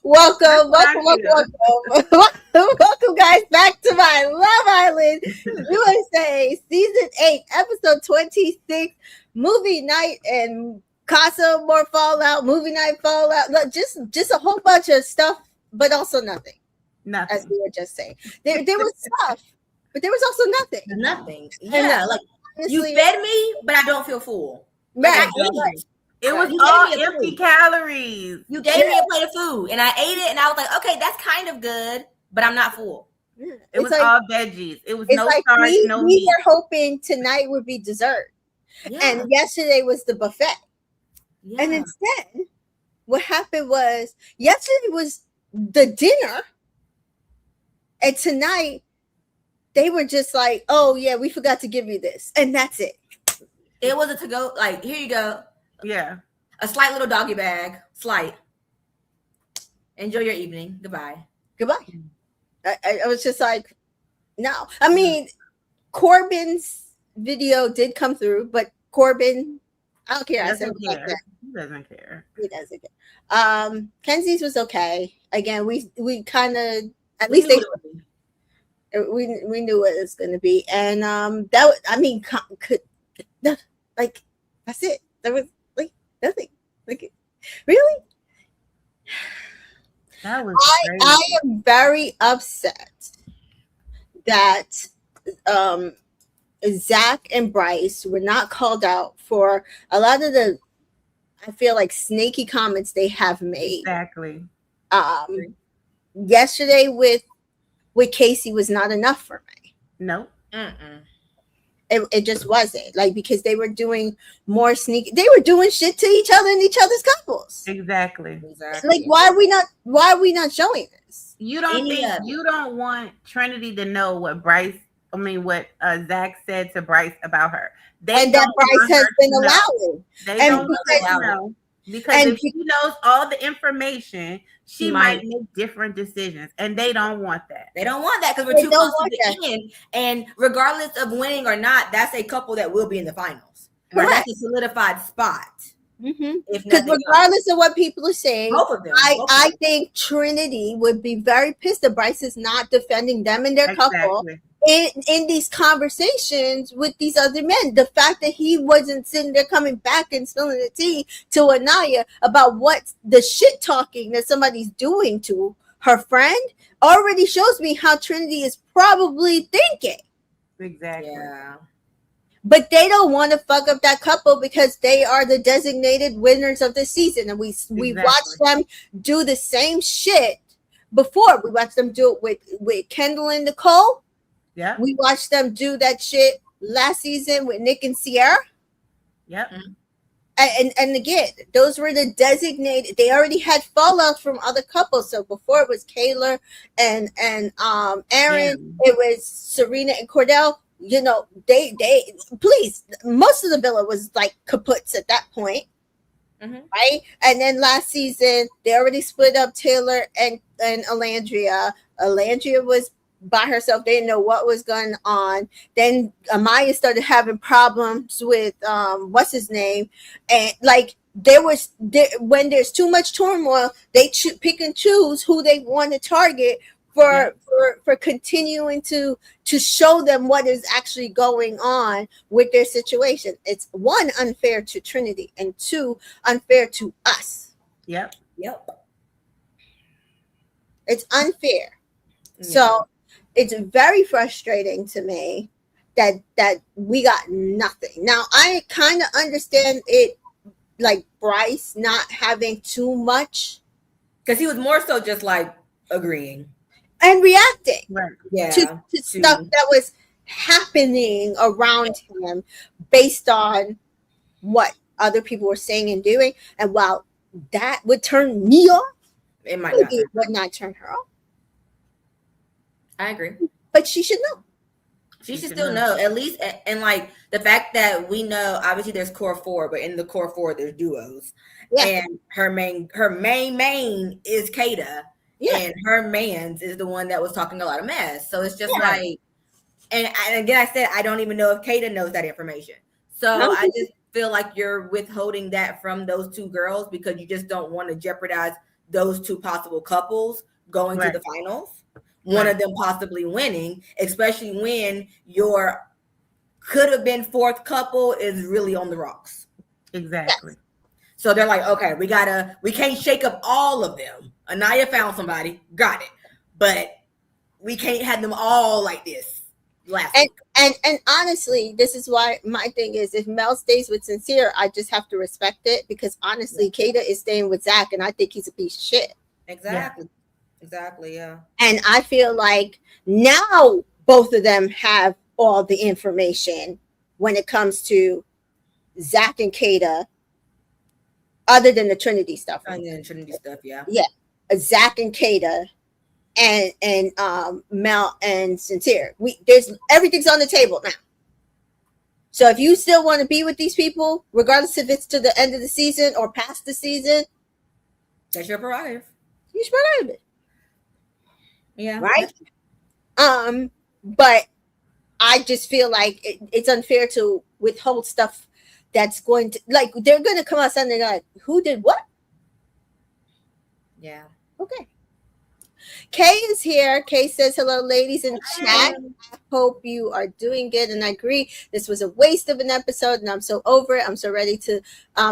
welcome, guys, back to my Love Island USA Season 8, Episode 26, Movie Night and Casa More Fallout, Movie Night Fallout. Look, just a whole bunch of stuff, but also nothing. Nothing. As we were just saying. There was stuff, but there was also nothing. Nothing. Yeah, like honestly, you fed me, but I don't feel full. Right. It was all empty calories. You gave me a plate of food, and I ate it, and I was like, okay, that's kind of good, but I'm not full. It was like, all veggies. It was no like starch, no meat. We were hoping tonight would be dessert, and yesterday was the buffet. Yeah. And instead, what happened was yesterday was the dinner, and tonight they were just like, "Oh yeah, we forgot to give you this," and that's it. It was a to-go, like, here you go. Yeah. A slight little doggy bag. Slight. Enjoy your evening. Goodbye. I was just like, no. I mean, Corbin's video did come through, but Corbin, I don't care. He doesn't care. He doesn't care. Kenzie's was okay. Again, we kind of, at least we knew what it was going to be. And like, that's it. There was like nothing. Like, really? That was crazy. I am very upset that Zach and Bryce were not called out for a lot of the, I feel like, snaky comments they have made. Exactly. Yesterday with Casey was not enough for me. Nope. It just wasn't, like, because they were doing more sneaky. They were doing shit to each other and each other's couples. Exactly. Like, why are we not showing this? You don't want Trinity to know what Zach said to Bryce about her. And that Bryce has been allowing. They don't want to know. Because if she knows all the information, she might make different decisions, and they don't want that. They don't want that because we're too close to the end. And regardless of winning or not, that's a couple that will be in the finals. Right. That's a solidified spot. Because regardless of what people are saying, both of them. I think Trinity would be very pissed that Bryce is not defending them and their couple in these conversations with these other men. The fact that he wasn't sitting there coming back and spilling the tea to Anaya about what the shit talking that somebody's doing to her friend already shows me how Trinity is probably thinking. Exactly. Yeah. But they don't want to fuck up that couple because they are the designated winners of the season. And we watched them do the same shit before. We watched them do it with Kendall and Nicole. Yeah. We watched them do that shit last season with Nick and Sierra. Yep. And again, those were the designated. They already had fallout from other couples. So before it was Kayla and Aaron, it was Serena and Cordell. You know, they please, most of the villa was like kaputs at that point. Right? And then last season, they already split up Taylor and Alandria. Alandria was by herself. They didn't know what was going on. Then Amaya started having problems with what's his name, and like when there's too much turmoil, they pick and choose who they want to target for continuing to show them what is actually going on with their situation. It's one, unfair to Trinity, and two, unfair to us. Yep. It's unfair. Yeah. So it's very frustrating to me that we got nothing. Now, I kind of understand it, like Bryce not having too much. Because he was more so just like agreeing. And reacting to stuff that was happening around him based on what other people were saying and doing. And while that would turn me off, it would not turn her off. I agree. But she should know. She should still know, at least. And like the fact that we know, obviously there's core four, but in the core four, there's duos. Yeah. And her main is Kata. Yeah. And her man's is the one that was talking a lot of mess. So it's just like, and again, I said, I don't even know if Kata knows that information. So I just feel like you're withholding that from those two girls because you just don't want to jeopardize those two possible couples going to the finals, one of them possibly winning, especially when your could have been fourth couple is really on the rocks. Exactly. So they're like, okay, we can't shake up all of them. Anaya found somebody, got it, but we can't have them all like this last week. And honestly, this is why my thing is, if Mel stays with Sincere, I just have to respect it, because honestly, Kata is staying with Zach, and I think he's a piece of shit. Exactly, yeah. And I feel like now both of them have all the information when it comes to Zach and Kata, other than the Trinity stuff. Yeah. Yeah, Zach and Kata, and Mel and Sincere. There's everything's on the table now. So if you still want to be with these people, regardless if it's to the end of the season or past the season, that's your prerogative. You should prerogative it. Yeah. Right. But I just feel like it's unfair to withhold stuff that's going to, like, they're going to come out Sunday like, who did what? Yeah. Okay. Kay is here. Kay says, hello, ladies in chat. I hope you are doing good. And I agree. This was a waste of an episode, and I'm so over it. I'm so ready to,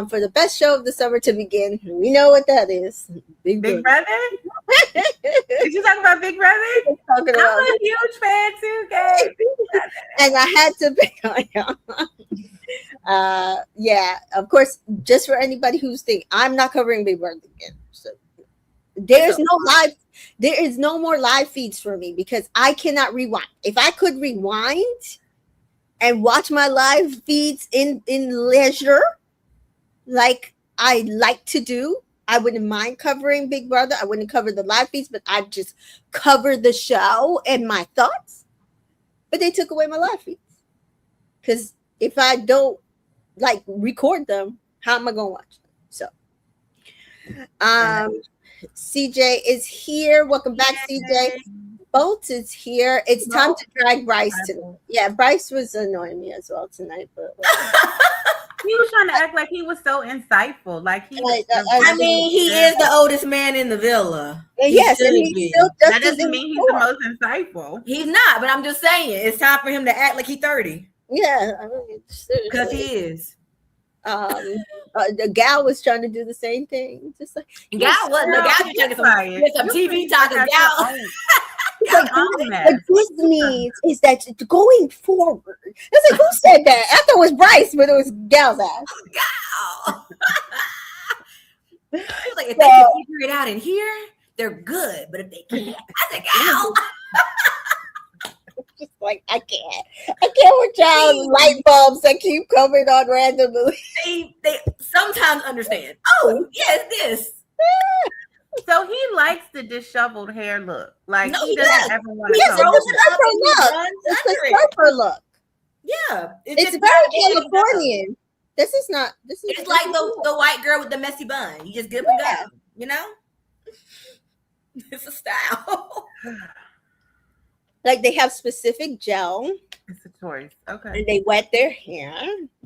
for the best show of the summer to begin. We know what that is. Big Brother? Did you talk about Big Brother? I'm a huge fan too, Kay. And I had to pick on y'all. Yeah, of course, just for anybody who's thinking, I'm not covering Big Brother again. So there is no more live feeds for me, because I cannot rewind. If I could rewind and watch my live feeds in leisure, like I like to do, I wouldn't mind covering Big Brother. I wouldn't cover the live feeds, but I'd just cover the show and my thoughts. But they took away my live feeds, because if I don't like record them, how am I gonna watch them? So CJ is here. Welcome back, CJ. Bolt is here. It's time to drag Bryce tonight. Yeah, Bryce was annoying me as well tonight, but he was trying to act like he was so insightful. Like he is the oldest man in the villa. Yes, and he still that doesn't mean he's the most insightful. He's not, but I'm just saying it's time for him to act like he's 30. Yeah, because he is. The gal was trying to do the same thing. Just like gal taking some TV talk. What this means is that going forward. I was like, who said that? I thought it was Bryce, but it was Gal's ass. Gal. Like, if they can figure it out in here, they're good. But if they can't, I said, Gal. Just like, I can't with y'all light bulbs that keep coming on randomly. They sometimes understand. Oh, yes, this. So he likes the disheveled hair look. Like, he doesn't ever want to It's a surfer look. Yeah. It's very Californian. It's like the white girl with the messy bun. You just get up and go, you know? It's a style. Like, they have specific gel. It's a choice. Okay. And they wet their hair.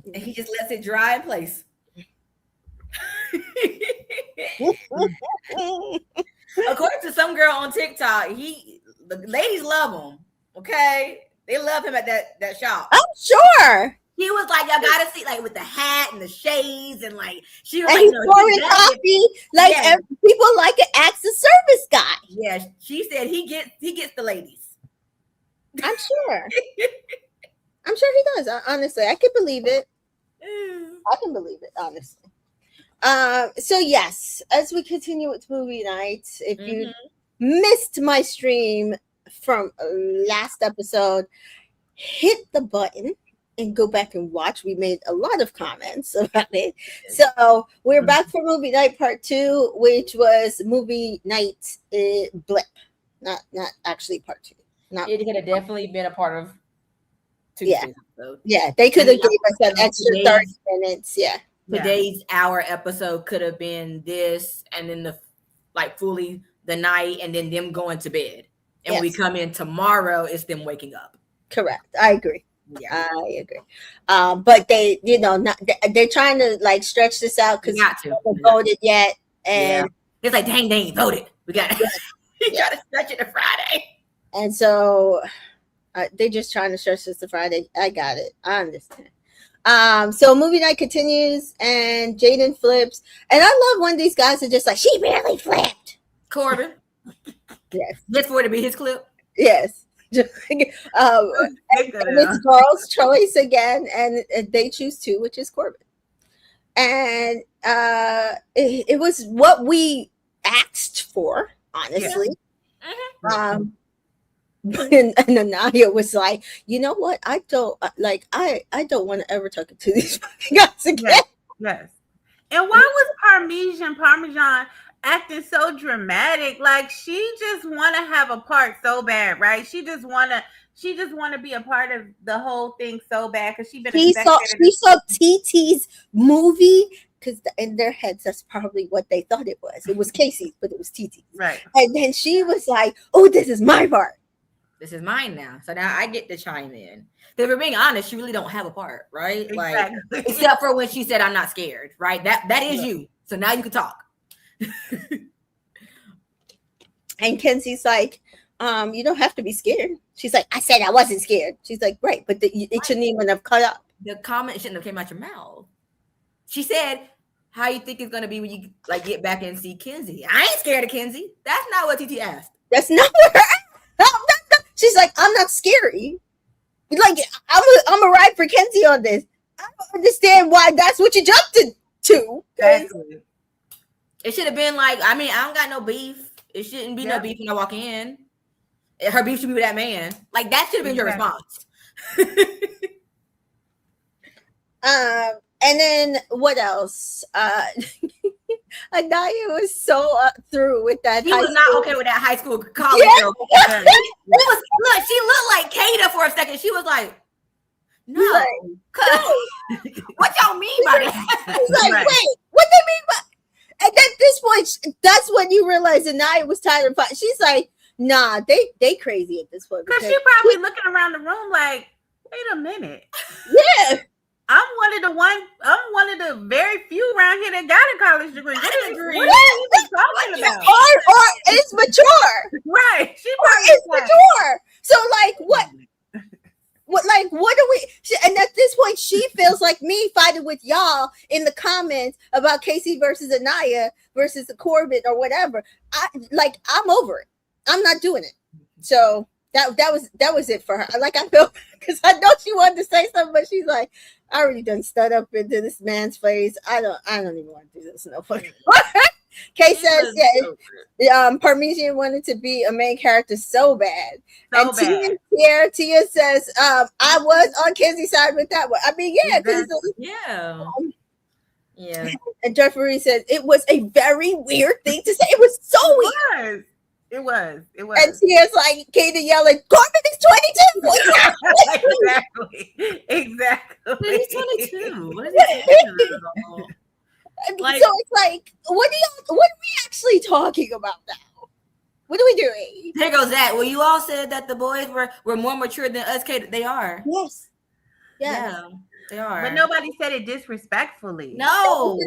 And he just lets it dry in place. According to some girl on TikTok, the ladies love him. Okay? They love him at that shop. I'm sure. He was like, y'all gotta see, like, with the hat and the shades, and like she was and like, he's pouring coffee. Like, people like an acts of service guy. Yeah, she said he gets the ladies. I'm sure. I'm sure he does. Honestly, I can believe it. I can believe it, honestly. So yes, as we continue with movie night, if you missed my stream from last episode, hit the button and go back and watch. We made a lot of comments about it. So we're back for movie night part 2, which was movie night blip, not actually part 2. It could have definitely been a part of 2 episodes. Yeah, they could have gave us an extra 30 minutes. Yeah. Today's hour episode could have been this, and then fully the night, and then them going to bed. And when we come in tomorrow, it's them waking up. Correct. I agree. Yeah. I agree. But they, they're trying to like stretch this out because they haven't voted yet. And It's like, dang, they ain't voted. We got you got to stretch it to Friday. And so they just trying to stretch this to Friday. I got it. I understand. So movie night continues, and Jaden flips, and I love when these guys are just like, she really flipped. Corbin. Yes. Just for it to be his clip. Yes. And it's girls' choice again, and they choose two, which is Corbin. And it was what we asked for, honestly. Yeah. And Anaya was like, you know what? I don't don't want to ever talk to these guys again. Yes. And why was Parmesan acting so dramatic? Like, she just want to have a part so bad, right? She just want to be a part of the whole thing so bad because she saw TT's movie, because in their heads that's probably what they thought it was. It was Casey's, but it was TT's. Right. And then she was like, oh, this is my part. This is mine now. So now I get to chime in. Because if we're being honest, she really don't have a part, right? Exactly. Like, except for when she said, I'm not scared, right? That is you. So now you can talk. And Kenzie's like, you don't have to be scared. She's like, I said I wasn't scared. She's like, right, but it shouldn't even have cut up. The comment shouldn't have came out your mouth. She said, how you think it's going to be when you like get back and see Kenzie? I ain't scared of Kenzie. That's not what TT asked. That's not what her. She's like, I'm not scary. Like, I'm a ride for Kenzie on this. I don't understand why that's what you jumped to. Exactly. It should have been like, I mean, I don't got no beef. It shouldn't be no beef when I walk in. Her beef should be with that man. Like, that should have been your response. And then what else? Anaya was so through with that. He was not okay with that high school college girl. Look, she looked like Kata for a second. She was like, no. What y'all mean by that? He's like, wait, what they mean by? And at this point, that's when you realize Anaya was tired of fighting. She's like, nah, they crazy at this point. Because she probably looking around the room like, wait a minute. Yeah. I'm one of the very few around here that got a college degree. What are you talking about? Or it's mature. Right. It's mature. So like what do we, and at this point she feels like me fighting with y'all in the comments about Casey versus Anaya versus the Corbin or whatever. I'm over it. I'm not doing it. So that was it for her. Like, I feel, because I know she wanted to say something, but she's like, I already done stood up into this man's face. I don't even want to do this no fucking more. Kay says, Parmesan wanted to be a main character so bad. Tia says, I was on Kenzie's side with that one. I mean, because And Jeffrey says it was a very weird thing to say. It was so weird. It was. And Tia's like, Kata yelling, Corbin is 22. Exactly. But he's 22. What is so it's like, what are we actually talking about now? What are we doing? There goes that. Well, you all said that the boys were more mature than us, Kata. They are. Yes. Yeah, they are. But nobody said it disrespectfully. No.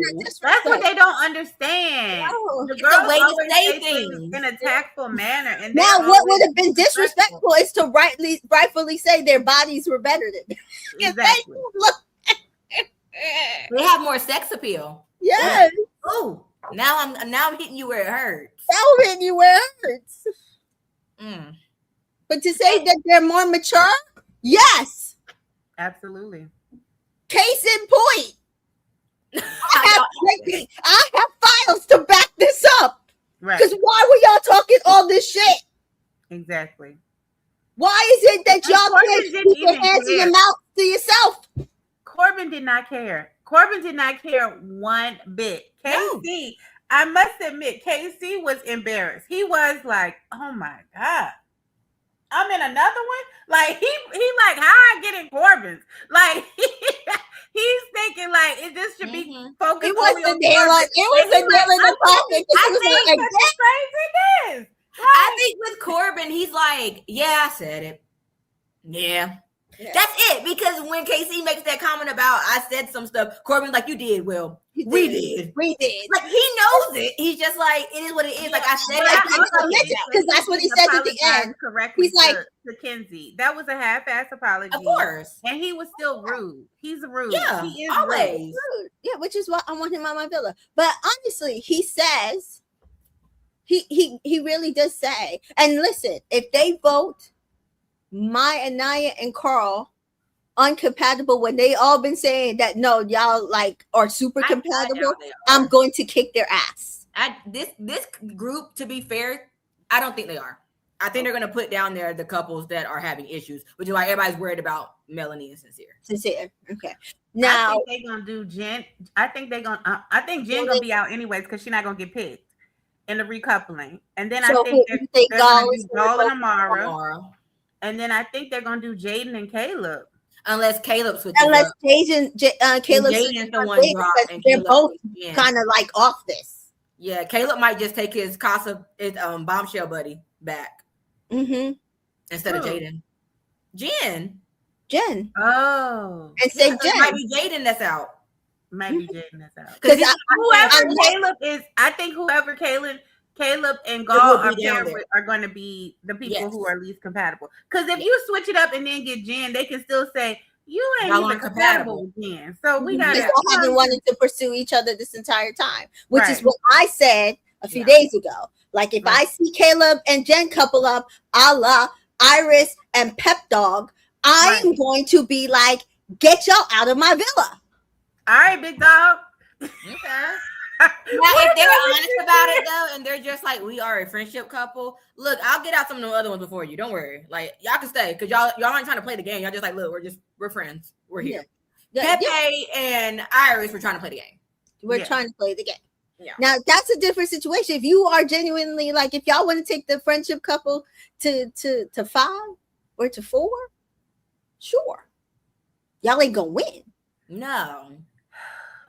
That's what they don't understand. No. The It's girls a way to always say things in a tactful manner. And now, what would have been disrespectful is to rightfully say their bodies were better than exactly. They have more sex appeal. Yes. Oh, now I'm hitting you where it hurts. Now I'm hitting you where it hurts. But to say that they're more mature, yes, absolutely. Case in point. I have files to back this up. Right. Because why were y'all talking all this shit? Exactly. Why is it that y'all can't keep your hands in your mouth to yourself? Corbin did not care. Corbin did not care one bit. KC, I must admit, KC was embarrassed. He was like, oh my God. I'm in another one. Like he like, how I get in Corbin's? Like he's thinking like this should be focused. It wasn't there. It wasn't there in the topic. I think with Corbin, he's like, yeah, I said it. Yeah. Yeah. That's it. Because when KC makes that comment about I said some stuff, Corbin's like, you did, Will. We did. Like, he knows it. He's just like, it is what it is. Like, I said it. Because that's what he said at the end. Correctly, he's like, to Kenzie, that was a half-ass apology. Of course. And he was still rude. He's rude. Yeah, he is always rude. Yeah, which is why I want him on my villa. But honestly, he says, he really does say, and listen, if they vote Maya, Naya, and Carl uncompatible when they all been saying that no, y'all like are super compatible, I'm going to kick their ass. This group, to be fair, I don't think they are. I think they're going to put down there the couples that are having issues, which is why everybody's worried about Melanie and Sincere. Okay. Now I think they're gonna do Jen. I think Jen gonna be out anyways because she's not gonna get picked in the recoupling. And then I think they're gonna do Gall and Amara. And then I think they're gonna do Jaden and Caleb. Unless Caleb switches. Unless Caleb Jaden's the one dropped, and they're both kind of like off this. Yeah, Caleb might just take his bombshell buddy back. Instead of Jaden. Jen. Oh. And say Jen. It might be Jaden that's out. Because whoever Caleb is, I think whoever Caleb and Gall are going to be the people who are least compatible. Because if you switch it up and then get Jen, they can still say you ain't even compatible with Jen. So we got to. They haven't wanted to pursue each other this entire time, which is what I said a few days ago. Like if I see Caleb and Jen couple up, a la Iris and Pep Dog, I am going to be like, get y'all out of my villa. All right, big dog. Okay. Now, if they're honest about it though, and they're just like, we are a friendship couple. Look, I'll get out some of the other ones before you. Don't worry. Like y'all can stay because y'all aren't trying to play the game. Y'all just like, look, we're friends. We're here. Pepe and Iris were trying to play the game. We're trying to play the game. Yeah. Now that's a different situation. If you are genuinely like, if y'all want to take the friendship couple to 5 or to 4, sure, y'all ain't gonna win. No,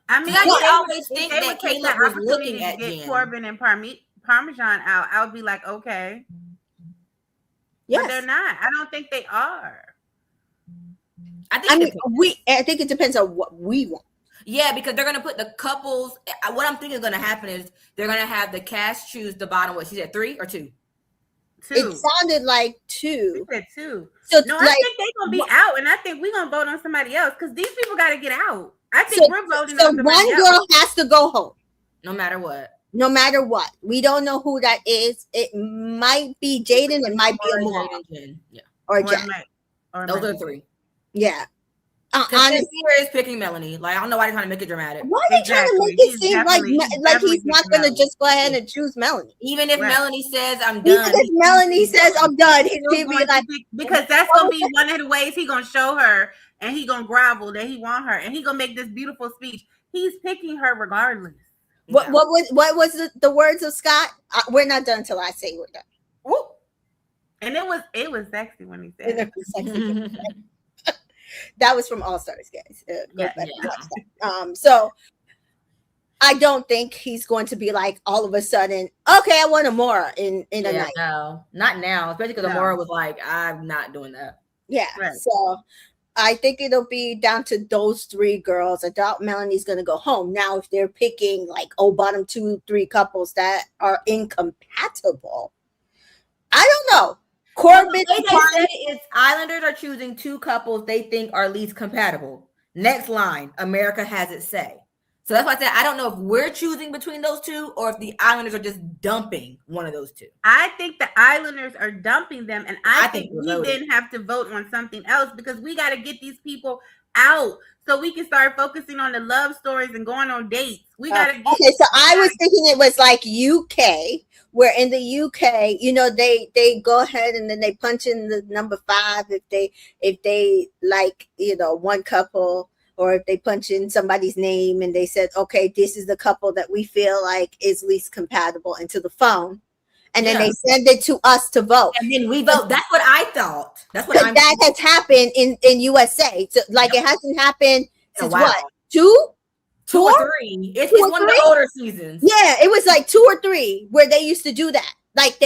I mean, I always think that Caleb was looking at get Corbin and Parmesan out. I would be like, okay, but they're not. I don't think they are. I think it depends on what we want. Yeah, because they're going to put the couples. What I'm thinking is going to happen is they're going to have the cast choose the bottom. What she said, 3 or 2? 2. It sounded like 2. She said 2. So no, I think they're going to be out, and I think we're going to vote on somebody else because these people got to get out. I think we're voting on somebody else. So one girl has to go home. No matter what. No matter what. We don't know who that is. It might be Jaden. It might be Amara. Yeah. Or Jen. Those are the 3. Yeah. Honestly, is picking Melanie. Like, I don't know why they're trying to make it dramatic. Why are they trying to make it seem like he's not going to just go ahead and choose Melanie? Even if Melanie says I'm done. Even if Melanie says I'm done, he's going to be like, because that's going to be one of the ways he's going to show her, and he's going to grovel that he want her, and he's going to make this beautiful speech. He's picking her regardless. What was the words of Scott? We're not done until I say we're done. Woo. And it was sexy when he said it. Was sexy. That was from All Stars, guys. So I don't think he's going to be like all of a sudden, okay, I want Amora in a night. No, not now, especially because Amora was like, I'm not doing that. Yeah. Right. So I think it'll be down to those 3 girls. I doubt Melanie's going to go home. Now, if they're picking like, bottom 2, 3 couples that are incompatible, I don't know. Corbin, they said is Islanders are choosing 2 couples they think are least compatible. Next line, America has it say. So that's why I said I don't know if we're choosing between those 2 or if the Islanders are just dumping one of those 2. I think the Islanders are dumping them, and I think we didn't have to vote on something else because we got to get these people out so we can start focusing on the love stories and going on dates. We got to. Okay, so I was thinking it was like UK. Where in the UK, they go ahead and then they punch in the number 5 if they like, one couple, or if they punch in somebody's name and they said, okay, this is the couple that we feel like is least compatible into the phone. And then they send it to us to vote. And then we vote. That's what I thought. That's what that has happened in USA. So it hasn't happened since what? 2 or 3. It's one of the older seasons. Yeah, it was like 2 or 3 where they used to do that. Like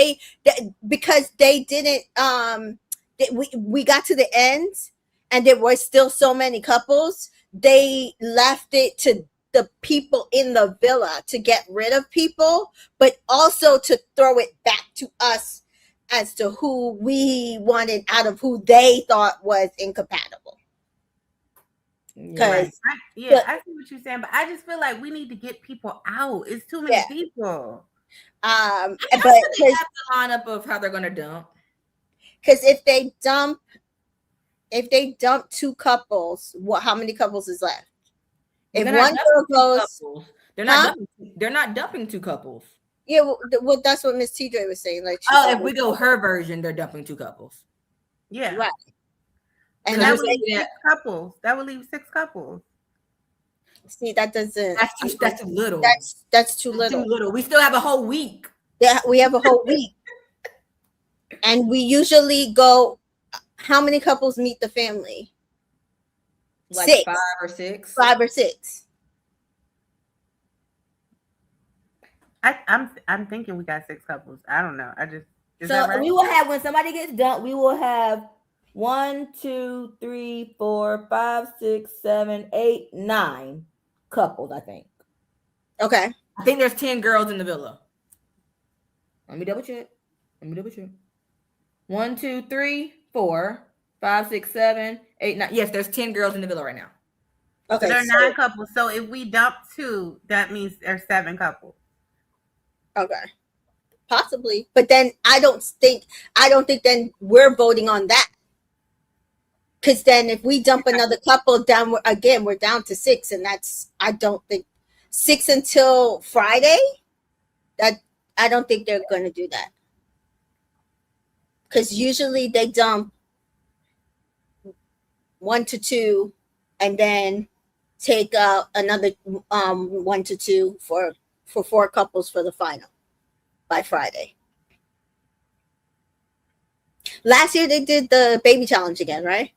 because they didn't. We got to the end, and there were still so many couples, they left it to the people in the villa to get rid of people, but also to throw it back to us as to who we wanted out of who they thought was incompatible. Right. I see what you're saying, but I just feel like we need to get people out. It's too many people. But have the lineup of how they're gonna dump. Because if they dump 2 couples, how many couples is left? If one girl goes, they're not dumping 2 couples. Yeah, well, that's what Miss TJ was saying. Like, if we go her version, they're dumping 2 couples. Yeah, right. And that would leave 6 couples. That would leave 6 couples. See, that doesn't. That's too little. That's too little. Too little. We still have a whole week. Yeah, we have a whole week, and we usually go. How many couples meet the family? Like 6. 5 or 6. 5 or 6. I'm thinking we got 6 couples. I don't know. Right? We will have, when somebody gets dumped, we will have 1, 2, 3, 4, 5, 6, 7, 8, 9 couples, I think. Okay. I think there's 10 girls in the villa. Let me double check. 1, 2, 3, 4, 5, 6, 7, 8, 9. Yes, there's 10 girls in the villa right now. Okay. So there are 9 couples. So if we dump 2, that means there's 7 couples. Okay. Possibly. But then I don't think then we're voting on that. Because then if we dump another couple down, again, we're down to 6. And I don't think 6 until Friday. I don't think they're going to do that. Because usually they dump 1 to 2 and then take out another 1 to 2 for 4 couples for the final by Friday. Last year they did the baby challenge again, right?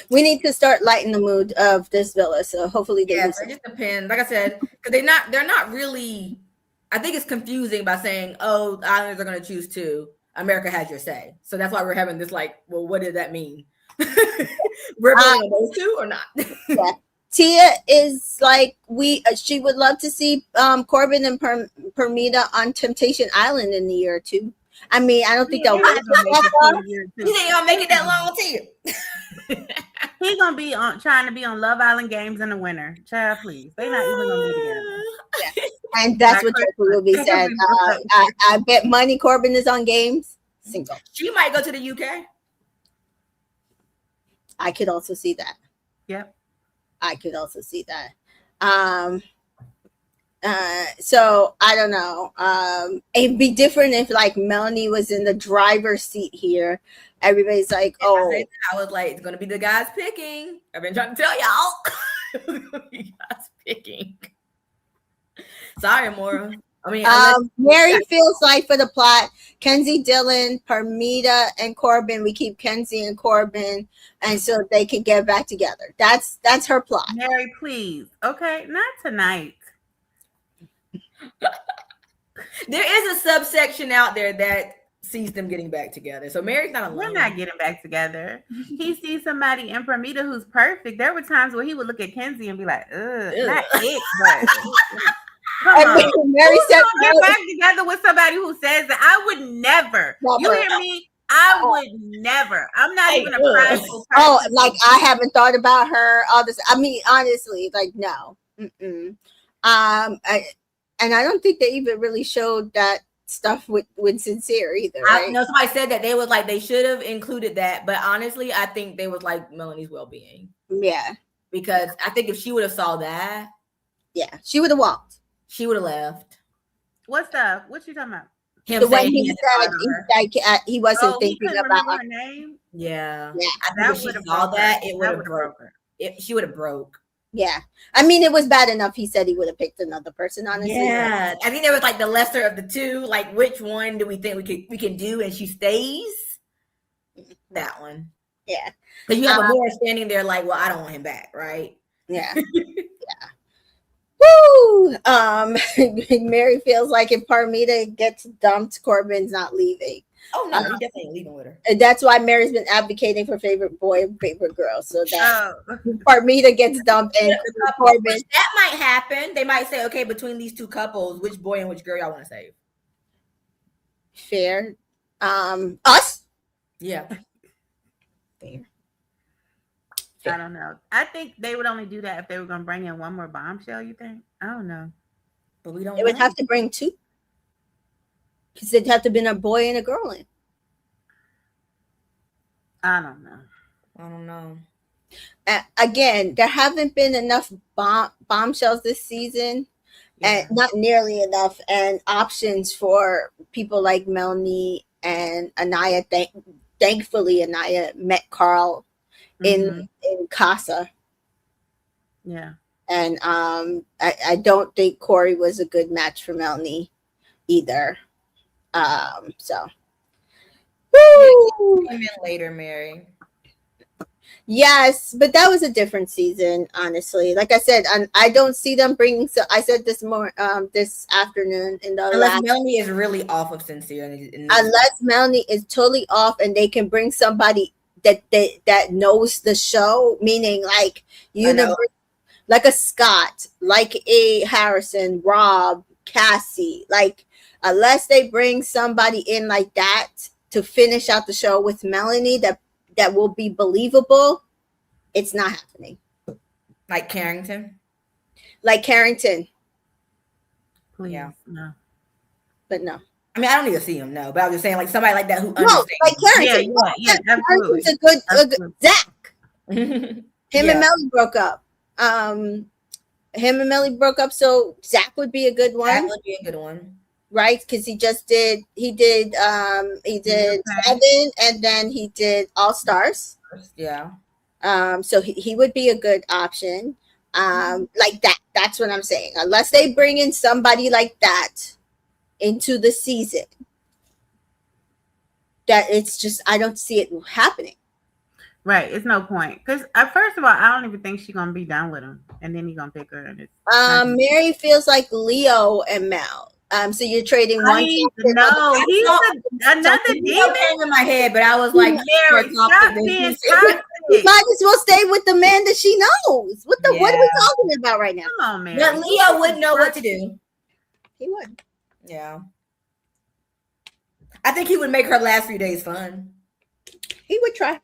We need to start lightening the mood of this villa, so hopefully they do. It just depends. Like I said, because they're not really. I think it's confusing by saying, "Oh, the islanders are going to choose 2. America has your say." So that's why we're having this. Like, well, what does that mean? We're voting on those 2 or not? Yeah. Tia is like she would love to see Corbin and Permita on Temptation Island in a year or 2. I mean, I don't think they'll make it that far. You think y'all make it that long, Tia? He's gonna be trying to be on Love Island games in the winter. Child, please. They're not even gonna be together. Yeah. And that's what Jeffrey will be said. I bet money Corbin is on games single. She might go to the UK. I could also see that. Yep. I could also see that. So I don't know. It'd be different if like Melanie was in the driver's seat here. Everybody's like, oh. I was like, it's gonna be the guys picking. I've been trying to tell y'all. It's gonna be guys picking. Sorry, Maura. I mean, Mary feels like for the plot, Kenzie, Dylan, Permita, and Corbin. We keep Kenzie and Corbin, and so they can get back together. That's her plot. Mary, please. Okay, not tonight. There is a subsection out there that sees them getting back together. So Mary's not alone. We're not getting back together. He sees somebody in Permita who's perfect. There were times where he would look at Kenzie and be like, ugh, not it, but come on. Mary said, get back together with somebody who says that. I would never. You hear me? I would never. I'm not even a prideful person. Oh, like I haven't thought about her. All this. I mean, honestly, like no. And I don't think they even really showed that stuff with Sincere either. Right? I know somebody said that they was like they should have included that, but honestly, I think they was like Melanie's well-being. Yeah, because I think if she would have saw that, yeah, she would have walked. She would have left. What's up? What you talking about? Him the way he said he wasn't thinking about her name. Yeah, yeah. I think if she saw that, it would have broke her. She would have broke. Yeah, I mean, it was bad enough. He said he would have picked another person. Honestly, yeah, I think there was like the lesser of the two. Like, which one do we think we can do? And she stays. That one. Yeah, because you have a more standing there, like, well, I don't want him back, right? Yeah, yeah. Woo! Mary feels like if Parmita gets dumped, Corbin's not leaving. Oh no, he definitely ain't leaving with her. And that's why Mary's been advocating for favorite boy and favorite girl, so that Parmita gets dumped and Corbin. That might happen. They might say, okay, between these two couples, which boy and which girl y'all want to save? Fair. Us? Yeah. Fair. I don't know. I think they would only do that if they were going to bring in one more bombshell, you think? I don't know. But we don't They would have to bring two. Because they'd have to be a boy and a girl in. I don't know. Again, there haven't been enough bombshells this season. And not nearly enough. And options for people like Melanie and Anaya. Thankfully, Anaya met Carl in Casa. Yeah. And I don't think Corey was a good match for Melanie either. So woo! Came in later, Mary. Yes, but that was a different season, honestly. Like I said, I don't see them bringing. So I said this this afternoon in the unless Melanie is really off of Sincere. Unless Melanie is totally off, and they can bring somebody that knows the show, meaning like like a Scott, like a Harrison, Rob, Cassie, like unless they bring somebody in like that to finish out the show with Melanie that will be believable, it's not happening. Like Carrington? Please, yeah. No. But no. I mean, I don't need to see him, no. But I was just saying, like somebody like that who understands. Like Carrington. Yeah, absolutely. Carrington's a good Zach. Him and Melly broke up. So Zach would be a good one. That would be a good one. Right, because he did 7, and then he did All Stars. Yeah. So he would be a good option. Like that. That's what I'm saying. Unless they bring in somebody like that into the season, that it's just I don't see it happening. Right, it's no point. Because first of all, I don't even think she's gonna be done with him, and then he's gonna pick her. And Mary feels like Leo and Mel. So you're trading one. No, he's another demon. Came in my head, but I was like, Mary, stop being toxic. You might as well stay with the man that she knows. What are we talking about right now? Come on, Mary. But Leo wouldn't know what to do. He would. Yeah. I think he would make her last few days fun. He would try.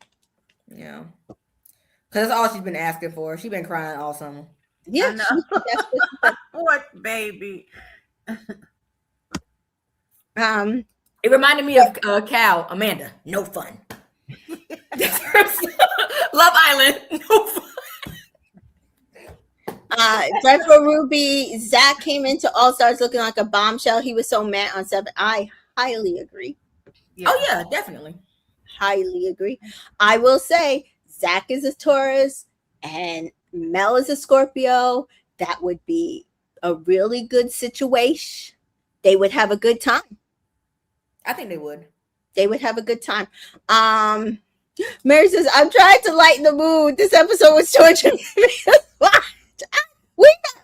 Yeah. Because that's all she's been asking for. She's been crying all summer. Yeah. Poor baby. It reminded me of Cal, Amanda. No fun. Love Island. No fun. Dreadful Ruby, Zach came into All Stars looking like a bombshell. He was so mad on 7. I highly agree. Yeah. Oh yeah, definitely. Highly agree. I will say Zach is a Taurus and Mel is a Scorpio. That would be a really good situation. They would have a good time. I think they would. They would have a good time. Mary says, I'm trying to lighten the mood. This episode was torturing me.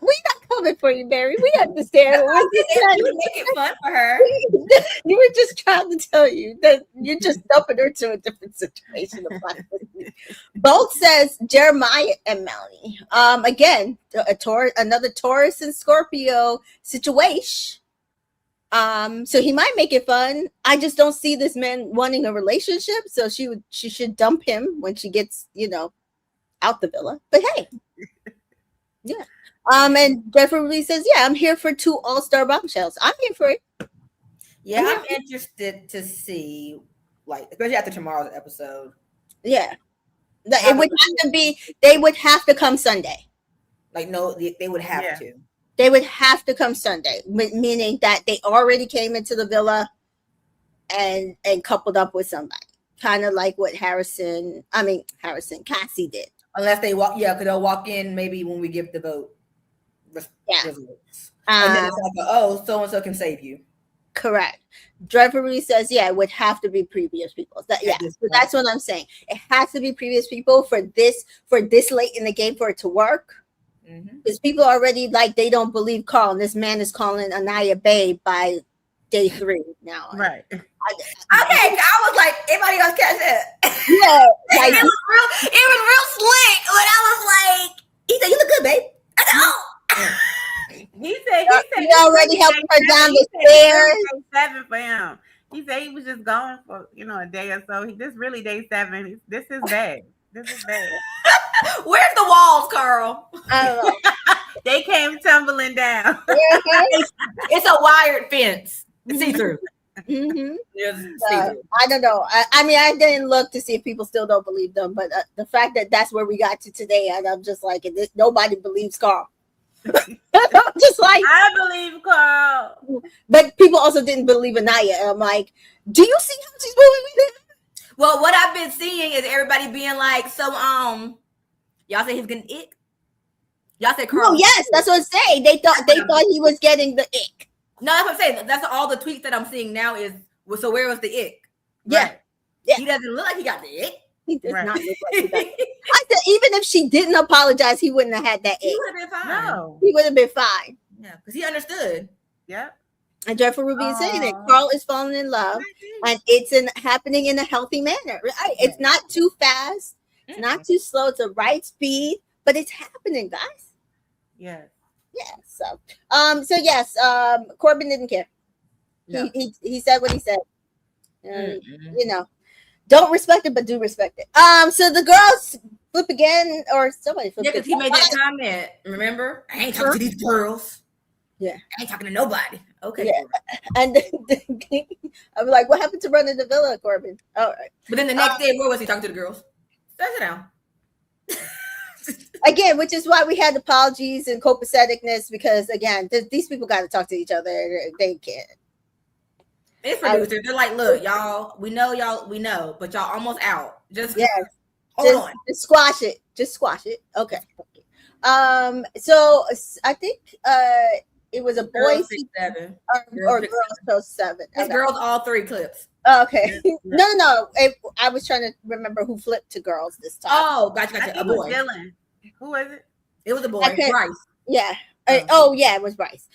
we not coming for you, Mary. We understand. You would make it fun for her. You were just trying to tell you that you're just dumping her to a different situation. Both says Jeremiah and Melanie. Again, another Taurus and Scorpio situation. So he might make it fun. I just don't see this man wanting a relationship. So she should dump him when she gets, out the villa. But hey, yeah. And definitely says, yeah, I'm here for 2 all-star bombshells. I'm here for it. Yeah, I'm interested to see, like, especially after tomorrow's episode. Yeah. It would have to be, they would have to come Sunday. Like, no, they would have to. They would have to come Sunday, meaning that they already came into the villa and coupled up with somebody. Kind of like what Cassie did. Unless they because they'll walk in maybe when we give the vote. Yeah. And then it's like, so-and-so can save you. Correct. Dreadfully says, yeah, it would have to be previous people. So that's what I'm saying. It has to be previous people for this late in the game for it to work. Because people already they don't believe Carl, and this man is calling Anaya babe by day 3 now. Right. Okay, I was like, anybody else catch that? Yeah, like, it was real slick. When I was like, he said, "You look good, babe." I said, "Oh." He said he already helped her down the stairs. Day 7 for him. He said he was just going for a day or so. This really day 7. This is bad. This is bad. Where's the walls, Carl? I don't know. They came tumbling down. It's a wired fence. See through. Mm-hmm. I don't know. I mean, I didn't look to see if people still don't believe them, but the fact that that's where we got to today, and I'm just like, nobody believes Carl. Just like, I believe Carl, but people also didn't believe Anaya. I'm like, do you see how she's moving? Well, what I've been seeing is everybody being like, so y'all say he's getting ick. Y'all said Carl. Oh yes, that's what I'm saying. They thought he was getting the ick. No, that's what I'm saying. That's all the tweets that I'm seeing now is. Well, so where was the ick? Yeah, right. Yeah. He doesn't look like he got the ick. He does not look like he does. I said even if she didn't apologize, he wouldn't have had that ick. He would have been fine. No, he would have been fine. Yeah, because he understood. Yep. And Joyful Ruby is saying that Carl is falling in love, and it's happening in a healthy manner. Right? It's not too fast. It's not too slow. It's the right speed, but it's happening, guys. Yes. Yeah. So yes, Corbin didn't care. No. He said what he said. You know, don't respect it, but do respect it. So the girls flip again, or somebody flip. Yeah, because he made that comment. Remember, I ain't talking to these girls. Yeah, I ain't talking to nobody. Okay. Yeah. And I'm like, what happened to running the villa, Corbin? All right. But then the next day, where was he talking to the girls? Sit down. Again, which is why we had apologies and copaceticness, because again, these people got to talk to each other. They can't. It's producers. They're like, look, y'all, we know, but y'all almost out. Just hold on. Just squash it. Okay. So I think it was a boy 7 or girls post 7. It's girls all 3 clips. Okay. No. I was trying to remember who flipped to girls this time. Oh, gotcha. A boy. Dylan. Who was it? It was a boy. Bryce. Yeah. It was Bryce.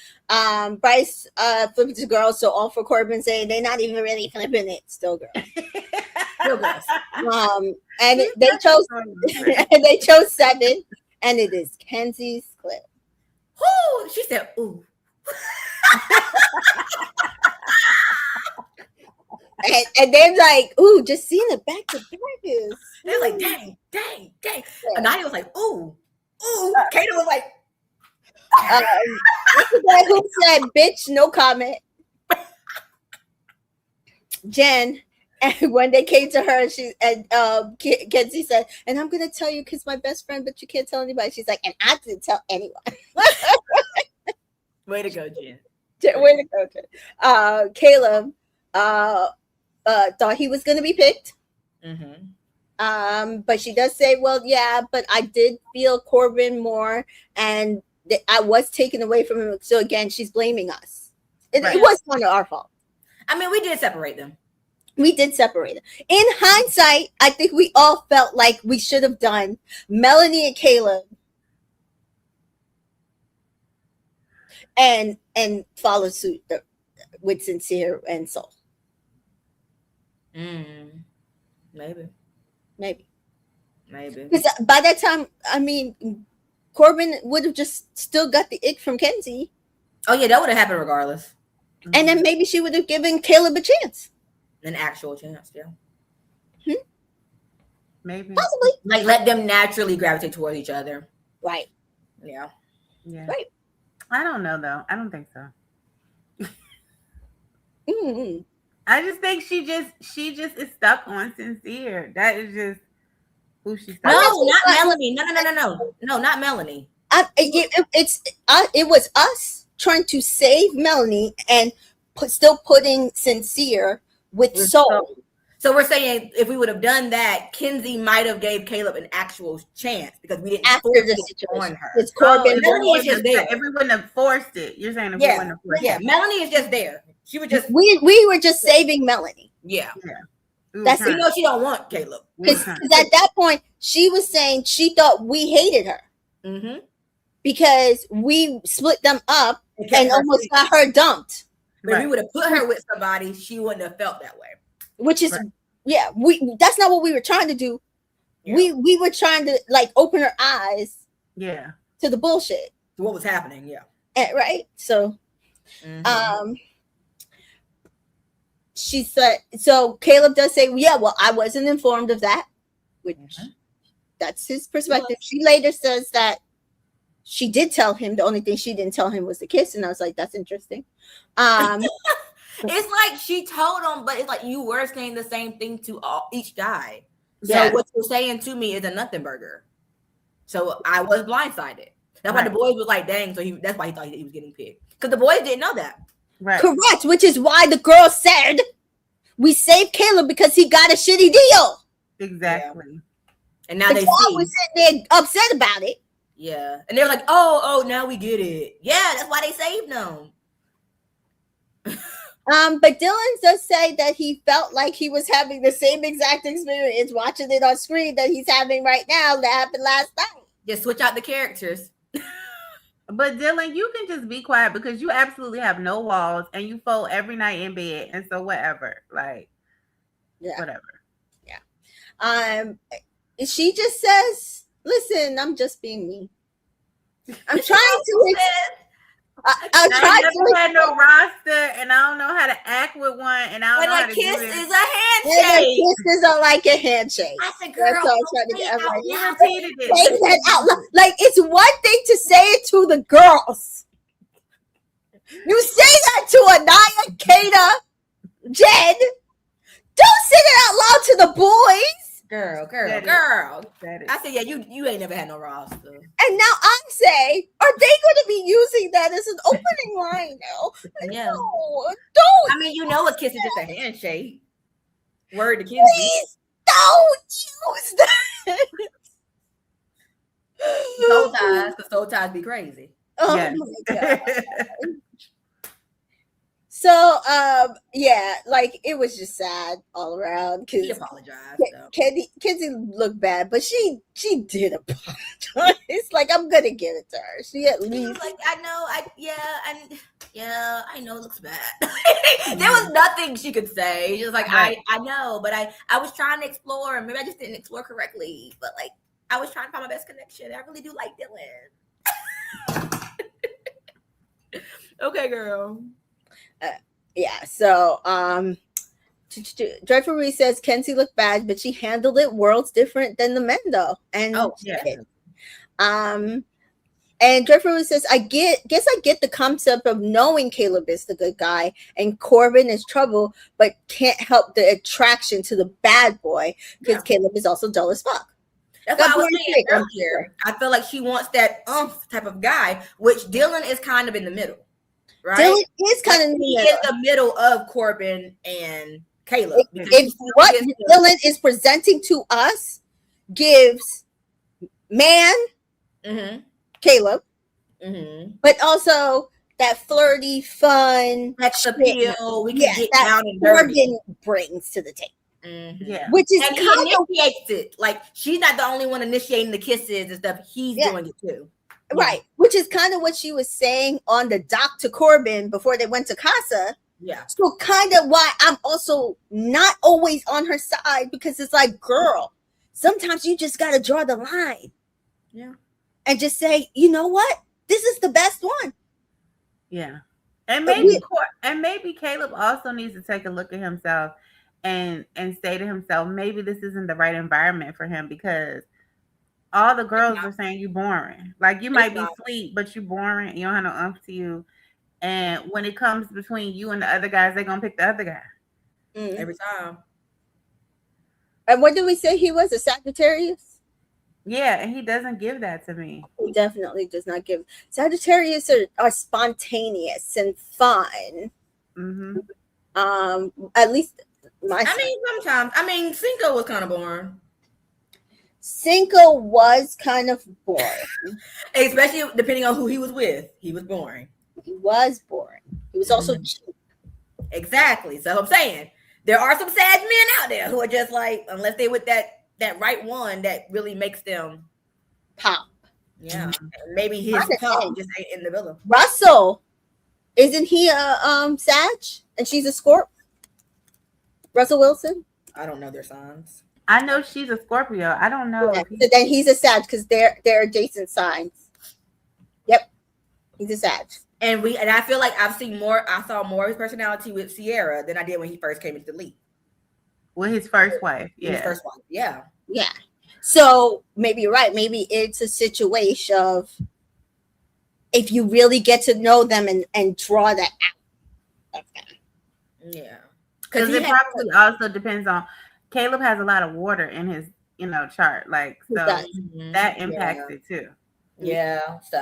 Bryce flipping to girls, so all for Corbin saying they're not even really flipping it. Still girls. Still girls. And they chose 7, and it is Kenzie's clip. Whoo! She said, "Ooh." and they're like, "Ooh, just seeing it back to back is." They're like, "Dang." Yeah. And Nadia was like, "Ooh." Kato was like, what's the guy who said, "Bitch, no comment." Jen, and when they came to her, Kenzie said, "And I'm gonna tell you because my best friend, but you can't tell anybody." She's like, "And I didn't tell anyone." Way to go, Jen. Way to go, Jen. Caleb thought he was gonna be picked. Mm-hmm. But she does say, "Well, yeah, but I did feel Corbin more, and I was taken away from him." So again, she's blaming us. It was kind of our fault. I mean, we did separate them. We did separate them. In hindsight, I think we all felt like we should have done Melanie and Caleb, and follow suit with Sincere and Soul. Maybe. Because by that time, I mean, Corbin would have just still got the ick from Kenzie. Oh yeah, that would have happened regardless. And then maybe she would have given Caleb a chance. An actual chance, yeah. Maybe. Possibly. Like let them naturally gravitate towards each other. Right. Yeah. Right. I don't know though. I don't think so. Mm-hmm. I just think she just is stuck on Sincere. That is just who she's stuck on. No, not Melanie. No, not Melanie. It was us trying to save Melanie and still putting Sincere with Soul. So we're saying if we would have done that, Kenzie might have gave Caleb an actual chance because we didn't after force the it situation on her. It's Corbin. Melanie is just there. If we wouldn't have forced it, you're saying if we wouldn't have forced it. Melanie is just there. She would just we were just saving Melanie. Yeah. That's you know she don't want Caleb. Because at that point she was saying she thought we hated her because we split them up and almost got her dumped. But if we would have put her with somebody, she wouldn't have felt that way. Which is, that's not what we were trying to do. Yeah. We were trying to like open her eyes. Yeah. To the bullshit. To what was happening. Yeah. Right. So, she said, so Caleb does say, yeah, well, I wasn't informed of that, which that's his perspective. She later says that she did tell him. The only thing she didn't tell him was the kiss. And I was like, that's interesting. It's like she told him, but it's like you were saying the same thing to each guy. So what you're saying to me is a nothing burger. So I was blindsided. That's why the boys was like, dang. So that's why he thought he was getting picked. Because the boys didn't know that. Right. Correct. Which is why the girl said, we saved Caleb because he got a shitty deal. Exactly. Yeah. And now they was sitting there upset about it. Yeah. And they're like, oh, now we get it. Yeah, that's why they saved them. But Dylan does say that he felt like he was having the same exact experience watching it on screen that he's having right now that happened last night. Just switch out the characters. But Dylan, you can just be quiet because you absolutely have no walls and you fold every night in bed. And so whatever. Like, whatever. Yeah. She just says, listen, I'm just being me. I'm trying to I never had no roster, and I don't know how to act with one, and I don't know how to kiss do it. is a handshake. Kisses are like a handshake. I said, girl, that's all I'm trying to get. I'm like, you repeated it. Say that out loud. Like, it's one thing to say it to the girls. You say that to Anaya, Kata, Jen. Don't say that out loud to the boys. Girl. I said, yeah, you ain't never had no roster. And now I say, are they going to be using that as an opening line now? Yeah. No, don't. I mean, you know a kiss is just a handshake. Word to kiss. Please don't use that. Soul ties be crazy. Oh my God. So, like it was just sad all around. Because he apologized. Kenzie looked bad, but she did apologize. Like, I'm gonna give it to her. She at least like, I know it looks bad. There was nothing she could say. She was like, I know, but I was trying to explore, and maybe I just didn't explore correctly. But like, I was trying to find my best connection. I really do like Dylan. Okay, girl. So Dreadful Reese says Kenzie looked bad, but she handled it worlds different than the men though. And and Dreadful Reese says, I guess I get the concept of knowing Caleb is the good guy and Corbin is trouble, but can't help the attraction to the bad boy because Caleb is also dull as fuck. That's what I was saying earlier. I feel like she wants that type of guy, which Dylan is kind of in the middle. Right? Dylan is kind of in the middle of Corbin and Caleb. If what Dylan is presenting to us gives man Caleb, but also that flirty, fun, sex appeal, we can get down and dirty. Corbin brings to the table. Which is and he initiates it. Like, she's not the only one initiating the kisses and stuff. He's doing it too. Right, which is kind of what she was saying on the dock to Corbin before they went to Casa. Yeah. So kind of why I'm also not always on her side, because it's like, girl, sometimes you just got to draw the line. Yeah. And just say, you know what? This is the best one. Yeah. And maybe Caleb also needs to take a look at himself and say to himself, maybe this isn't the right environment for him, because all the girls are saying you boring. Like, you might be sweet, but you boring. You don't have no umph to you. And when it comes between you and the other guys, they're gonna pick the other guy every time. And what did we say he was? A Sagittarius? Yeah, and he doesn't give that to me. He definitely does not give. Sagittarius are spontaneous and fun. At least sometimes. Cinco was kind of boring. Cinco was kind of boring. Especially depending on who he was with. He was boring. He was boring. He was also cheap. Exactly. So I'm saying there are some sad men out there who are just like, unless they with that right one that really makes them pop. Yeah. Maybe his pop just ain't in the middle. Russell Isn't he a Sag and she's a Scorp? Russell Wilson. I don't know their signs. I know she's a Scorpio. I don't know. Yeah, so then he's a Sag because they're adjacent signs. Yep, he's a Sag. And I feel like I saw more of his personality with Sierra than I did when he first came into the league. With his first wife. Yeah. His first wife. Yeah. Yeah. So maybe you're right. Maybe it's a situation of if you really get to know them and draw that out. Yeah. Because it probably also depends on Caleb has a lot of water in his, chart. Like, so that impacts it too. Yeah. So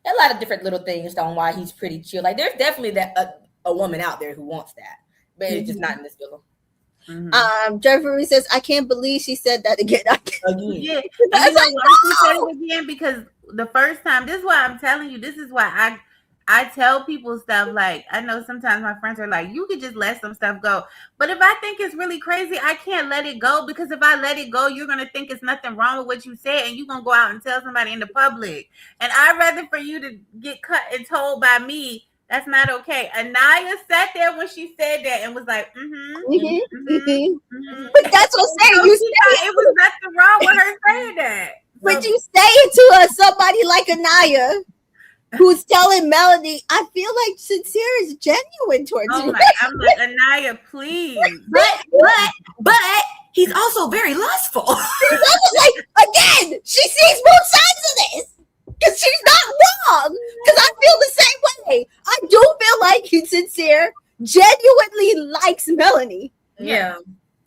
a lot of different little things on why he's pretty chill. Like there's definitely a woman out there who wants that, but it's just not in this film. Jeffrey says, I can't believe she said that again. Yeah. And you know why she said it again? Because the first time, this is why I'm telling you, this is why I tell people stuff like, I know sometimes my friends are like, you could just let some stuff go. But if I think it's really crazy, I can't let it go, because if I let it go, you're going to think it's nothing wrong with what you said, and you're going to go out and tell somebody in the public. And I'd rather for you to get cut and told by me, that's not okay. Anaya sat there when she said that and was like, But that's what I'm saying. It was nothing wrong with her saying that. But you say it to somebody like Anaya, who's telling Melanie, I feel like Sincere is genuine towards you. I'm like, Anaya, please. But he's also very lustful. He's also like, again, she sees both sides of this. Because she's not wrong. Because I feel the same way. I do feel like Sincere genuinely likes Melanie. Yeah.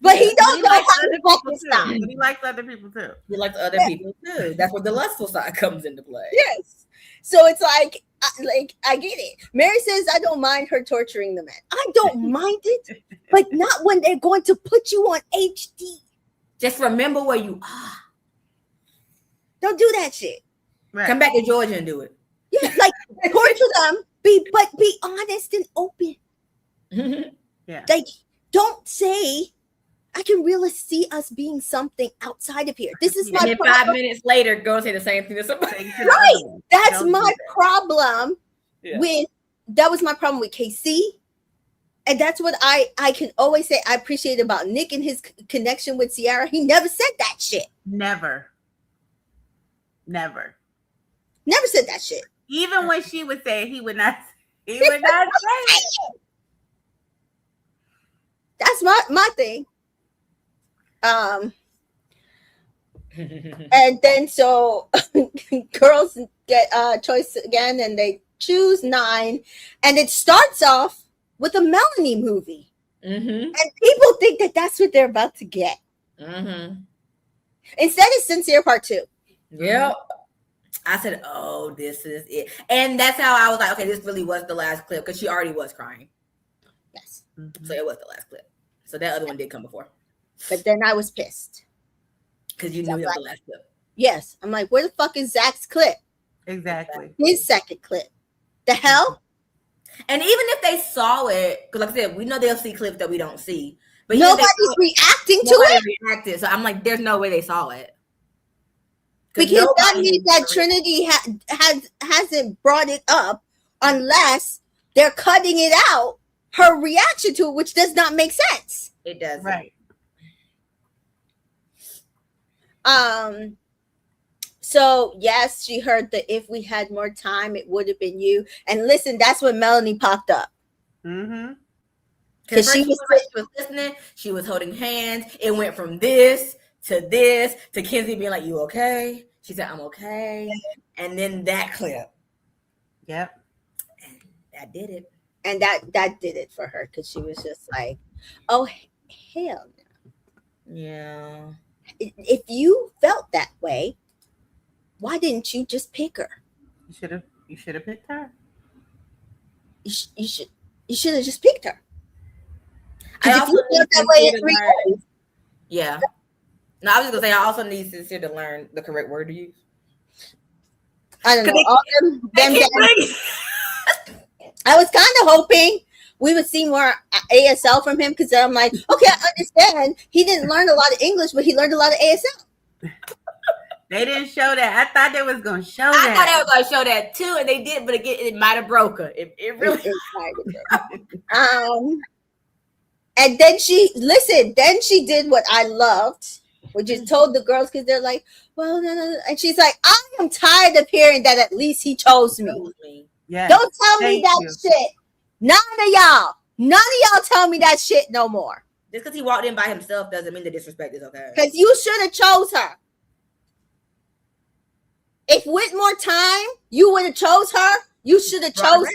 But he don't know how to fucking stop. But he likes other people too. He likes other people too. That's where the lustful side comes into play. Yes. So it's like I get it. Mary says, I don't mind her torturing the men. I don't mind it, but not when they're going to put you on HD. Just remember where you are. Don't do that shit. Right. Come back to Georgia and do it. Yeah, like torture them, but be honest and open. Yeah. Like, don't say, I can really see us being something outside of here. This is my problem. 5 minutes later, go and say the same thing to somebody. Right. That's my problem that was my problem with KC. And that's what I can always say I appreciate about Nick and his connection with Ciara. He never said that shit. Never said that shit. Even when she would say it, he would not say it. That's my thing. And then so girls get choice again, and they choose 9, and it starts off with a Melanie movie, and people think that that's what they're about to get. Instead, it's Sincere Part 2. Yep. I said, "Oh, this is it," and that's how I was like, "Okay, this really was the last clip," because she already was crying. Yes, so it was the last clip. So that other one did come before. But then I was pissed because you knew it was the last clip. Yes, I'm like, where the fuck is Zach's clip? Exactly, his second clip. The hell? And even if they saw it, because like I said, we know they'll see clips that we don't see, but nobody's reacting to it. Reacted, so I'm like, there's no way they saw it. Because that means that Trinity hasn't brought it up unless they're cutting it out, her reaction to it, which does not make sense. It does. Right. So yes, she heard that if we had more time, it would have been you. And listen, that's when Melanie popped up. Because she was listening, she was holding hands. It went from this to Kenzie being like, "You okay?" She said, "I'm okay." And then that clip. Yep. And that did it. And that did it for her, because she was just like, "Oh hell no." Yeah. If you felt that way, why didn't you just pick her? You should have picked her. You should have just picked her. I also felt that way yeah. No, I was just gonna say I also need Sincere to learn the correct word to use. I don't know. I was kind of hoping we would see more ASL from him, because I'm like, okay, I understand. He didn't learn a lot of English, but he learned a lot of ASL. They didn't show that. I thought they was gonna show that. I thought they were gonna show that too, and they did, but again, it might have broke her. It really And then then she did what I loved, which is told the girls, because they're like, well, no. And she's like, I am tired of hearing that at least he chose me. Yes. Don't tell me that shit. None of y'all tell me that shit no more. Just because he walked in by himself doesn't mean the disrespect is okay. Because you should have chose her. If with more time you would have chose her, you should have chose her.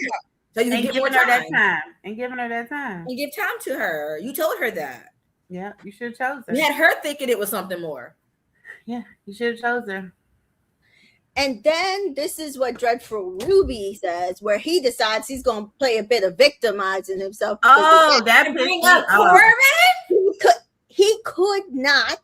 So you get more time. That time. And giving her that time. And give time to her. You told her that. Yeah, you should have chose her. You had her thinking it was something more. Yeah, you should have chose her. And then this is what Dreadful Ruby says, where he decides he's going to play a bit of victimizing himself. Oh, that bring up Corbin? He could not.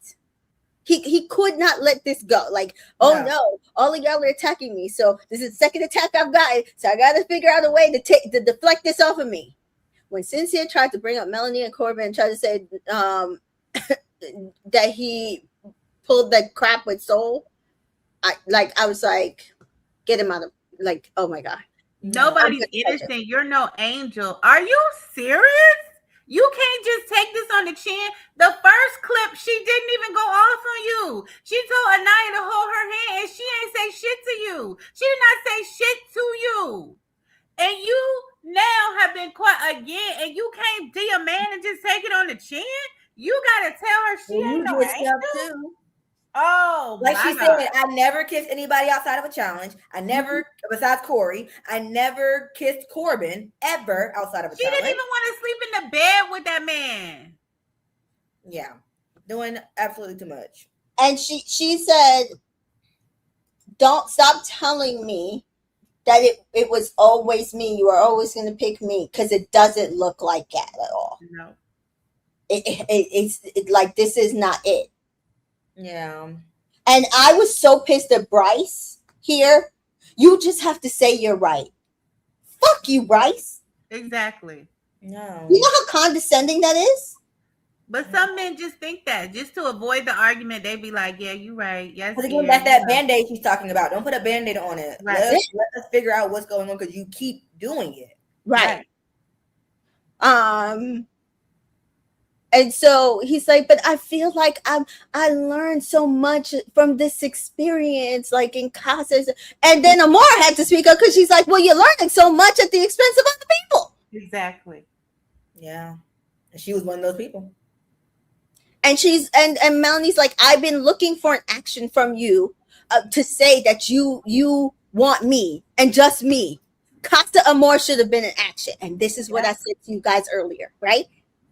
He could not let this go. Like, no, all of y'all are attacking me. So this is the second attack I've gotten. So I got to figure out a way to deflect this off of me. When Cynthia tried to bring up Melanie and Corbin and tried to say that he pulled that crap with Soul, I was like, get him out of, like, oh my God. Nobody's innocent. You're no angel. Are you serious? You can't just take this on the chin. The first clip, she didn't even go off on you. She told Anaya to hold her hand, and she ain't say shit to you. She did not say shit to you. And you now have been caught again, and you can't be a man and just take it on the chin. You gotta tell her she ain't no angel too. Oh, like she said, I never kissed anybody outside of a challenge. I never, besides Corey, I never kissed Corbin ever outside of a challenge. She didn't even want to sleep in the bed with that man. Yeah, doing absolutely too much. And she said, don't stop telling me that it was always me. You were always going to pick me, because it doesn't look like that at all. No. It's like, this is not it. Yeah. And I was so pissed at Bryce here. You just have to say you're right. Fuck you, Bryce. Exactly. No. You know how condescending that is? But some men just think that. Just to avoid the argument, they be like, yeah, you're right. Yes. But again, that's that Band-Aid she's talking about. Don't put a Band-Aid on it. Right. Let us figure out what's going on, because you keep doing it. Right. And so he's like, but I feel like I learned so much from this experience, like in Casa. And then Amora had to speak up, because she's like, well, you're learning so much at the expense of other people. Exactly. Yeah. And she was one of those people. And and Melanie's like, I've been looking for an action from you to say that you want me and just me. Casa Amor should have been an action. And this is what I said to you guys earlier, right?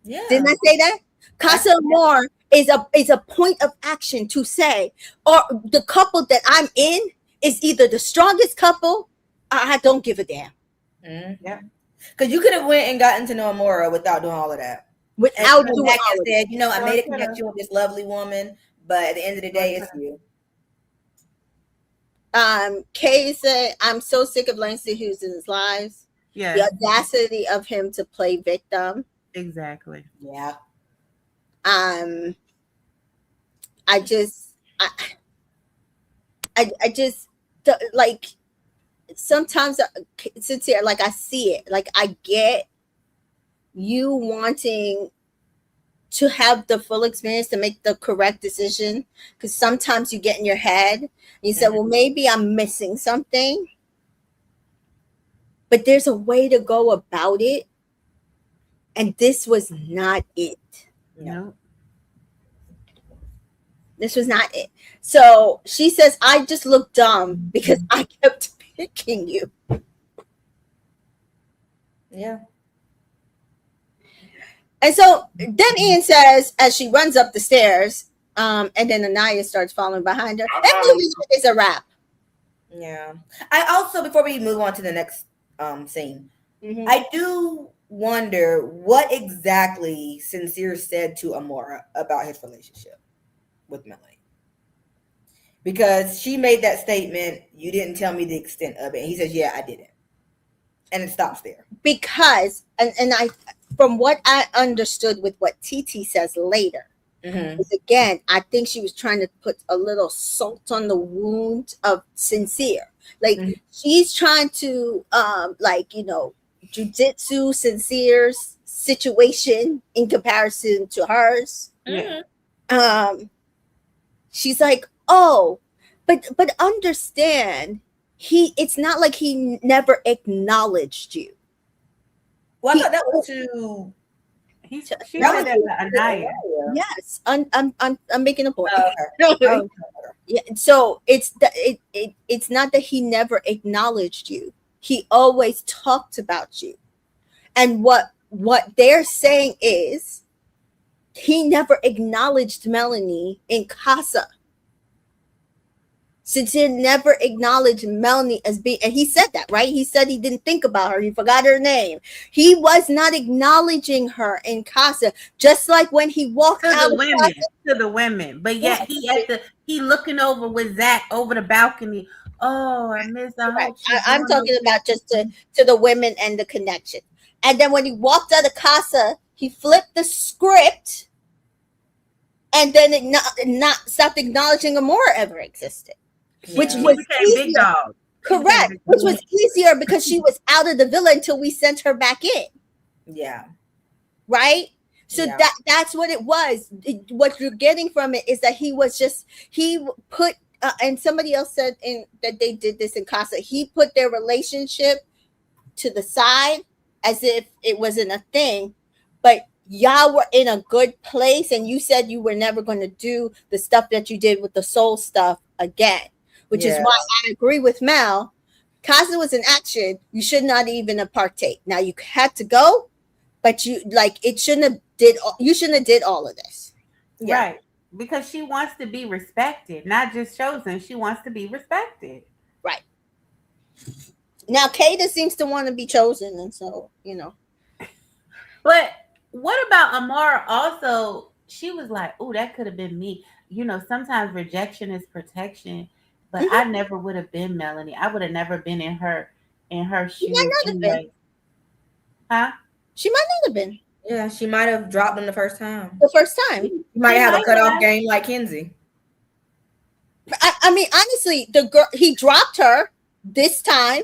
Yeah. Didn't I say that? Casa Amor is a point of action to say, or the couple that I'm in is either the strongest couple, or I don't give a damn. Mm-hmm. Yeah. Because you could have went and gotten to know Amora without doing all of that. Without doing all of that. You know, I made a connection with this lovely woman, but at the end of the day, it's you. Kay said, I'm so sick of Langston Houston's lives. Yeah. The audacity of him to play victim. Exactly. Yeah. I just like, sometimes sincere, like, I see it, like, I get you wanting to have the full experience to make the correct decision, because sometimes you get in your head and you say, well, maybe I'm missing something, but there's a way to go about it, and this was not it. No. This was not it. So she says, I just look dumb because I kept picking you. Yeah. And so then Ian says, as she runs up the stairs, and then Anaya starts following behind her, that movie is a wrap. Yeah. I also, before we move on to the next scene, I do wonder what exactly Sincere said to Amora about his relationship with Melanie. Because she made that statement, you didn't tell me the extent of it. And he says, yeah, I didn't. And it stops there. Because, and I, from what I understood with what TT says later, Because again, I think she was trying to put a little salt on the wound of Sincere. Like she's trying to jujitsu Sincere's situation in comparison to hers. Yeah. She's like, oh, but understand, it's not like he never acknowledged you. Well, I thought that was to. She said that Anaya. Yes, I'm making a point. Okay. Yeah, so it's not that he never acknowledged you. He always talked about you. And what they're saying is he never acknowledged Melanie in Casa. Sincere never acknowledged Melanie as being, and he said that, right? He said he didn't think about her. He forgot her name. He was not acknowledging her in Casa, just like when he walked out to the women. But yet he looking over with Zach over the balcony. Oh, I miss her. Right. I'm talking about just to the women and the connection. And then when he walked out of Casa, he flipped the script, and then it not stopped acknowledging Amora ever existed. Which was easier. Big dog. Correct. Which was easier because she was out of the villa until we sent her back in. Yeah. Right? So that's what it was. What you're getting from it is that he put and somebody else said that they did this in Casa. He put their relationship to the side as if it wasn't a thing, but y'all were in a good place, and you said you were never going to do the stuff that you did with the soul stuff again. Which is why I agree with Mel. Casa was an action. You should not even have partake. Now you had to go, but you shouldn't have did all of this. Yeah. Right. Because she wants to be respected, not just chosen. She wants to be respected. Right. Now Kata seems to want to be chosen, and so, But what about Amara also? She was like, oh, that could have been me. Sometimes rejection is protection. But I never would have been Melanie. I would have never been in her shoes. Anyway. Huh? She might not have been. Yeah, she might have dropped him the first time. She might have a cutoff game like Kenzie. I mean, honestly, the girl, he dropped her this time,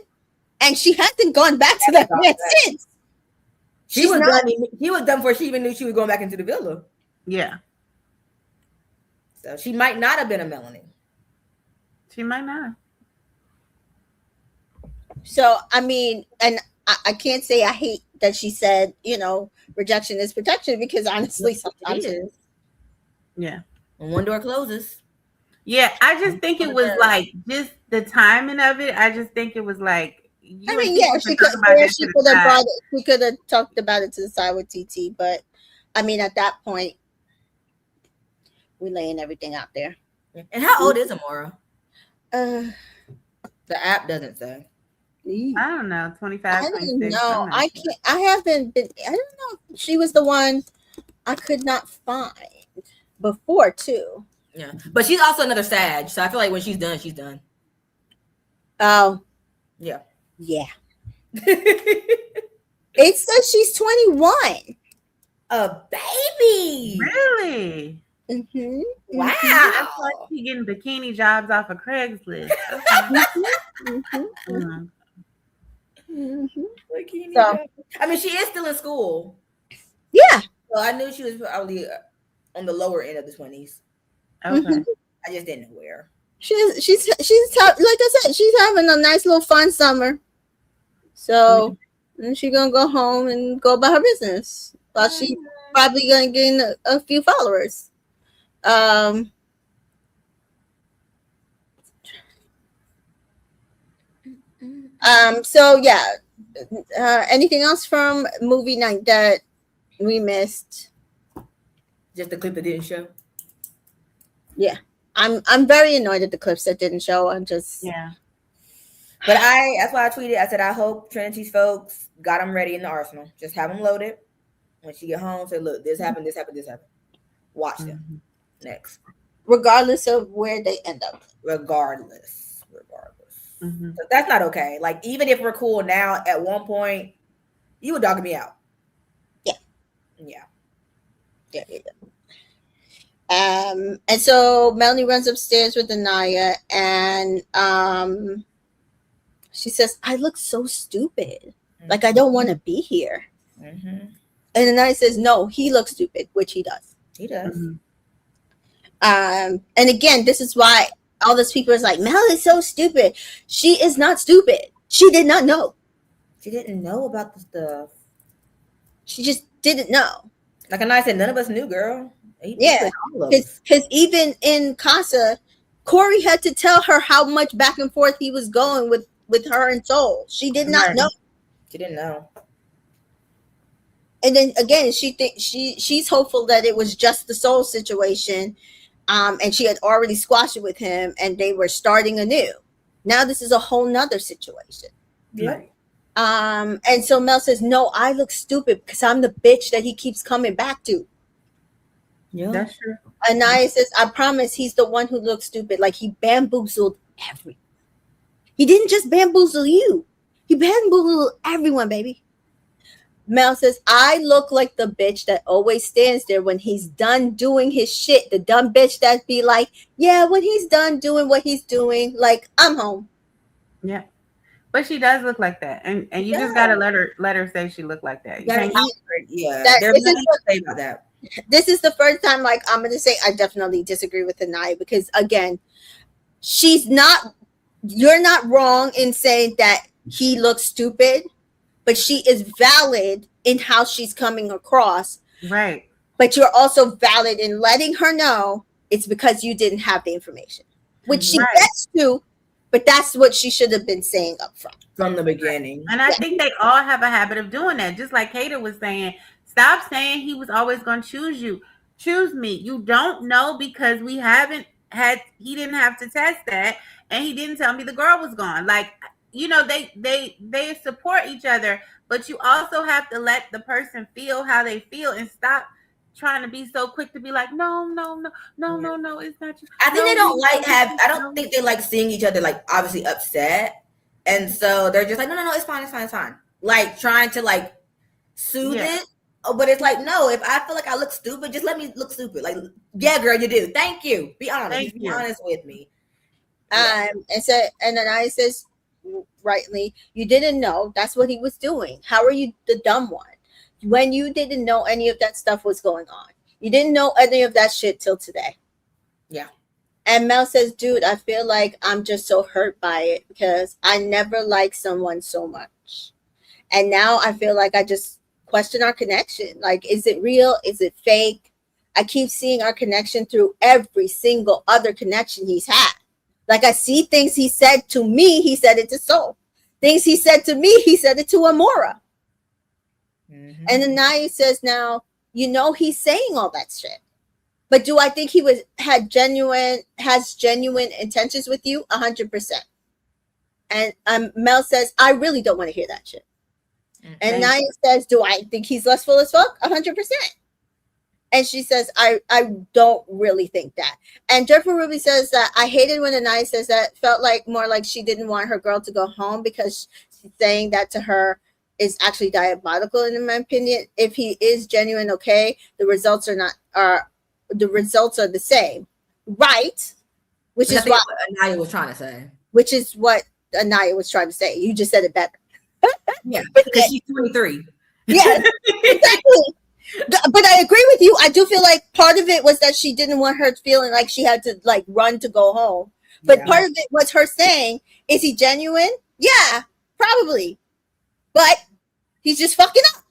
and she hasn't gone back to that man since. She was done before she even knew she was going back into the villa. Yeah. So she might not have been a Melanie. She might not. So, I mean, and I can't say I hate that she said, rejection is protection, because honestly, sometimes it is. Yeah. When one door closes. Yeah, I just think it was like just the timing of it. I just think it was like. She could have talked about it to the side with TT, but I mean, at that point, we're laying everything out there. And how old is Amora? The app doesn't say. I don't know, 25. I don't know. I can't. I haven't been. I don't know. She was the one I could not find before too. Yeah, but she's also another Sag, so I feel like when she's done, she's done. Oh, yeah. It says she's 21. A baby. Really? Mm-hmm. Wow. That's like she getting bikini jobs off of Craigslist. So, I mean, she is still in school. Yeah. So I knew she was probably on the lower end of the 20s. Okay. I just didn't know where. She's like I said, she's having a nice little fun summer. So and she's gonna go home and go about her business. While she's probably gonna gain a few followers. So yeah. Anything else from movie night that we missed? Just the clip that didn't show. Yeah. I'm very annoyed at the clips that didn't show. I'm just But that's why I tweeted. I said I hope Trinity's folks got them ready in the arsenal. Just have them loaded. When she get home, say, look, this happened, this happened, this happened. Watch them next. Regardless of where they end up. Regardless. So that's not okay. Like, even if we're cool now, at one point, you were dogging me out. Yeah. And so Melanie runs upstairs with Anaya, and she says, "I look so stupid. Like I don't want to be here." Mm-hmm. And Anaya says, "No, he looks stupid," which he does. He does. Mhm. And again, this is why all those people is like, Mel is so stupid. She is not stupid. She did not know. She didn't know about the stuff. She just didn't know. Like I said, none of us knew, girl. Yeah, because even in Casa, Corey had to tell her how much back and forth he was going with her and Soul. She did not know. She didn't know. And then again, she's hopeful that it was just the Soul situation, and she had already squashed it with him, and they were starting anew. Now this is a whole nother situation. Yeah. And so Mel says, "No, I look stupid because I'm the bitch that he keeps coming back to." Yeah, that's true. Anaya says, "I promise he's the one who looks stupid. Like he bamboozled everyone. He didn't just bamboozle you. He bamboozled everyone, baby." Mel says, "I look like the bitch that always stands there when he's done doing his shit. The dumb bitch that be like, yeah, when he's done doing what he's doing, like, I'm home." Yeah. But she does look like that. And you just gotta let her say she looked like that. There's nothing to say about that. This is the first time, like, I'm going to say I definitely disagree with Anaya because, again, you're not wrong in saying that he looks stupid, but she is valid in how she's coming across. Right. But you're also valid in letting her know it's because you didn't have the information, which she gets to, but that's what she should have been saying up front. From the beginning. And I think they all have a habit of doing that. Just like Kata was saying, stop saying he was always going to choose you. Choose me. You don't know because he didn't have to test that. And he didn't tell me the girl was gone. Like, you know, they support each other, but you also have to let the person feel how they feel and stop trying to be so quick to be like, no, it's not you. I think they don't I don't think they like seeing each other like obviously upset. And so they're just like, no, it's fine. Like trying to like soothe it. But it's like, no, if I feel like I look stupid, just let me look stupid. Like, yeah, girl, you do. Thank you. Be honest. Be honest with me. And then I says, rightly, you didn't know. That's what he was doing. How are you the dumb one? When you didn't know any of that stuff was going on. You didn't know any of that shit till today. Yeah. And Mel says, dude, I feel like I'm just so hurt by it because I never liked someone so much. And now I feel like I just question our connection. Like, is it real? Is it fake? I keep seeing our connection through every single other connection he's had. Like, I see things he said to me, he said it to Soul. Things he said to me, he said it to Amora. Mm-hmm. And Anaya says, now, you know, he's saying all that shit. But do I think he has genuine intentions with you? 100%. And Mel says, I really don't want to hear that shit. Mm-hmm. And Naya says, do I think he's lustful as fuck? 100%. And she says, I don't really think that. And Jennifer Ruby says that I hated when Anaya says that. Felt like more like she didn't want her girl to go home because she's saying that to her is actually diabolical in my opinion. If he is genuine, okay, the results are the same. Right? Which is what Anaya was trying to say. Which is what Anaya was trying to say. You just said it better. Yeah, because she's 23. Yeah, exactly. But I agree with you. I do feel like part of it was that she didn't want her feeling like she had to like run to go home. But part of it was her saying, is he genuine? Yeah, probably. But he's just fucking up.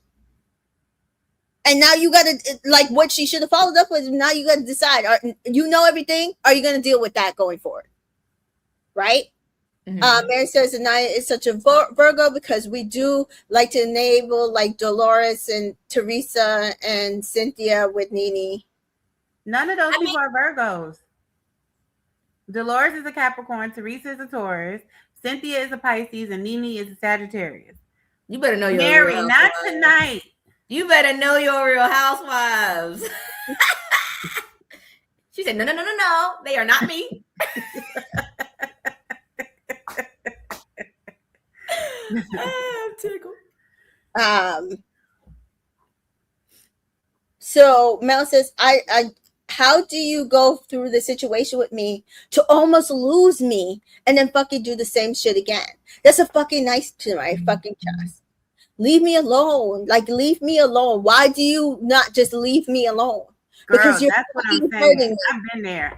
And now you got to, like what she should have followed up with, now you got to decide, you know everything? Are you going to deal with that going forward? Right? Mm-hmm. Mary says Anaya is such a Virgo because we do like to enable like Dolores and Teresa and Cynthia with Nene. None of those people are Virgos. Dolores is a Capricorn, Teresa is a Taurus, Cynthia is a Pisces, and Nene is a Sagittarius. You better know your Mary, real not tonight. You better know your Real Housewives. She said, no, they are not me. I'm tickled. So Mel says, I how do you go through the situation with me to almost lose me and then fucking do the same shit again? That's a fucking nice to my fucking chest. Leave me alone. Like, leave me alone. Why do you not just leave me alone? Girl, because you're that's what I'm fucking saying. hurting me.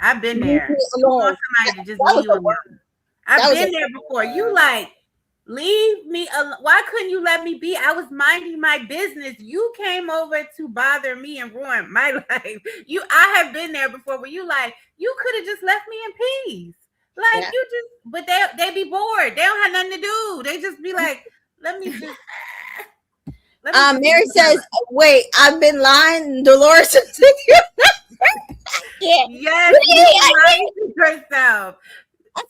I've been Leave there. me You alone. want somebody to just That was leave you a word. alone. I've That was been a there before. You like, leave me alone. Why couldn't you let me be? I was minding my business. You came over to bother me and ruin my life. I have been there before where you like, you could have just left me in peace. Like, Yeah. you just, but they be bored. They don't have nothing to do. They just be like, let me just. Mary says, wait, I've been lying. Dolores and Cynthia. Yes, you lying to yourself.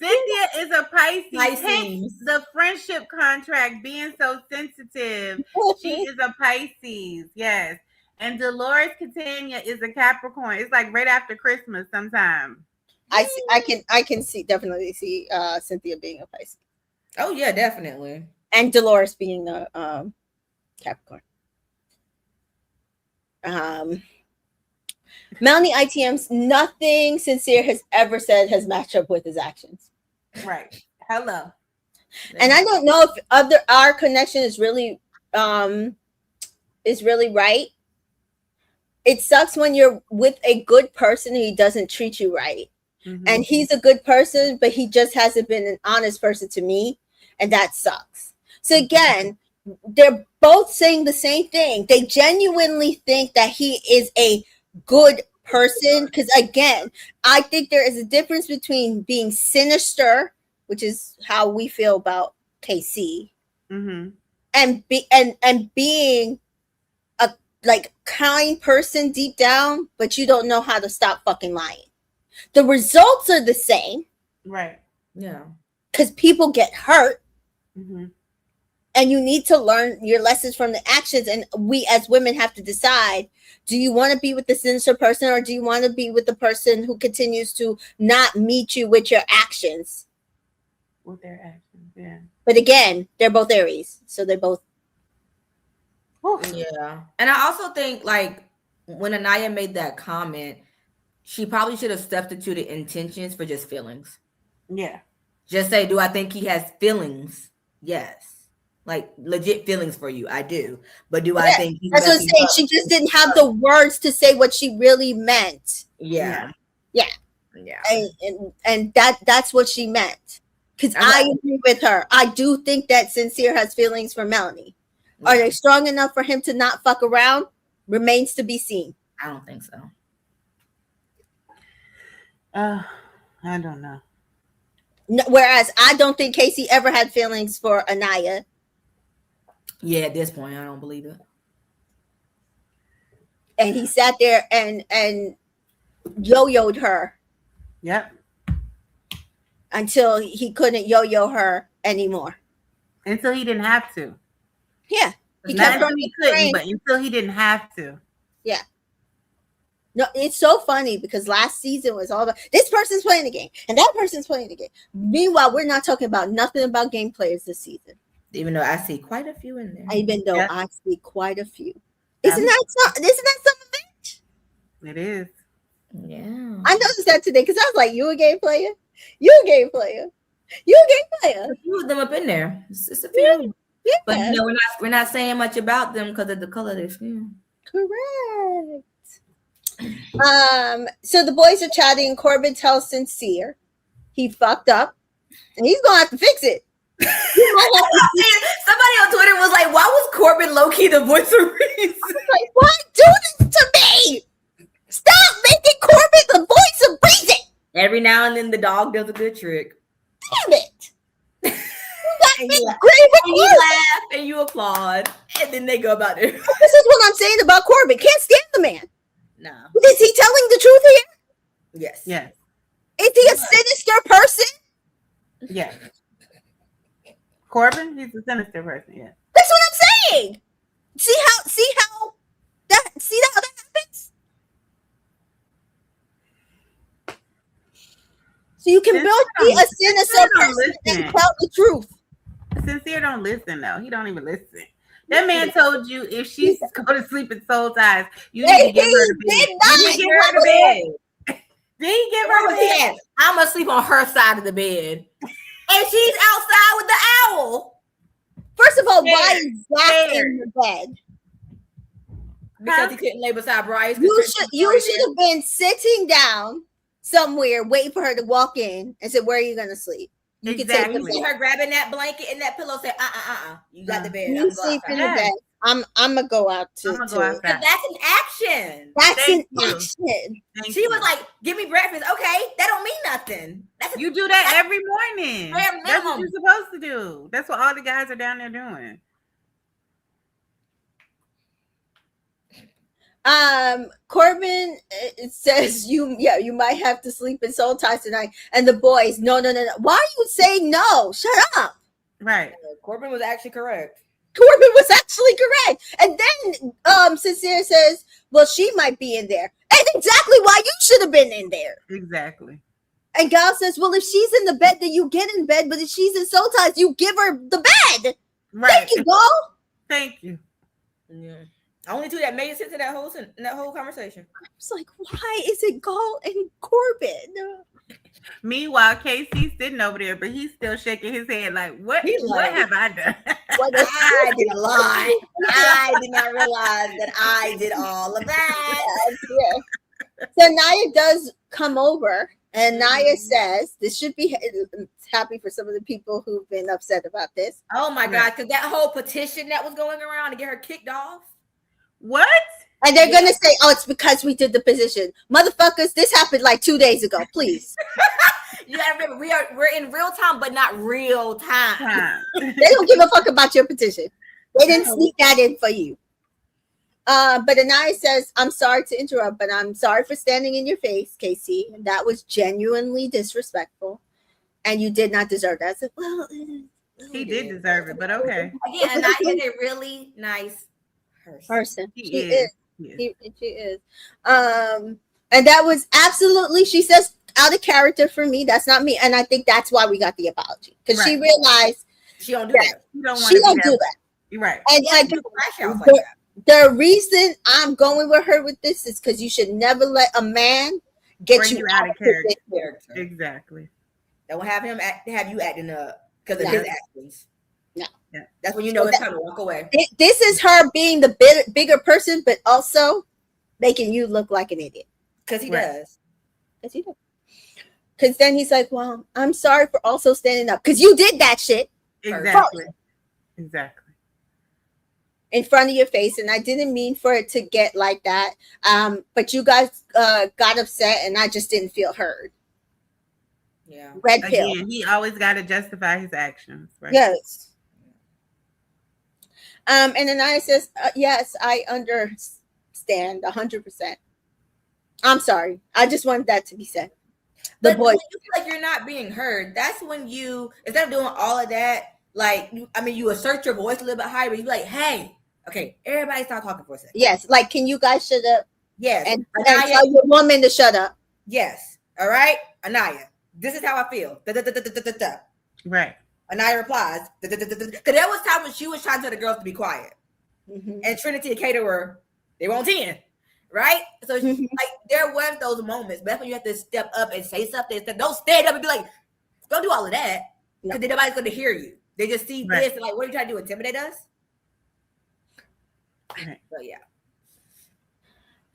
Cynthia is a Pisces. Hence the friendship contract being so sensitive. She is a Pisces. Yes. And Dolores Catania is a Capricorn. It's like right after Christmas sometime. I can definitely see Cynthia being a Pisces. Oh yeah, definitely. And Dolores being a Capricorn. Melanie ITM's nothing Sincere has ever said has matched up with his actions. Right. Hello. And I don't know if our connection is really right. It sucks when you're with a good person and he doesn't treat you right. Mm-hmm. And he's a good person, but he just hasn't been an honest person to me. And that sucks. So again, they're both saying the same thing. They genuinely think that he is a good person. Because again, I think there is a difference between being sinister, which is how we feel about KC, mm-hmm. and being a like kind person deep down, but you don't know how to stop fucking lying. The results are the same, right? Yeah, because people get hurt. Mm-hmm. And you need to learn your lessons from the actions. And we as women have to decide, do you want to be with the sinister person or do you want to be with the person who continues to not meet you with your actions? With their actions, yeah. But again, they're both Aries. So they're both. Yeah. And I also think, like, when Anaya made that comment, she probably should have substituted intentions for just feelings. Yeah. Just say, do I think he has feelings? Yes. Like legit feelings for you, I do. But do I think he's that's what I'm saying? She just didn't have the words to say what she really meant. Yeah. And that's what she meant. Because I agree with her. I do think that Sincere has feelings for Melanie. Yeah. Are they strong enough for him to not fuck around? Remains to be seen. I don't think so. I don't know. No, whereas I don't think Casey ever had feelings for Anaya. Yeah, at this point, I don't believe it. And he sat there and yo-yoed her. Yep. Until he couldn't yo-yo her anymore. Until he didn't have to. Yeah. He couldn't, but until he didn't have to. Yeah. No, it's so funny because last season was all about this person's playing the game and that person's playing the game. Meanwhile, we're not talking about nothing about game players this season. Even though I see quite a few in there. I see quite a few. Isn't that something, bitch? It is. Yeah. I noticed that today because I was like, you a game player? You a game player? You a game player? A few of them up in there. It's a few. Yeah. But you know, we're not saying much about them because of the color of their skin. Correct. So the boys are chatting. Corbin tells Sincere he fucked up and he's gonna have to fix it. Somebody on Twitter was like, why was Corbin low-key the voice of reason? Like, why do this to me? Stop making Corbin the voice of reason. Every now and then the dog does a good trick. Damn it. And you laugh and you applaud and then they go about it. This is what I'm saying about Corbin. Can't stand the man. No. Is he telling the truth here? Yes. Yes. Is he a sinister person? Yes. Corbin, he's a sinister person, yeah. That's what I'm saying. See how that happens? So you can both be a sinister person and tell the truth. Sincere don't listen though. He don't even listen. That man told you if she's going to sleep in soul ties, you need to give her the bed. You need to give her the bed. Did he give her the bed? I'm going to sleep on her side of the bed. And she's outside with the owl. First of all, why is Zach in the bed? Because he couldn't lay beside Bryce. You should have been sitting down somewhere waiting for her to walk in and said, where are you going to sleep? You exactly. Can see her grabbing that blanket and that pillow, say, you got the bed. You sleep in the bed. I'm gonna go out too. That's an action. That's an action. She was like, "Give me breakfast." Okay, that don't mean nothing. You do that every morning. That's what you're supposed to do. That's what all the guys are down there doing. Corbin says you might have to sleep in soul ties tonight, and the boys, no. Why are you saying no? Shut up. Right. Corbin was actually correct. Corbin was actually correct. And then Sincere says, well, she might be in there. And exactly why you should have been in there. Exactly. And Gal says, well, if she's in the bed, then you get in bed. But if she's in soul ties, you give her the bed. Right. Thank you, Gal. Thank you. Yeah. Only two that made sense in that whole conversation. I was like, why is it Gal and Corbin? Meanwhile, Casey's sitting over there, but he's still shaking his head like, what have I done? I did a lot. I did not realize that I did all of that. Yeah. So Naya does come over, and Naya says, this should be happy for some of the people who've been upset about this. Oh my God, because that whole petition that was going around to get her kicked off. What? And they're going to say, oh, it's because we did the position. Motherfuckers, this happened like 2 days ago, please. You gotta remember, we're in real time, but not real time. They don't give a fuck about your petition. They didn't sneak that in for you. But Anaya says, I'm sorry to interrupt, but I'm sorry for standing in your face, Casey. That was genuinely disrespectful. And you did not deserve that. I said, well, he did deserve it, but okay. Again, Anaya is a really nice person. She is. She is. And that was absolutely, she says, out of character for me. That's not me. And I think that's why we got the apology. Because she realized she don't do that. She don't do that. You're right. And the reason I'm going with her with this is because you should never let a man get you out of character. Exactly. That will have you acting up because of his actions. No. Yeah. That's when you know it's time to walk away. This is her being the bigger person, but also making you look like an idiot. Because he does. Because then he's like, well, I'm sorry for also standing up. Because you did that shit. Exactly. In front of your face. And I didn't mean for it to get like that. But you guys got upset and I just didn't feel heard. Yeah. Red pill. Again, he always got to justify his actions. Right? Yes. And Anaya says, yes, I understand 100%. I'm sorry. I just wanted that to be said. But when you feel like you're not being heard, that's when you, instead of doing all of that, like, you assert your voice a little bit higher, but you be like, hey, okay, everybody stop talking for a second. Yes. Like, can you guys shut up? Yes. And tell your woman to shut up. Yes. All right. Anaya, this is how I feel. Right. Anaya replies, because there was time when she was trying to tell the girls to be quiet. Mm-hmm. And Trinity and Kata they were on 10. Right? So like there was those moments, but that's when you have to step up and say something. Don't stand up and be like, don't do all of that. Because then nobody's gonna hear you. They just see this and like, what are you trying to do? Intimidate us? Right. So yeah.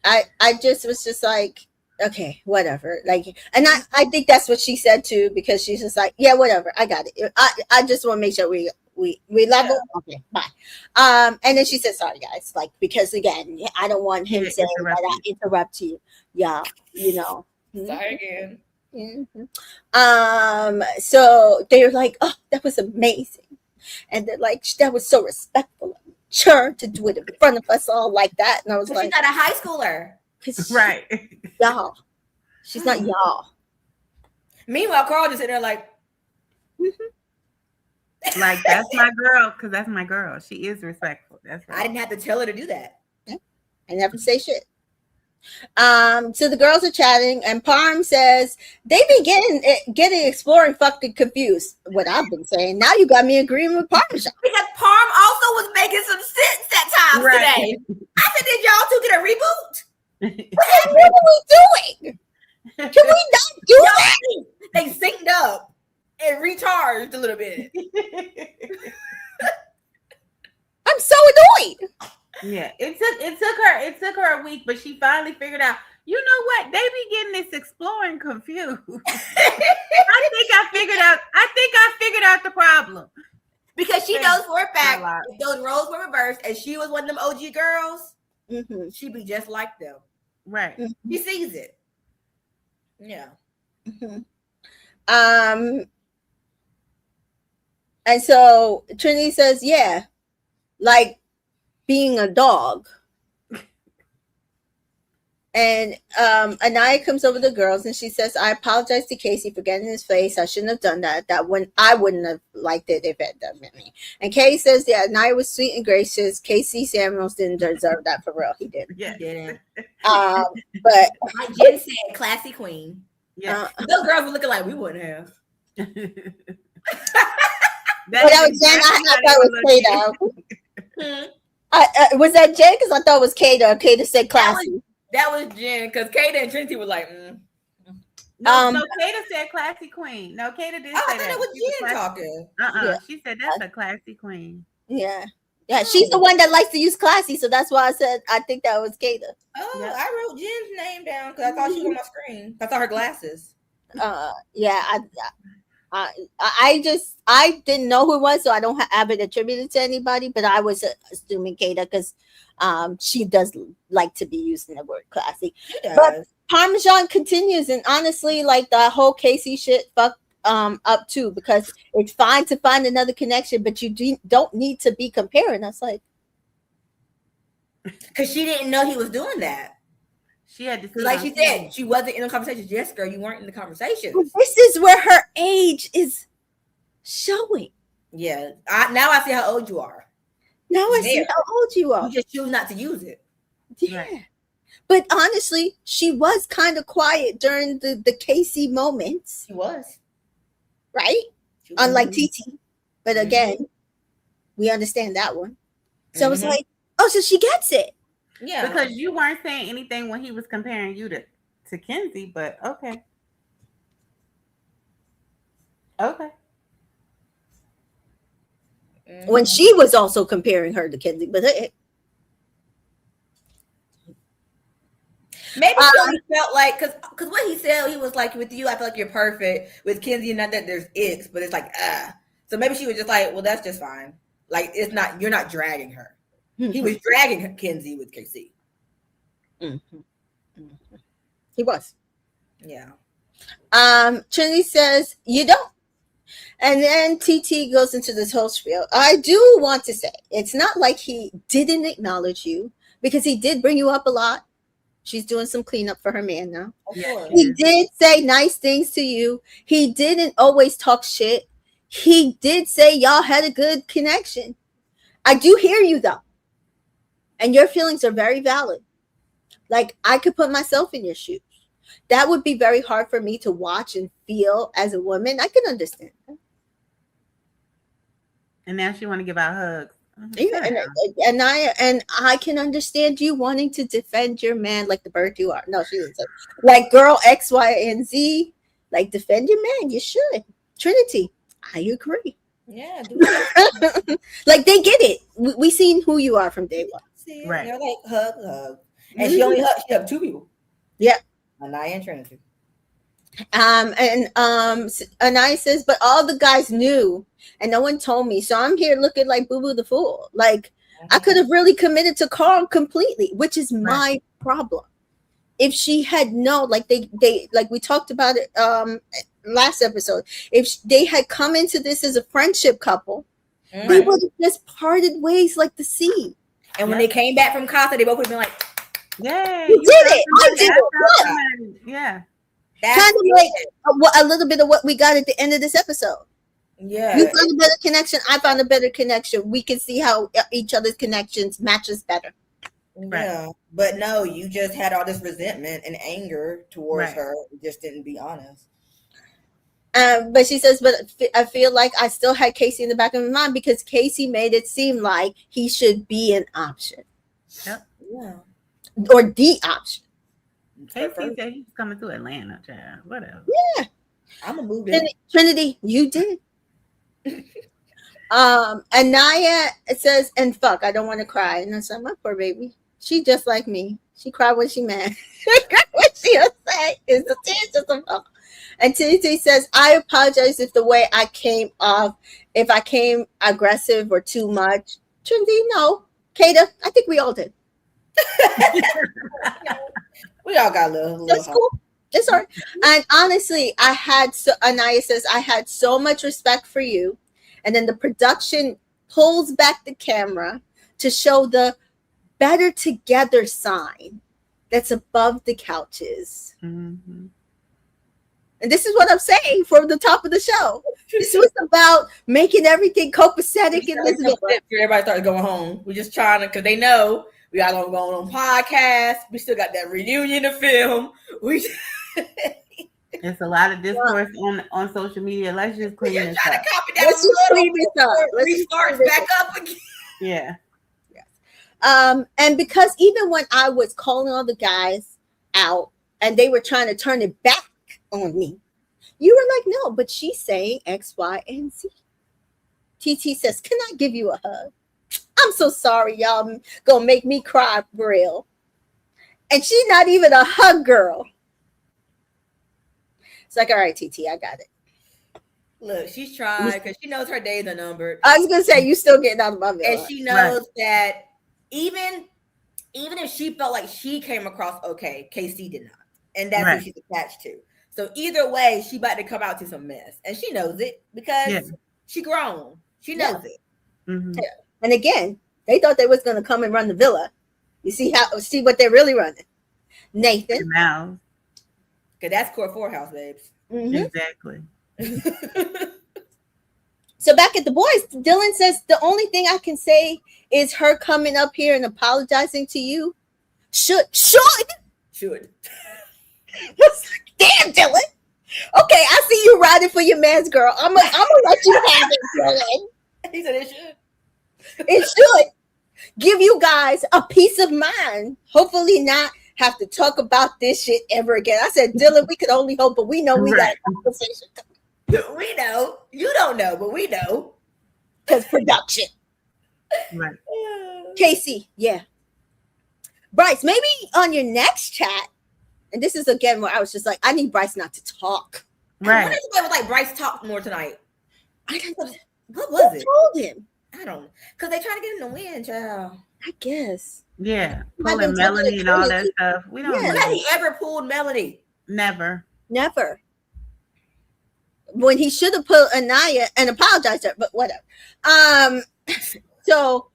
I just was just like, okay, whatever. Like, and I think that's what she said too, because she's just like, yeah, whatever, I got it. I just want to make sure we level. Yeah. Okay, bye. And then she said, sorry guys, like, because again, I don't want him saying that I interrupt you. Yeah, you know. Sorry again. Mm-hmm. So they're like, oh, that was amazing. And they're like, that was so respectful of her to do it in front of us all like that. And I was like, she's not a high schooler. Right. Y'all. She's not y'all. Meanwhile, Carl just sitting there like, like, that's my girl, because that's my girl. She is respectful. That's right. I didn't have to tell her to do that. Yeah. I didn't have to say shit. So the girls are chatting, and Parm says they be getting exploring fucking confused. What I've been saying. Now you got me agreeing with Parmesan. Because Parm also was making some sense at times today. I said, did y'all two get a reboot? What are we doing? Can we not do that? They synced up and recharged a little bit. I'm so annoyed. Yeah, it took her a week, but she finally figured out. You know what? They be getting this exploring confused. I think I figured out the problem. Because she knows for a fact if those roles were reversed and she was one of them OG girls, she'd be just like them. Right. She sees it. Yeah. And so Trinity says, yeah, like being a dog. And Anaya comes over to the girls and she says, I apologize to Casey for getting in his face. I shouldn't have done that. I wouldn't have liked it if it had done me. And Kay says, yeah, Anaya was sweet and gracious. Casey Samuels didn't deserve that for real. He didn't. Yeah. He didn't. But like Jen said, classy queen. Yeah. Those girls were looking like we wouldn't have. that was Jen. I thought it was Kato. Was that Jen? Because I thought it was Kato. Kato said classy. That was Jen, because Kato and Trinity were like, No, Kato said classy queen. No, Kato did say that. I thought it was Jen talking. Yeah. She said that's a classy queen. Yeah. Yeah, she's the one that likes to use classy, so that's why I said I think that was Kato. Oh, yeah. I wrote Jen's name down because I thought she was on my screen. I saw her glasses. Yeah, I didn't know who it was, so I don't have it attributed to anybody, but I was assuming Kato because she does like to be using the word classy. But Parmesan continues, and honestly, like the whole Casey shit fucked up too, because it's fine to find another connection, but you don't need to be comparing us, like, because she didn't know he was doing that. She had to, like she said, she wasn't in the conversation. Yes, girl, you weren't in the conversation. This is where her age is showing. Yeah, now I see how old you are. Now I see how old you are. You just choose not to use it. Yeah. Right. But honestly, she was kind of quiet during the Casey moments. She was. Right? Unlike TT. But again, we understand that one. So I was like, oh, so she gets it. Yeah. Because you weren't saying anything when he was comparing you to Kenzie, but okay. Okay. When she was also comparing her to Kenzie, but maybe he felt like because what he said, he was like, with you, I feel like you're perfect. With Kenzie, not that there's icks, but it's like So maybe she was just like, well, that's just fine. Like it's not, you're not dragging her. He was dragging Kenzie with KC. He was. Yeah. Trinity says, you don't. And then TT goes into this whole spiel. I do want to say, it's not like he didn't acknowledge you, because he did bring you up a lot. She's doing some cleanup for her man now. He did say nice things to you. He didn't always talk shit. He did say y'all had a good connection. I do hear you though. And your feelings are very valid. Like, I could put myself in your shoes. That would be very hard for me to watch and feel as a woman. I can understand that. And now she want to give out hugs. Yeah, and I can understand you wanting to defend your man like the bird you are. No, she didn't say. Like, girl X, Y, and Z. Like, defend your man. You should. Trinity, I agree. Yeah. Like, they get it. We seen who you are from day one. Right. They're like hug. And she only hugged two people. Yeah. Anaya and Trinity. Anaya says, but all the guys knew and no one told me, so I'm here looking like Boo Boo the Fool. Like, I could have really committed to Carl completely, which is my problem. If she had known, like they like we talked about it last episode, if they had come into this as a friendship couple, they would have just parted ways like the sea. And when they came back from Casa, they both would have been like, yay, you did it. I did it. Yeah. Kind of like a little bit of what we got at the end of this episode. Yeah. You found a better connection. I found a better connection. We can see how each other's connections matches better. Yeah, but no, you just had all this resentment and anger towards her. You just didn't be honest. But she says, but I feel like I still had Casey in the back of my mind because Casey made it seem like he should be an option. Yep. Yeah. Or the option. Casey said he's coming to Atlanta, child. Whatever. Yeah. I'm gonna move in. Trinity, you did. Anaya says, and fuck, I don't want to cry. And I said, my poor baby. She just like me. She cried when she mad. What she'll say is the tears just a fuck. And Titi says, I apologize if the way I came off, if I came aggressive or too much. Trinity, no. Kata, I think we all did. We all got a little. That's cool. It's all right. And honestly, Anaya says, I had so much respect for you. And then the production pulls back the camera to show the better together sign that's above the couches. Mm-hmm. And this is what I'm saying from the top of the show. This was about making everything copacetic and listening. Everybody started going home. We're just trying to, because they know we all gonna go on podcasts. We still got that reunion to film. It's a lot of discourse on social media. Let's just clean this up. Let's just clean this up. Restart back up again. Yeah. Yes. And because even when I was calling all the guys out and they were trying to turn it back on me, you were like, no, but she's saying X, Y, and Z. TT says, can I give you a hug? I'm so sorry, y'all gonna make me cry for real. And she's not even a hug girl. It's like, all right, TT, I got it. Look, she's trying because she knows her days are numbered. I was gonna say, you still getting out of my villa. And she knows that even if she felt like she came across okay, KC did not. And that's who she's attached to. So either way, she about to come out to some mess. And she knows it because she grown. She knows it. Mm-hmm. Yeah. And again, they thought they was gonna come and run the villa. You see what they're really running. Nathan. Now. Because that's Core 4 house, babes. Mm-hmm. Exactly. So back at the boys, Dylan says, the only thing I can say is her coming up here and apologizing to you should. Damn, Dylan. Okay, I see you riding for your man's girl. I'm gonna let you have it, Dylan. He said it should. It should give you guys a peace of mind. Hopefully not have to talk about this shit ever again. I said, Dylan, we could only hope, but we know we got a conversation. We know. You don't know, but we know. Because production. Right. Casey, yeah. Bryce, maybe on your next chat, and this is again where I was just like, I need Bryce not to talk. Right. What if somebody was like, Bryce talk more tonight? What was it? Told him. I don't know. Because they trying to get him to win, child. I guess. Yeah. Pulling Melanie and all that stuff. We don't know. Has he ever pulled Melanie? Never. When he should have put Anaya and apologized to her, but whatever. So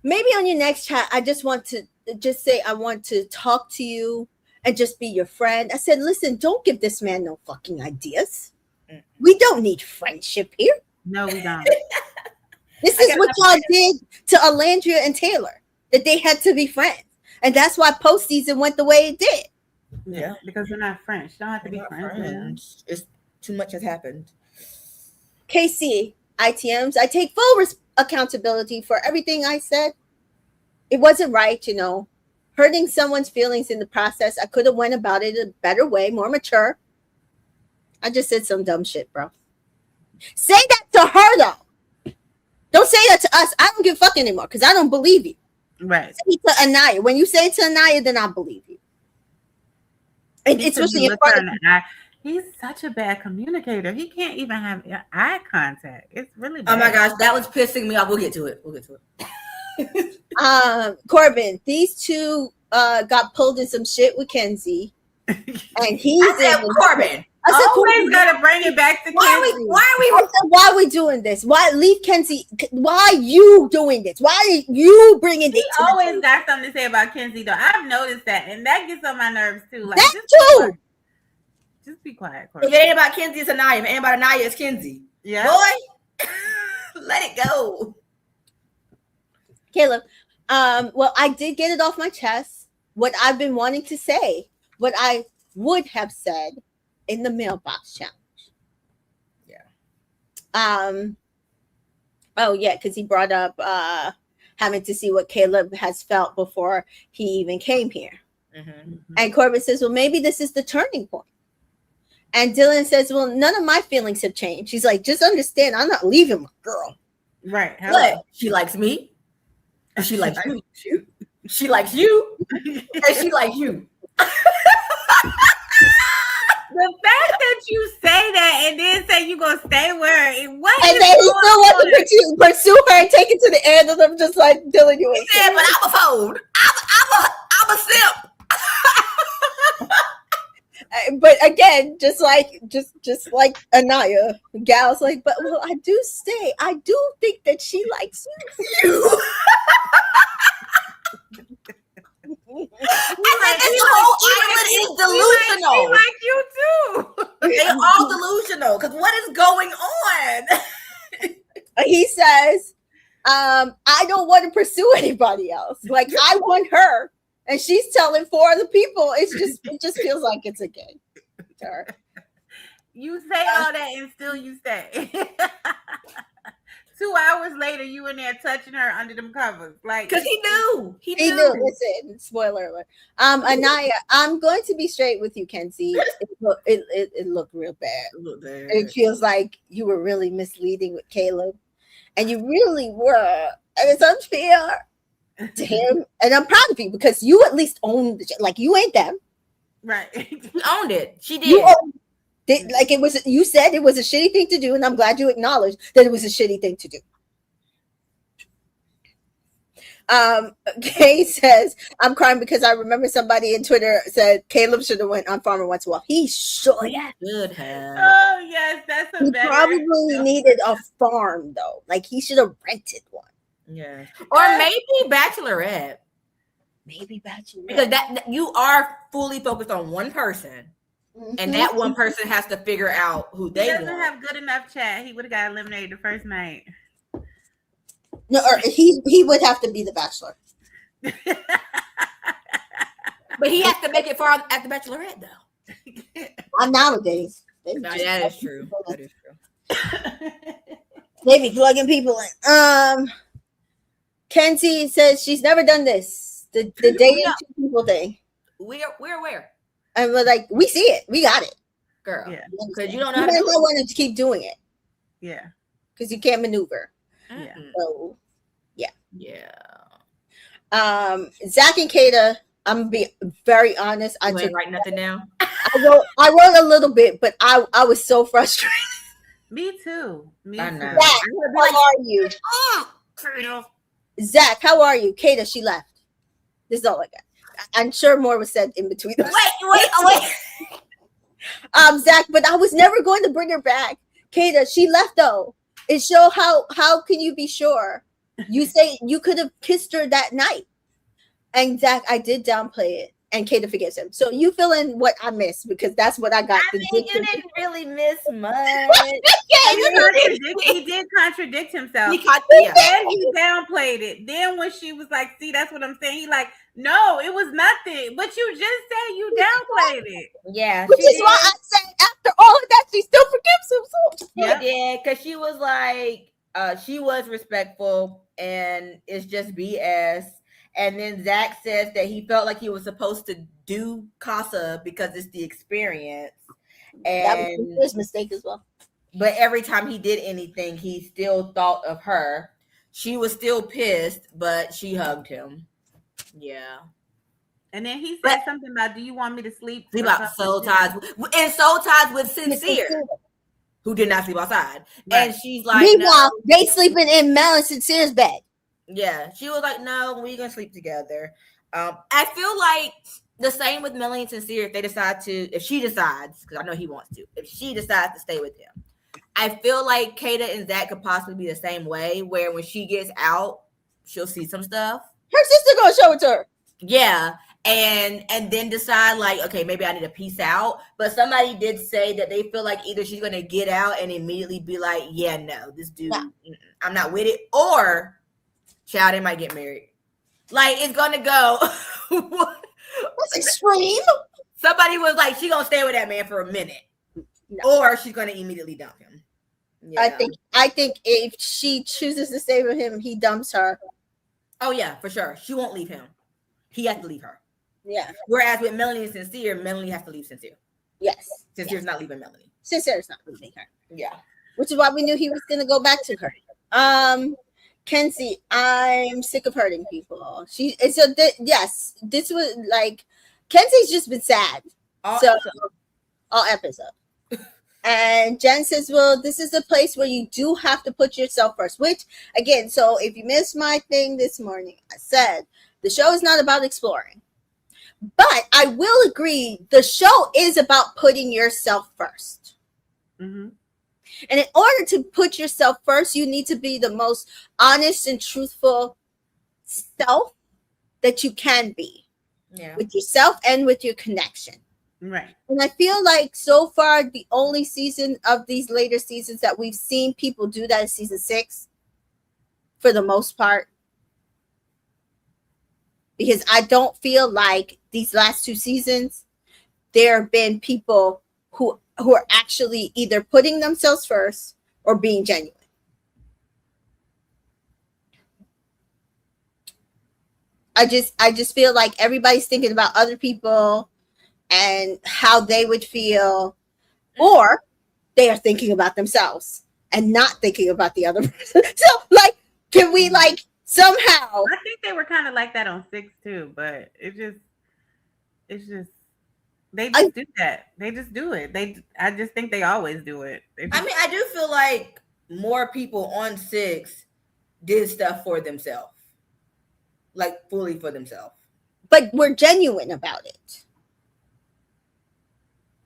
maybe on your next chat, I just want to just say I want to talk to you and just be your friend. I said, listen, don't give this man no fucking ideas. We don't need friendship here. No, we don't. This is what y'all did to Alandria and Taylor, that they had to be friends. And that's why postseason went the way it did. Yeah, because we're not French. Don't have to be friends. It's too much has happened. KC, ITMs, I take full accountability for everything I said. It wasn't right, hurting someone's feelings in the process. I could have went about it a better way, more mature. I just said some dumb shit, bro. Say that to her, though. Don't say that to us. I don't give a fuck anymore because I don't believe you. Right. Say it to Anaya. When you say it to Anaya, then I believe you. And especially in front of her. He's such a bad communicator. He can't even have eye contact. It's really bad. Oh my gosh, that was pissing me off. We'll get to it. Corbin, these two got pulled in some shit with Kenzie. And he's Corbin. I said, always gotta bring it back to Kenzie. Why are we doing this? Why leave Kenzie? Why you doing this? Why are you bringing this? He always got something to say about Kenzie, though. I've noticed that, and that gets on my nerves too. Like that too. Just be quiet, Corbin. If it ain't about Kenzie, it's Anaya. If it ain't about Anaya, it's Kenzie. Yeah, boy, let it go. Caleb, Well, I did get it off my chest. What I've been wanting to say, what I would have said in the mailbox challenge. Yeah. Oh yeah, because he brought up having to see what Caleb has felt before he even came here. Mm-hmm. And Corbin says, well, maybe this is the turning point. And Dylan says, well, none of my feelings have changed. She's like, just understand, I'm not leaving my girl. Right. But she likes me. And she likes you. She likes you. And she likes you. The fact that you say that and then say you're going to stay where it was. And then he still wants to pursue her and take it to the end, and I'm just like, Dylan, you ain't. Yeah, but I'm a fold. I'm a simp. But again, just like Anaya, Gal's like, but well, I do stay. I do think that she likes you. And this whole island is delusional. She like you too. They're all delusional. Because what is going on? He says, I don't want to pursue anybody else. Like, I want her. And she's telling 4 other people. It just feels like it's a game. You say all that and still you stay. 2 hours later, you in there touching her under them covers, like because he knew. He knew. Listen, spoiler alert. Anaya, I'm going to be straight with you, Kenzie. It looked real bad. It feels like you were really misleading with Caleb, and you really were, and it's unfair to him. And I'm proud of you because you at least owned like you ain't them. Right. She owned it. She did. You owned it, like it was. You said it was a shitty thing to do, and I'm glad you acknowledged that it was a shitty thing to do. Kay says, I'm crying because I remember somebody in Twitter said Caleb should have went on Farmer Once a While. He should have. Oh yes, that's a he better. Probably needed a farm though. Like he should have rented one. Yeah. Or maybe Bachelorette. Maybe Bachelorette. Because that you are fully focused on one person. Mm-hmm. And that one person has to figure out who they want. He doesn't have good enough chat. He would have got eliminated the first night. No, or he would have to be the Bachelor. But he has to make it far at the Bachelorette though. Not nowadays. No, that is true. That is true. They be plugging people in. Kenzie says she's never done this. The dating people thing. We're aware. And we're like, we see it. We got it. Girl. Yeah. Because you don't know how to do it. I wanted to keep doing it. Yeah. Because you can't maneuver. Yeah. So, yeah. Yeah. Zach and Kata, I'm going to be very honest. I didn't write nothing down. I wrote a little bit, but I was so frustrated. Me too. I know. Zach, how are you? Zach, how are you? Kata, she left. This is all I got. I'm sure more was said in between. Wait. Zach, but I was never going to bring her back. Kata, she left though. It show how can you be sure? You say you could have kissed her that night. And Zach, I did downplay it. And Kata forgives him. So you fill in what I missed because that's what I got. I mean, you didn't really miss much. He did contradict himself. He downplayed it. Then when she was like, see, that's what I'm saying. He like, no, it was nothing. But you just said you downplayed it. Yeah. Which is why I said after all of that, she still forgives him. Yeah, because she was like, she was respectful and it's just BS. And then Zach says that he felt like he was supposed to do Casa because it's the experience. And that was his mistake as well. But every time he did anything, he still thought of her. She was still pissed, but she hugged him. Yeah. And then he said something about, do you want me to sleep? Sleep out soul ties. And soul ties with Sincere, who did not sleep outside. Right. And she's like, meanwhile, they sleeping in Mel and Sincere's bed. Yeah, she was like, no, we're going to sleep together. I feel like the same with Melanie and Sincere, if she decides, because I know he wants to, if she decides to stay with him. I feel like Kata and Zach could possibly be the same way, where when she gets out, she'll see some stuff. Her sister going to show it to her. Yeah, and then decide like, okay, maybe I need to peace out. But somebody did say that they feel like either she's going to get out and immediately be like, yeah, no, this dude, I'm not with it, or child, they might get married. Like, it's gonna go. That's extreme. Somebody was like, she gonna stay with that man for a minute, or she's gonna immediately dump him. Yeah. I think if she chooses to stay with him, he dumps her. Oh yeah, for sure. She won't leave him. He has to leave her. Yeah. Whereas with Melanie and Sincere, Melanie has to leave Sincere. Yes. Sincere's not leaving Melanie. Sincere's not leaving her. Yeah. Which is why we knew he was gonna go back to her. Kenzie, I'm sick of hurting people. Yes, this was like Kenzie's just been sad. All episode. And Jen says, well, this is a place where you do have to put yourself first, which again, so if you missed my thing this morning, I said the show is not about exploring, but I will agree the show is about putting yourself first. Mm-hmm. And in order to put yourself first, you need to be the most honest and truthful self that you can be with yourself and with your connection. Right. And I feel like so far, the only season of these later seasons that we've seen people do that is season 6 for the most part. Because I don't feel like these last 2 seasons, there have been people who are actually either putting themselves first or being genuine. I just feel like everybody's thinking about other people and how they would feel, or they are thinking about themselves and not thinking about the other person. So, like, can we like somehow? I think they were kind of like that on 6 too, but it's just they just do that. They just do it. I just think they always do it. I mean, I do feel like more people on 6 did stuff for themselves, like fully for themselves. But we're genuine about it.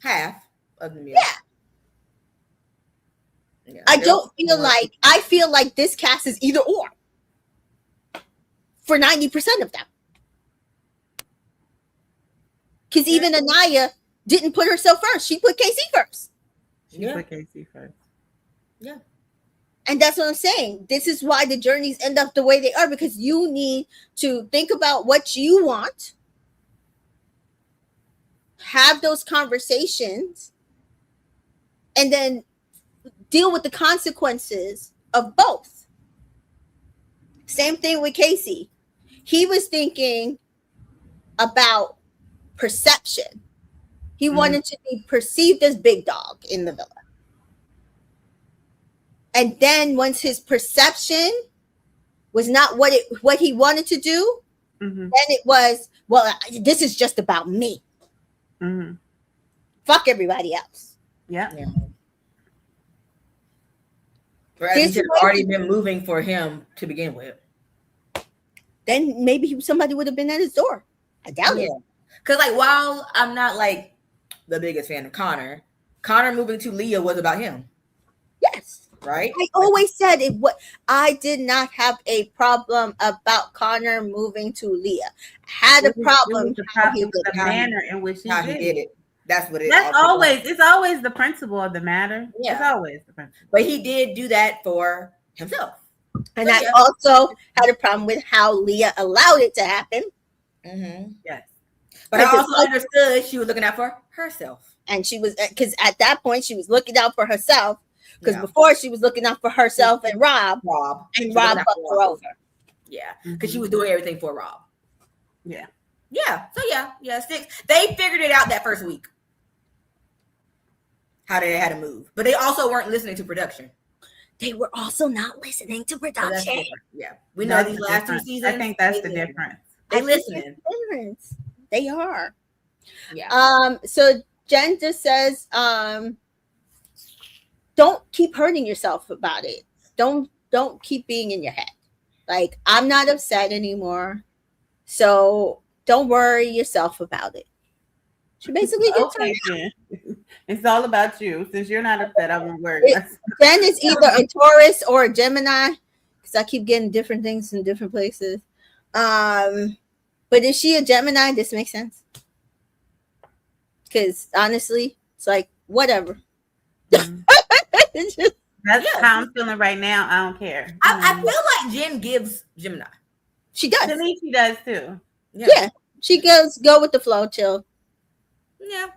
Half of them, yeah. I don't feel like I feel like this cast is either or for 90% of them. Because even Anaya didn't put herself first. She put Casey first. She put Casey first. Yeah. And that's what I'm saying. This is why the journeys end up the way they are, because you need to think about what you want, have those conversations, and then deal with the consequences of both. Same thing with Casey. He was thinking about perception. He wanted to be perceived as big dog in the villa. And then once his perception was not what he wanted to do, then it was, well, this is just about me. Fuck everybody else. Yeah. Whereas it had already been moving for him to begin with. Then maybe somebody would have been at his door. I doubt it. Because, like, while I'm not, like, the biggest fan of Connor moving to Leah was about him. Yes. Right? I always said I did not have a problem about Connor moving to Leah. I had a problem with the manner in which he did it. That's what it is. It's always the principle of the matter. Yeah. It's always the principle. But he did do that for himself. And I also had a problem with how Leah allowed it to happen. Yes. But I also understood she was looking out for herself. And she was, because at that point she was looking out for herself. Because before she was looking out for herself and Rob. And Rob fucked her over. Yeah. Because she was doing everything for Rob. Yeah. Yeah. So yeah. 6. They figured it out that first week. How they had to move. But they also weren't listening to production. They were also not listening to production. Yeah. We know these last 2 seasons. I think that's the difference. They listening. They are. Yeah. So Jen just says, don't keep hurting yourself about it. Don't keep being in your head. Like, I'm not upset anymore. So don't worry yourself about it. She basically it's all about you. Since you're not upset, I won't worry. Jen is either a Taurus or a Gemini, because I keep getting different things in different places. But is she a Gemini? This makes sense. Because honestly, it's like, whatever. That's how I'm feeling right now. I don't care. I feel like Jen gives Gemini. She does. To me, she does too. Yeah. She goes, go with the flow, chill. Yeah.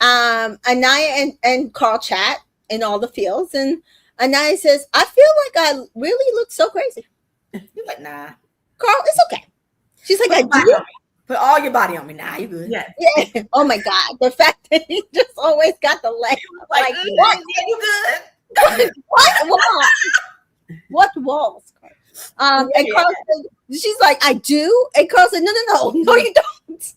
Anaya and Carl chat in all the fields, and Anaya says, I feel like I really look so crazy. You're like, nah. Carl, it's okay. She's like, I do. Put all your body on me. Nah, you good. Yeah. Oh my God. The fact that he just always got the leg. Like what? You good? What walls? What walls? And Carl said, she's like, I do. And Carl said, no, you don't.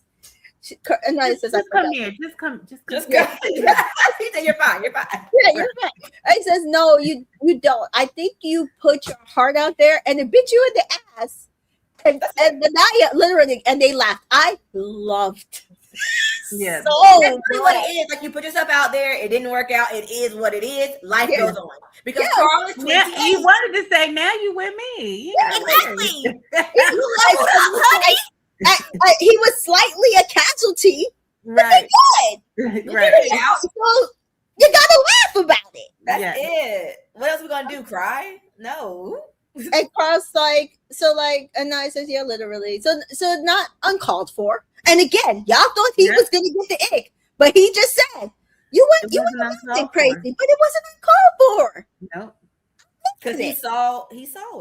And I says, just come here. Just come. He said, you're fine. Yeah, you're fine. I says, no, you don't. I think you put your heart out there and it bit you in the ass. And Naya literally, and they laughed. I loved Yeah. So that's really what it is. Like, you put yourself out there, it didn't work out. It is what it is. Life goes on. Because Carl is 28. Yeah, he wanted to say, now you with me. Yeah, exactly. You leveled up, honey. He was slightly a casualty, right? But Right. So you gotta laugh about it. That's it. What else are we gonna do? Cry? No. And Carl's like, and I says, yeah, literally. So not uncalled for. And again, y'all thought he was gonna get the ick, but he just said, you went crazy, but it wasn't uncalled for. Nope. Because he saw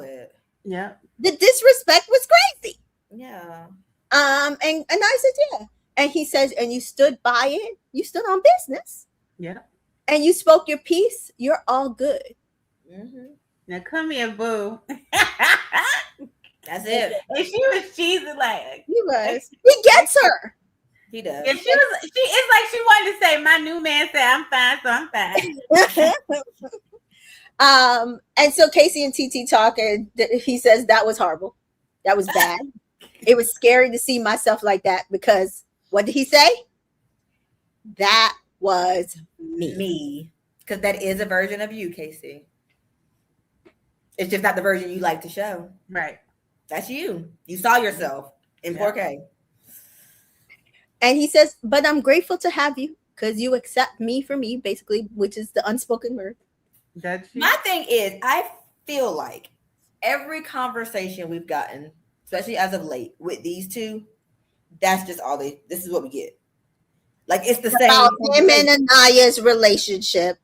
it. Yeah. The disrespect was crazy. Yeah. And I said, yeah. And he says, and you stood by it. You stood on business. Yeah. And you spoke your piece. You're all good. Mm-hmm. Now come here, boo. That's it. And she was cheesy like. He was. He gets her. He does. And it's like she wanted to say, my new man said I'm fine, so I'm fine. And so Casey and TT talk, and he says that was horrible. That was bad. It was scary to see myself like that because what did he say? That was me. Because that is a version of you, Casey. It's just not the version you like to show. Right. That's you. You saw yourself in 4K. And he says, but I'm grateful to have you because you accept me for me, basically, which is the unspoken word. My thing is, I feel like every conversation we've gotten, especially as of late with these two, that's just all this is what we get. Like, it's the same. About him and Anaya's relationship.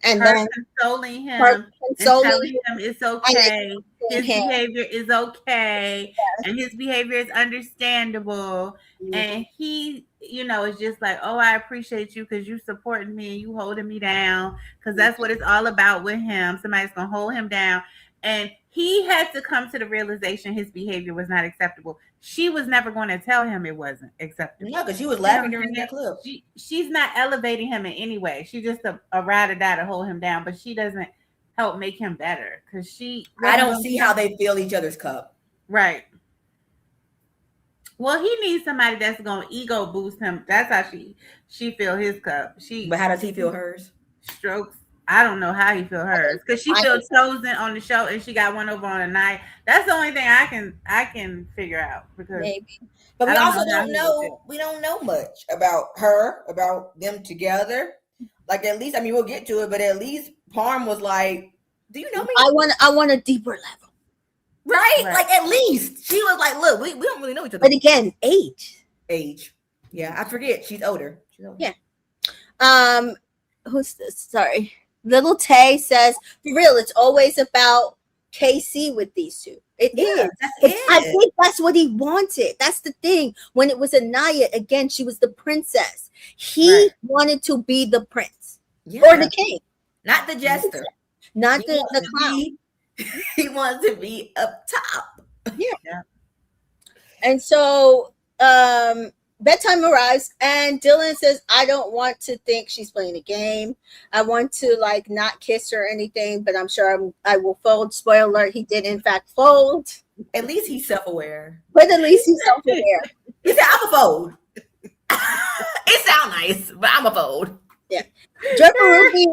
And her then consoling him and telling him it's okay. His behavior is okay. Yes. And his behavior is understandable. Mm-hmm. And he, is just like, oh, I appreciate you because you supporting me and you holding me down. Because that's what it's all about with him. Somebody's going to hold him down. And he had to come to the realization his behavior was not acceptable. She was never going to tell him it wasn't acceptable. No, because she was laughing during that clip. She's not elevating him in any way. She's just a ride or die to hold him down, but she doesn't help make him better because I don't see how they fill each other's cup. Right. Well, he needs somebody that's going to ego boost him. That's how she fill his cup. But how does he feel hers? Strokes. I don't know how he feel hers because she feels chosen on the show and she got one over on the night. That's the only thing I can figure out because maybe. But we also don't know. We don't know much about her, about them together. Like, at least, we'll get to it, but at least Parm was like, "Do you know me? I want a deeper level." Right? Like, at least she was like, "Look, we don't really know each other." But again, age. Yeah, I forget. She's older. Yeah. Who's this? Sorry. Little Tay says, for real, it's always about KC with these two. It is. I think that's what he wanted. That's the thing. When it was Anaya, again, she was the princess. He wanted to be the prince or the king. Not the jester. Not the clown. He wants to be up top. Yeah. And so bedtime arrives and Dylan says, I don't want to think she's playing a game. I want to not kiss her or anything, but I'm sure I will fold. Spoiler alert, he did in fact fold. At least he's self-aware. But at least he's self-aware. He said, I'm a fold. It sounds nice, but I'm a fold. Yeah. Jennifer Ruby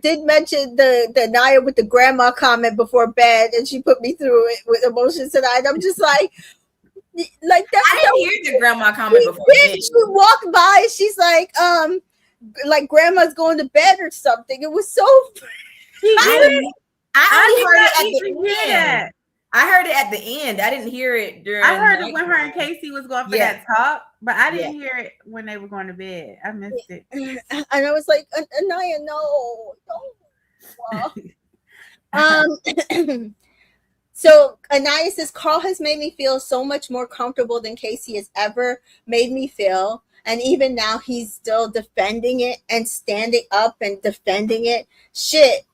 did mention the Naya with the grandma comment before bed, and she put me through it with emotions tonight. I'm just like that. I didn't hear the grandma comment before. She walked by and she's like grandma's going to bed or something. It was so I only heard it at the end. I heard it at the end. I didn't hear it during. I heard it when her and Casey was going for that talk, but I didn't Yeah. hear it when they were going to bed. I missed it. And I was like, Anaya, no. So Anaya says, Carl has made me feel so much more comfortable than Casey has ever made me feel. And even now he's still defending it and standing up and defending it. Shit.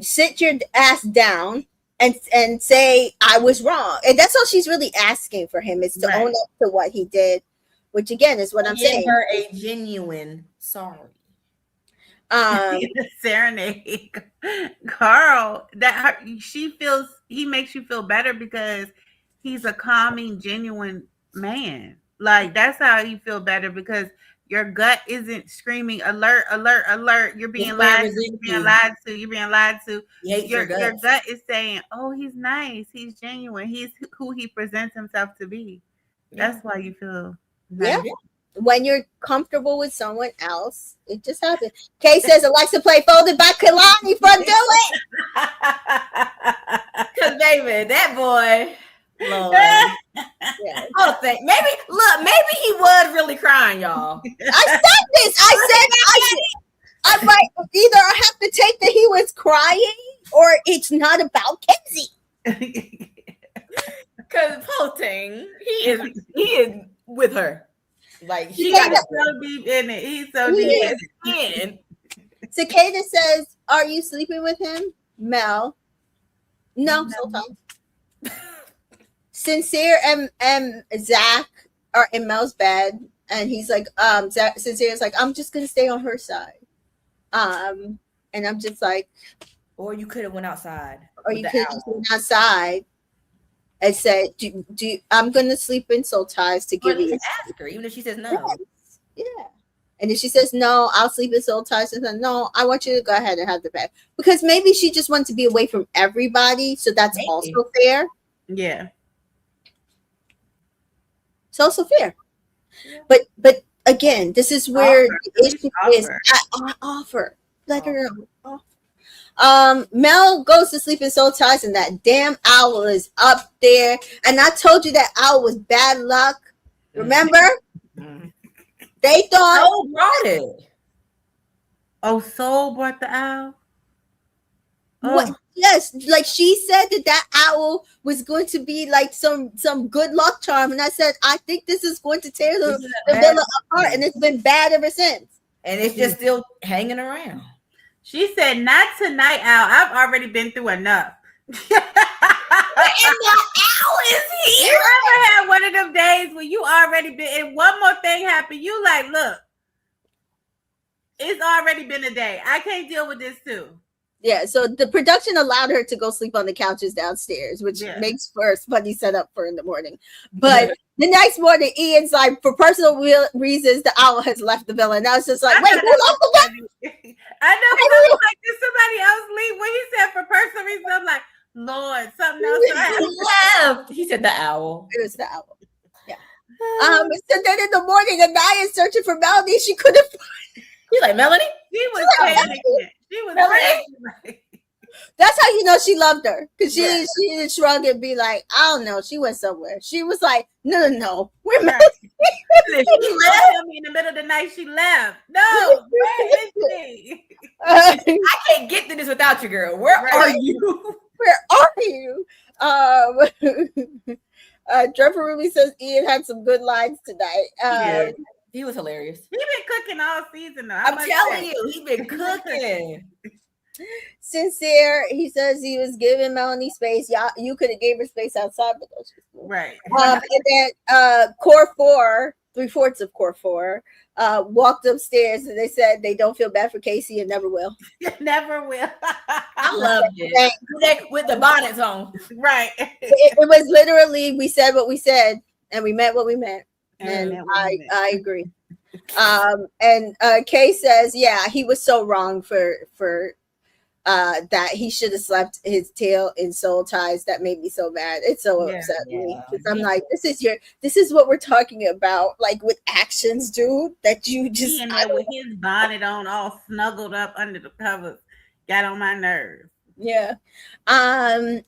Sit your ass down and say I was wrong. And that's all she's really asking for him, is to own up to what he did, which again is what I'm saying. Her a genuine sorry. Serenade Carl, that he makes you feel better because he's a calming, genuine man. Like, that's how you feel better, because your gut isn't screaming alert, alert, alert. You're being lied to, you're being lied to. Your gut is saying, oh, he's nice, he's genuine, he's who he presents himself to be. That's why you feel nice. Yeah. When you're comfortable with someone else, it just happens. Kay says Alexa play Folded by Kalani for Do It. Because, baby, that boy, Lord. Yeah. Oh, maybe he was really crying, y'all. I said this. I might either I have to take that he was crying or it's not about Kenzie. Because Polting, he is with her. Like, he got so deep in it. He's so deep in it. Cicada says, are you sleeping with him? Mel. No, sometimes. Sincere and Zach are in Mel's bed, and he's like, Sincere's like, I'm just gonna stay on her side. And I'm just like, or you could have went outside. Or you could have just went outside and said, do I'm gonna sleep in soul ties to give you. Ask her, even if she says no. Yeah. And if she says no, I'll sleep in soul ties. And then no, I want you to go ahead and have the bed, because maybe she just wants to be away from everybody. So that's also fair. Yeah. It's also fair. Yeah. But again, this is where the issue is. Offer. Let her know. Mel goes to sleep in soul ties, and that damn owl is up there. And I told you that owl was bad luck. Remember? They thought Soul brought it. Oh, Soul brought the owl? Oh. What? Yes, like she said that owl was going to be like some good luck charm, and I said I think this is going to tear the villa apart, and it's been bad ever since. And it's just still hanging around. She said, "Not tonight, owl. I've already been through enough." And the owl is here. You ever had one of them days where you already been, and one more thing happened? You like, look, it's already been a day. I can't deal with this too. Yeah, so the production allowed her to go sleep on the couches downstairs, which makes for a funny setup for in the morning. But the next morning, Ian's like, for personal reasons, the owl has left the villa. And I was just like, wait, who left the villa? I know, because I was like, did somebody else leave? When he said for personal reasons, I'm like, Lord, something else left. He said the owl. It was the owl. Yeah. So then in the morning, Anaya's searching for Melanie. She couldn't find. He's like, Melanie? She was panicking. She was panicking. That's how you know she loved her, because she didn't shrug and be like, I don't know, she went somewhere. She was like, no, we're Melanie. She left me in the middle of the night. She left. No, where is she? I can't get to this without you, girl. Where are you? Where are you? Trevor Ruby says Ian had some good lines tonight. He was hilarious. He been cooking all season though. I'm telling you, he been cooking. Sincere, he says he was giving Melanie space. Yeah, you could have gave her space outside, but right. And then Core 4, 3/4 of Core 4, walked upstairs, and they said they don't feel bad for Casey and never will. Never will. I love it. With the bonnets on. Right. It was literally, we said what we said, and we meant what we meant. And I agree. And Kay says, yeah, he was so wrong for that he should have slept his tail in soul ties. That made me so mad. It so upset me, because I'm like, this is what we're talking about, like with actions, dude. That you just with his bonnet on, all snuggled up under the covers. got on my nerves. Yeah.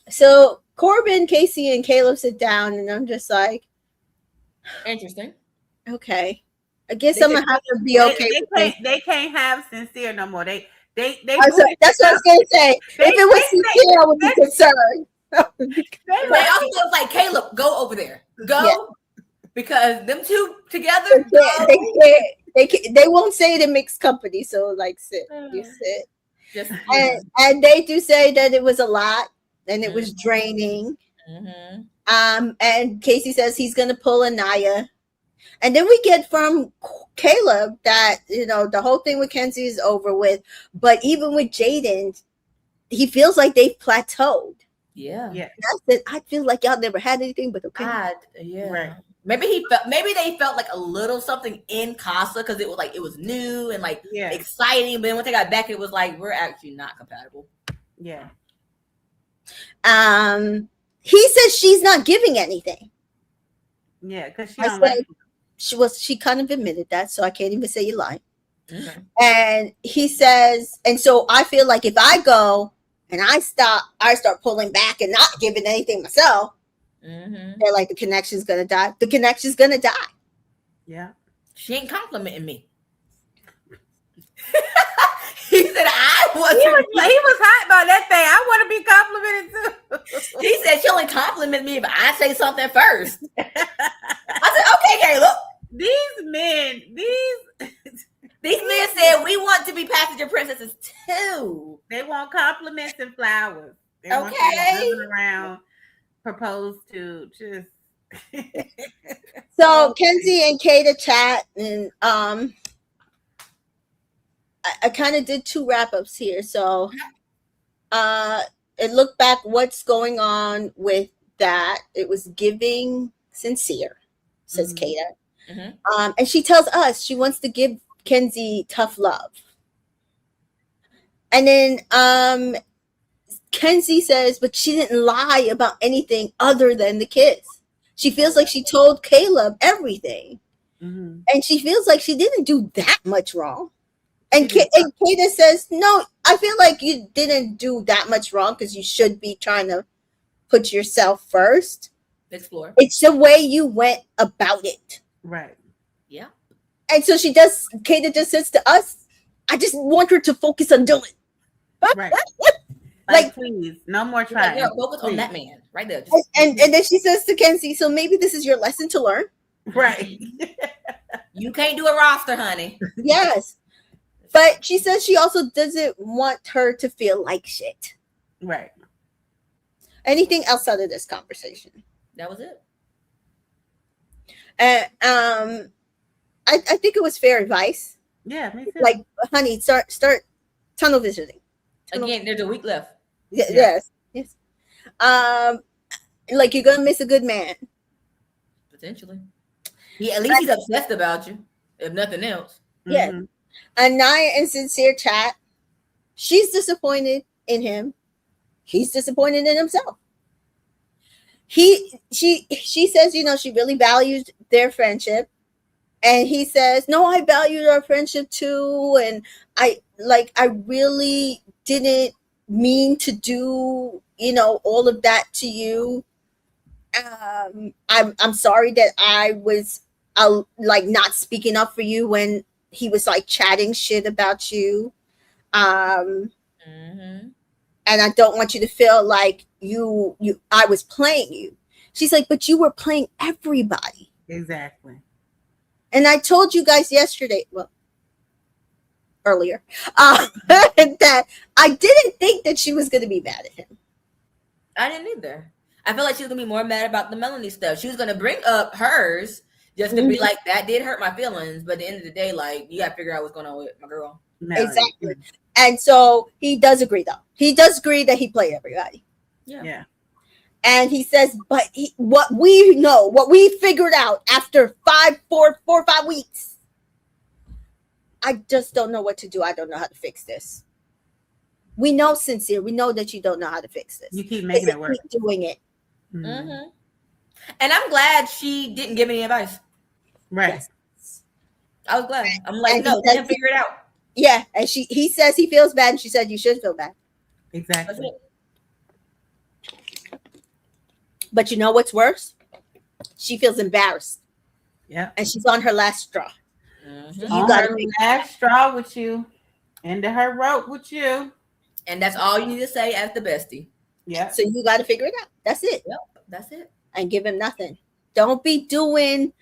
So Corbin, Casey, and Caleb sit down, and I'm just like, interesting. Okay, I guess I'm gonna have to be okay. They can't have Sincere no more. That's what I was gonna say. If it was Sincere, I would be concerned. They also was like, Caleb, go over there. Go. Because them two together, they won't say it in mixed company. So like, sit, you sit. And they do say that it was a lot and it was draining. And Casey says he's gonna pull Anaya. And then we get from Caleb that, the whole thing with Kenzie is over with. But even with Jaden, he feels like they've plateaued. Yeah. I feel like y'all never had anything but okay. Right. Maybe they felt like a little something in Casa because it was new and exciting. But then when they got back, it was like, we're actually not compatible. Yeah. He says she's not giving anything. Yeah, because she don't like she kind of admitted that, so I can't even say you lie. Okay. And he says, and so I feel like if I go and I start pulling back and not giving anything myself, they're like, the connection's gonna die. The connection's gonna die. Yeah. She ain't complimenting me. He said I was. He was hot about that thing. I want to be complimented too. He said she only compliment me if I say something first. I said, okay, Caleb. These men said we want to be passenger princesses too. They want compliments and flowers. They want to be around, proposed to, just. So Kenzie and Kata chat, and I kind of did 2 wrap-ups here. So it looked back what's going on with that. It was giving sincere, says Kata. And she tells us she wants to give Kenzie tough love. And then Kenzie says, but she didn't lie about anything other than the kids. She feels like she told Caleb everything. And she feels like she didn't do that much wrong. And Kata says, no, I feel like you didn't do that much wrong because you should be trying to put yourself first. Explore. It's the way you went about it. Right. Yeah. And so Kata just says to us, I just want her to focus on Dylan. Right. Like, please, no more trying. Focus on that man right there. And then she says to Kenzie, so maybe this is your lesson to learn. Right. You can't do a roster, honey. Yes. But she says she also doesn't want her to feel like shit. Right. Anything else out of this conversation? That was it. And I think it was fair advice. Yeah, me too. Like, honey, start tunnel visioning. Again, there's a week left. Yes. Like, you're gonna miss a good man. Potentially. At least he's obsessed about you, if nothing else. Yeah. Anaya and Sincere chat. She's disappointed in him. He's disappointed in himself. She says, she really values their friendship. And he says, no, I valued our friendship too. And I really didn't mean to do, all of that to you. I'm sorry that I was not speaking up for you when he was chatting shit about you. And I don't want you to feel like I was playing you. She's like, but you were playing everybody. Exactly. And I told you guys earlier, that I didn't think that she was going to be mad at him. I didn't either. I feel like she was going to be more mad about the Melanie stuff. She was going to bring up hers just to be like, that did hurt my feelings. But at the end of the day, you got to figure out what's going on with my girl. Melanie. Exactly. And so he does agree, though. He does agree that he played everybody. Yeah. And he says, but what we figured out after 4 or 5 weeks, I just don't know what to do. I don't know how to fix this. We know, Sincere. We know that you don't know how to fix this. You keep making it work. Keep doing it. And I'm glad she didn't give any advice. Right. Yes. I was glad. I'm like, no, let him figure it out. Yeah, and he says he feels bad, and she said you should feel bad. Exactly. But you know what's worse? She feels embarrassed. Yeah. And she's on her last straw. So you got her last straw with you, end of her rope with you. And that's all you need to say as the bestie. Yeah. So you got to figure it out. That's it. Yep. That's it. And give him nothing. Don't be doing,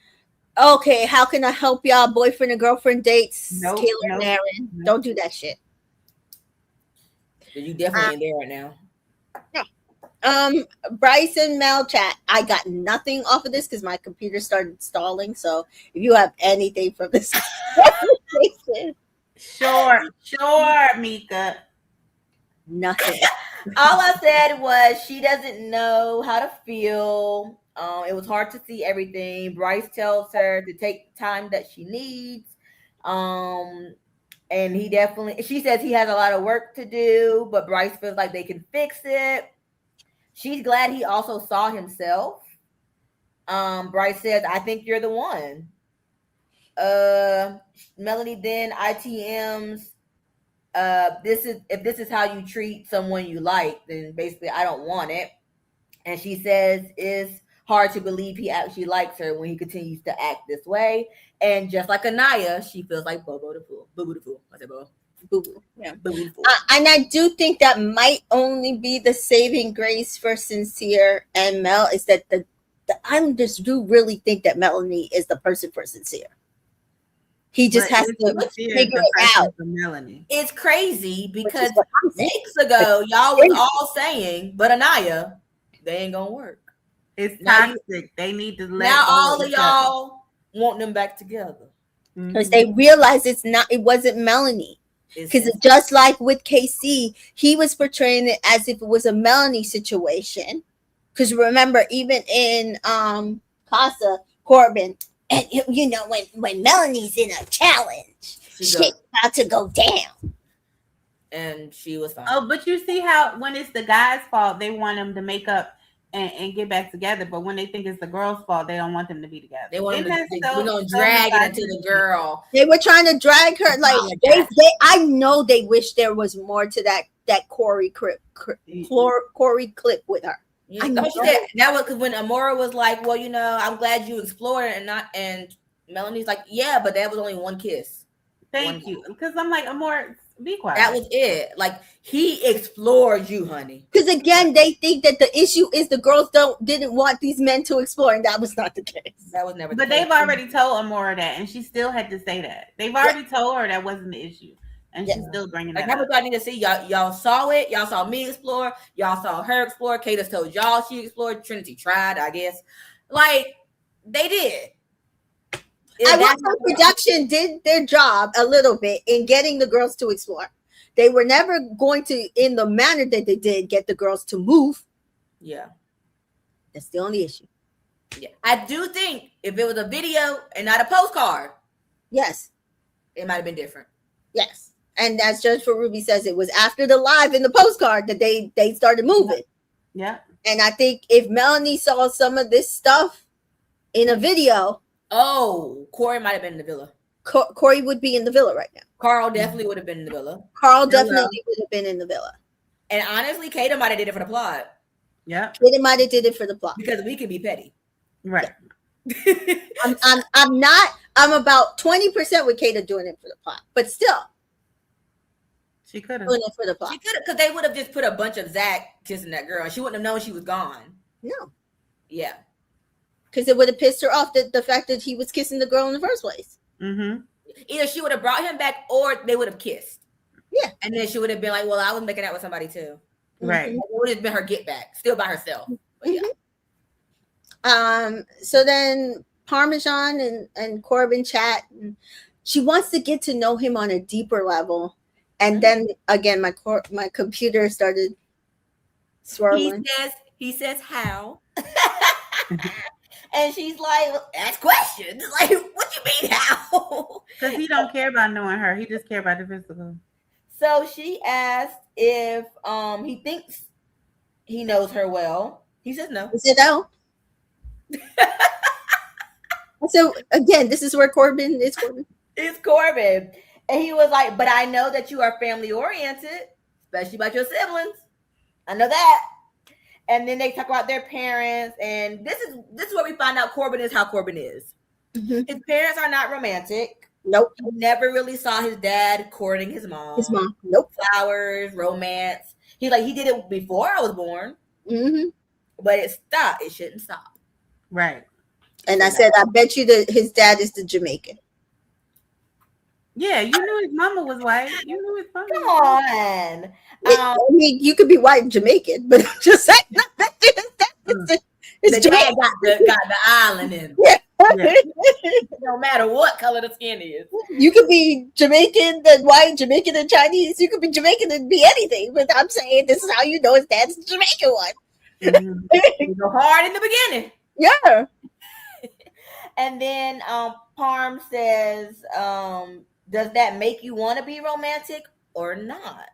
okay, how can I help y'all boyfriend and girlfriend dates? Nope, Kayla and Aaron. Nope. Don't do that shit. You definitely ain't there right now. No. Bryce and Mel chat. I got nothing off of this because my computer started stalling. So if you have anything from this conversation, sure, Mika. Nothing. All I said was she doesn't know how to feel. It was hard to see everything. Bryce tells her to take time that she needs. And she says he has a lot of work to do, but Bryce feels like they can fix it. She's glad he also saw himself. Bryce says, I think you're the one. Melanie then ITMs. If this is how you treat someone you like, then basically I don't want it. And she says it's hard to believe he actually likes her when he continues to act this way. And just like Anaya, she feels like Bobo the Fool. Boo Boo the Fool. I said Bobo. Boo Boo. Yeah. Boo Boo the Fool. And I do think that might only be the saving grace for Sincere and Mel is that I just do really think that Melanie is the person for Sincere. He just has to figure it out. Melanie. It's crazy because weeks ago y'all was all saying, but Anaya, they ain't gonna work. It's toxic. They need to let now all of y'all want them back together because they realize it wasn't Melanie. Because just like with KC, he was portraying it as if it was a Melanie situation. Because remember, even in Casa, Corbin, and you know when Melanie's in a challenge, shit's about to go down. And she was fine. Oh, but you see how when it's the guy's fault, they want him to make up and get back together. But when they think it's the girl's fault, they don't want them to be together. They want them we're gonna drag it into the girl. They were trying to drag her like I know they wish there was more to that Corey clip with her. Yeah, that was because when Amora was like, well, you know, I'm glad you explored it and Melanie's like, yeah, but that was only one kiss. Thank you. Because I'm like, Amora, be quiet. That was it. Like he explored you, honey. Because again, they think that the issue is the girls didn't want these men to explore, and that was not the case. That was never. But they've already told Amora that, and she still had to say that. They've already told her that wasn't the issue, and she's still bringing that up. I need to see y'all saw it. Y'all saw me explore. Y'all saw her explore. Kata's told y'all she explored. Trinity tried, I guess. Like they did. I want the production did their job a little bit in getting the girls to explore. They were never going to, in the manner that they did, get the girls to move. Yeah. That's the only issue. Yeah. I do think if it was a video and not a postcard, yes, it might have been different. Yes. And as Judge for Ruby says, it was after the live in the postcard that they started moving. Yeah. And I think if Melanie saw some of this stuff in a video. Oh, Corey might have been in the villa. Corey would be in the villa right now. Carl definitely would have been in the villa. Carl definitely would have been in the villa. And honestly, Kata might have did it for the plot. Yeah. Kata might have did it for the plot. Because we can be petty. Right. Yeah. I'm about 20% with Kata doing it for the plot. But still. She could have. Doing it for the plot. She could have, because they would have just put a bunch of Zach kissing that girl. She wouldn't have known she was gone. No. Yeah. Because it would have pissed her off the fact that he was kissing the girl in the first place. Mm-hmm. Either she would have brought him back or they would have kissed. Yeah. And then she would have been like, well, I was making out with somebody too. Right. It would have been her get back, still by herself. But yeah. So then Parmesan and Corbin chat. And she wants to get to know him on a deeper level. And then again, my computer started swirling. He says how? And she's like, ask questions. Like, what you mean how? Because he don't care about knowing her. He just care about the physical. So she asked if he thinks he knows her well. He says no. He said no. So again, this is where Corbin is Corbin. It's Corbin. And he was like, but I know that you are family oriented, especially about your siblings. I know that. And then they talk about their parents, and this is where we find out Corbin is how Corbin is. Mm-hmm. His parents are not romantic. Nope. He never really saw his dad courting his mom. His mom. Nope. Flowers, romance. He did it before I was born. Mm-hmm. But it stopped. It shouldn't stop. Right. And I said, I bet you that his dad is the Jamaican. Yeah, you knew his mama was white. You knew his mama. Come on. I mean, you could be white and Jamaican, but I'm just saying his dad got the island in. Yeah. Yeah. No matter what color the skin is. You could be Jamaican and white, Jamaican and Chinese. You could be Jamaican and be anything. But I'm saying this is how you know his dad's the Jamaican one. You go hard in the beginning. Yeah. And then Parm says, does that make you want to be romantic or not?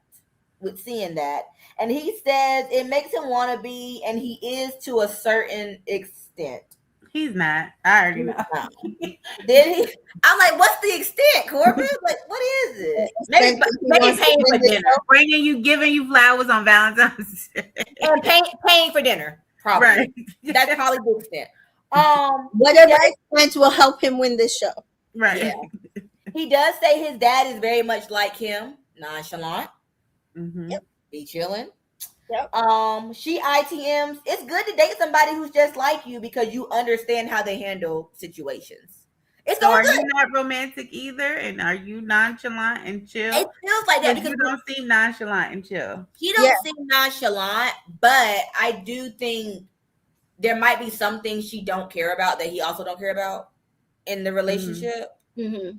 With seeing that. And he says it makes him want to be, and he is to a certain extent. He's not. I already know. Then I'm like, what's the extent, Corbin? Like, what is it? Maybe paying for dinner. Giving you flowers on Valentine's Day. And paying for dinner. Probably. Right. That's probably the extent. Whatever expense will help him win this show. Right. Yeah. He does say his dad is very much like him, nonchalant. Mm-hmm. Yep. Be chilling. Yep. She ITMs. It's good to date somebody who's just like you because you understand how they handle situations. So are you not romantic either? And are you nonchalant and chill? It feels like that because you don't seem nonchalant and chill. He don't seem nonchalant, but I do think there might be some things she don't care about that he also don't care about in the relationship. Mm-hmm.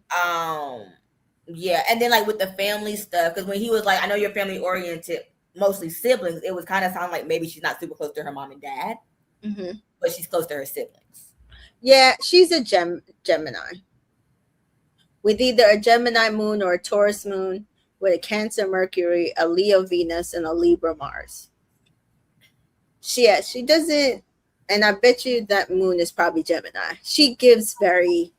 Yeah, and then like with the family stuff, because when he was like, I know you're family oriented, mostly siblings, it was kind of sound like maybe she's not super close to her mom and dad, but she's close to her siblings. Yeah, she's a Gemini with either a Gemini moon or a Taurus moon with a Cancer Mercury, a Leo Venus, and a Libra Mars. She doesn't, and I bet you that moon is probably Gemini. She gives very...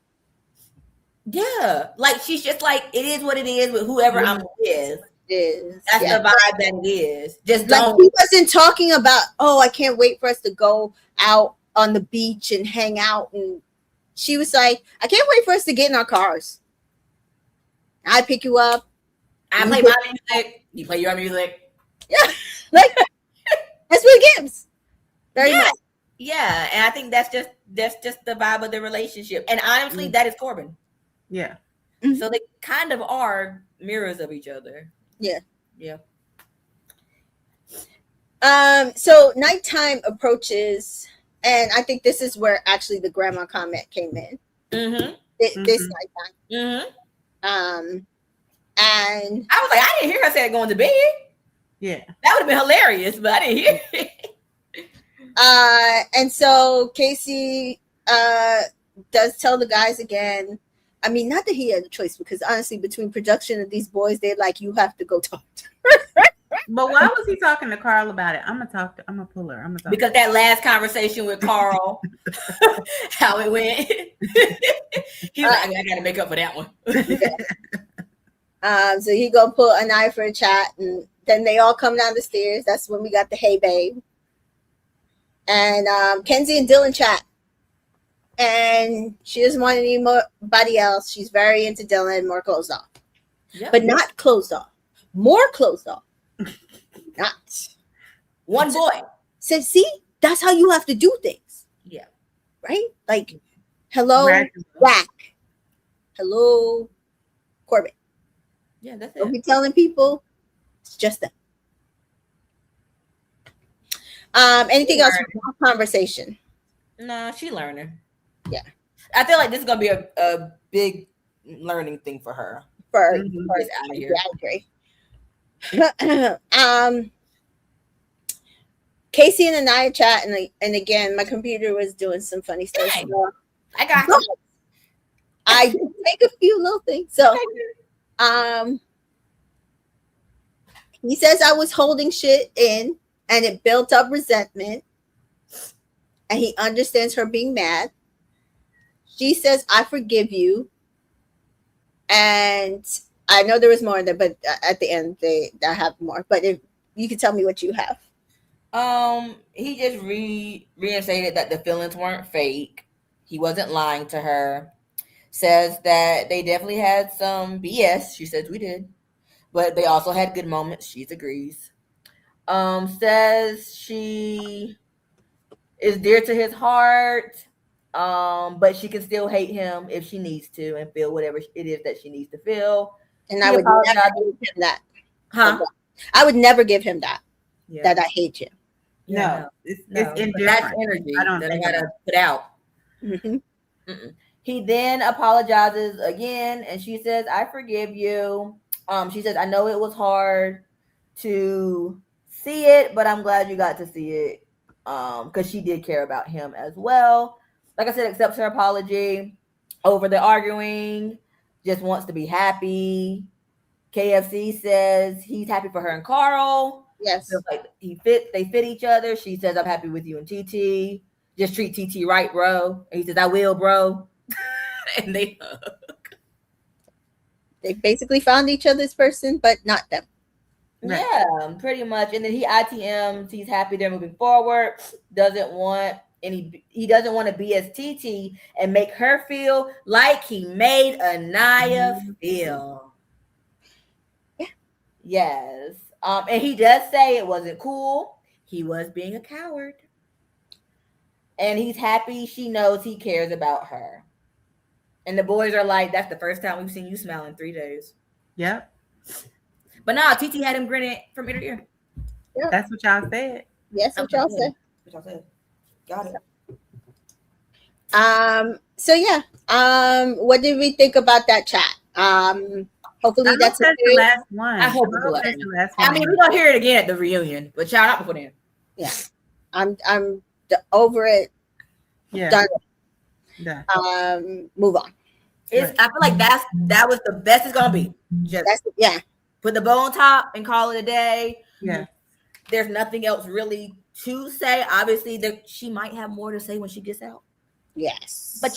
Yeah, like she's just like, it is what it is with whoever I'm with. That's the vibe that it is. Just like he wasn't talking about, oh, I can't wait for us to go out on the beach and hang out. And she was like, I can't wait for us to get in our cars. I pick you up. I play my music. You play your music. Yeah, like that's what it gives. Very much. Yeah, and I think that's just the vibe of the relationship. And honestly, that is Corbin. Yeah. So they kind of are mirrors of each other. Yeah. Yeah. So nighttime approaches, and I think this is where actually the grandma comment came in. This nighttime. And I was like, I didn't hear her say it going to bed. Yeah. That would have been hilarious, but I didn't hear it. And so Casey does tell the guys again. I mean, not that he had a choice, because honestly, between production and these boys, they're like, you have to go talk to her. But why was he talking to Carl about it? I'm gonna pull her. Because that last conversation with Carl, how it went. He's like, I gotta make up for that one. So he gonna pull an eye for a chat, and then they all come down the stairs. That's when we got the hey babe. And Kenzie and Dylan chat. And she doesn't want anybody else. She's very into Dylan, more closed off. Yep. But not closed off. More closed off. Not. One boy. Said, see, that's how you have to do things. Yeah. Right? Like, hello, Rack. Hello, Corbin. Yeah, that's it. Don't be telling people. It's just that. Anything else from our conversation? No, she learning. Yeah. I feel like this is gonna be a big learning thing for her. For out of here. Yeah, I agree. Casey and I chat, and again, my computer was doing some funny stuff. So I got you. I take a few little things. So he says I was holding shit in and it built up resentment. And he understands her being mad. She says, I forgive you. And I know there was more in there, but at the end I have more. But if you can tell me what you have. He just reinstated that the feelings weren't fake. He wasn't lying to her. Says that they definitely had some BS. She says we did, but they also had good moments. She agrees. Says she is dear to his heart. But she can still hate him if she needs to and feel whatever it is that she needs to feel. And I would never give him that. Huh? I would never give him that. Yeah. That I hate you. Yeah, no, it's indifferent. That's energy that I gotta put out. Mm-hmm. He then apologizes again, and she says, "I forgive you." She says, "I know it was hard to see it, but I'm glad you got to see it." Because she did care about him as well. Like I said, accepts her apology over the arguing. Just wants to be happy. KFC says he's happy for her and Carl. Yes. Feels like they fit each other. She says, "I'm happy with you and TT. Just treat TT right, bro." And he says, "I will, bro." And they hug. They basically found each other's person, but not them. Yeah, pretty much. And then he ITMs. He's happy they're moving forward. Doesn't want he doesn't want to be as TT and make her feel like he made Anaya feel. Yeah. Yes. And he does say it wasn't cool. He was being a coward. And he's happy she knows he cares about her. And the boys are like, "That's the first time we've seen you smile in 3 days." Yep. But now TT had him grinning from ear to ear. Yep. That's what y'all said. Yes, what y'all said. What y'all said. Got it. So yeah. What did we think about that chat? Hopefully that's the last one. I hope it's the last one. I mean, we're gonna hear it again at the reunion, but y'all not before then. Yeah. I'm over it. Yeah. Done. Yeah. Move on. I feel like that was the best it's gonna be. Just put the bow on top and call it a day. Yeah. There's nothing else really to say. Obviously, she might have more to say when she gets out. Yes. But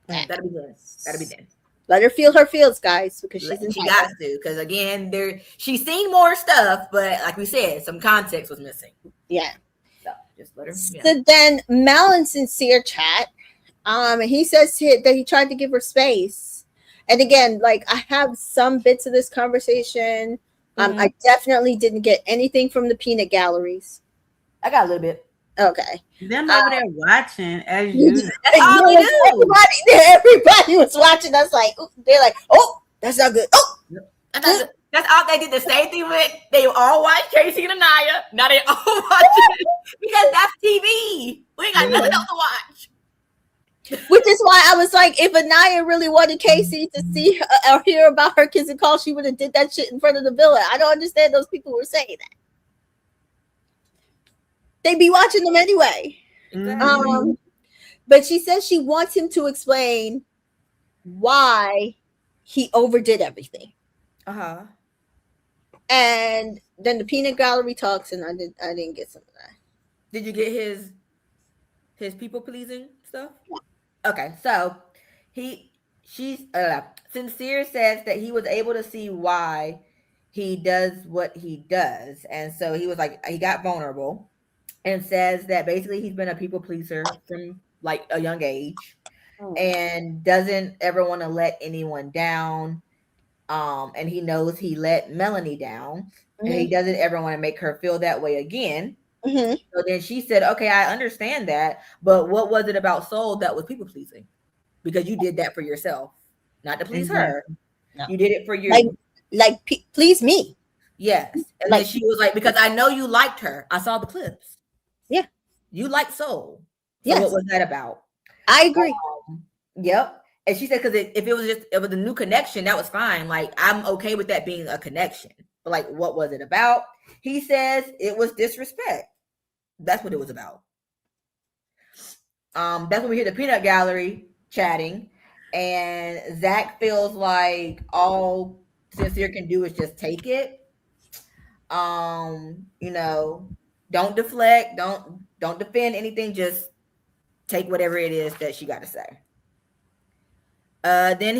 that'll be good. That'll be then. Let her feel her feels, guys, because she got to. Because again, she's seen more stuff, but like we said, some context was missing. Yeah. So just let her. So then Mel and Sincere chat. He says that he tried to give her space. And again, like I have some bits of this conversation. I definitely didn't get anything from the peanut galleries. I got a little bit. Okay. Them over there watching as usual. That's all they do. Everybody was watching us like, they're like, "Oh, that's not good." Oh, that's all they did. The same thing with they all watch Casey and Anaya. Now they all watch it because that's TV. We ain't got nothing else to watch. Which is why I was like, if Anaya really wanted Casey to see or hear about her kissing call, she would have did that shit in front of the villa. I don't understand those people who were saying that. They'd be watching them anyway. Mm-hmm. But she says she wants him to explain why he overdid everything. And then the peanut gallery talks, and I didn't get some of that. Did you get his people pleasing stuff? Yeah. Okay, so Sincere says that he was able to see why he does what he does, and so he was like he got vulnerable, and says that basically he's been a people pleaser from like a young age, and doesn't ever want to let anyone down. And he knows he let Melanie down, and he doesn't ever want to make her feel that way again. So then she said, "Okay, I understand that, but what was it about Soul that was people pleasing? Because you did that for yourself, not to please her. No. You did it for you, please me." Yes, and then she was like, "Because I know you liked her. I saw the clips. Yeah, you liked Soul. So yes. What was that about?" I agree. Yep. And she said, because if it was a new connection, that was fine. Like, I'm okay with that being a connection. But like, what was it about? He says it was disrespect. That's what it was about. That's when we hear the peanut gallery chatting, and Zach feels like all Sincere can do is just take it. Don't deflect, don't defend anything, just take whatever it is that she got to say. Then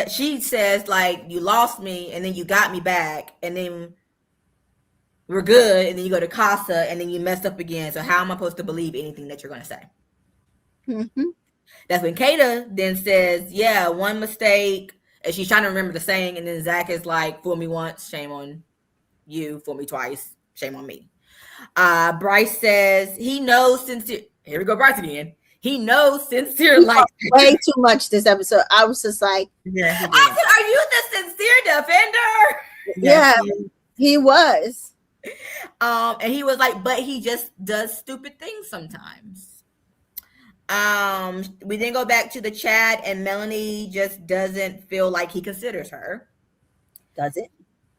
she says, like, you lost me and then you got me back and then we're good. And then you go to Casa and then you messed up again. So how am I supposed to believe anything that you're going to say? Mm-hmm. That's when Kata then says, yeah, one mistake. And she's trying to remember the saying. And then Zach is like, fool me once, shame on you. Fool me twice, shame on me. Bryce says he knows Sincere. Here we go, Bryce again. He knows Sincere likes way too much this episode. I was just like, yeah. I said, are you the Sincere defender? Yeah, he was. And he was like, but he just does stupid things sometimes. We then go back to the chat, and Melanie just doesn't feel like he considers her. Does it?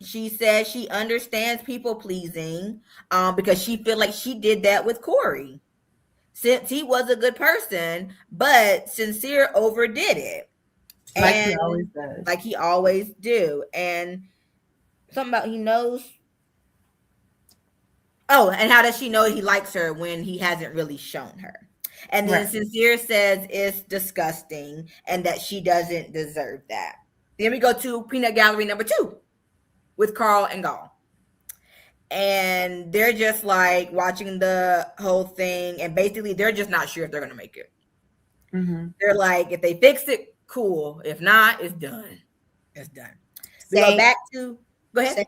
She says she understands people pleasing, because she feel like she did that with Corey, since he was a good person, but Sincere overdid it, like he always does, like he always do, and something about he knows. Oh, and how does she know he likes her when he hasn't really shown her? And then Sincere says it's disgusting and that she doesn't deserve that. Then we go to Peanut Gallery number 2 with Carl and Gall. And they're just like watching the whole thing. And basically, they're just not sure if they're going to make it. Mm-hmm. They're like, if they fix it, cool. If not, it's done. It's done. We go back to, go ahead. Same.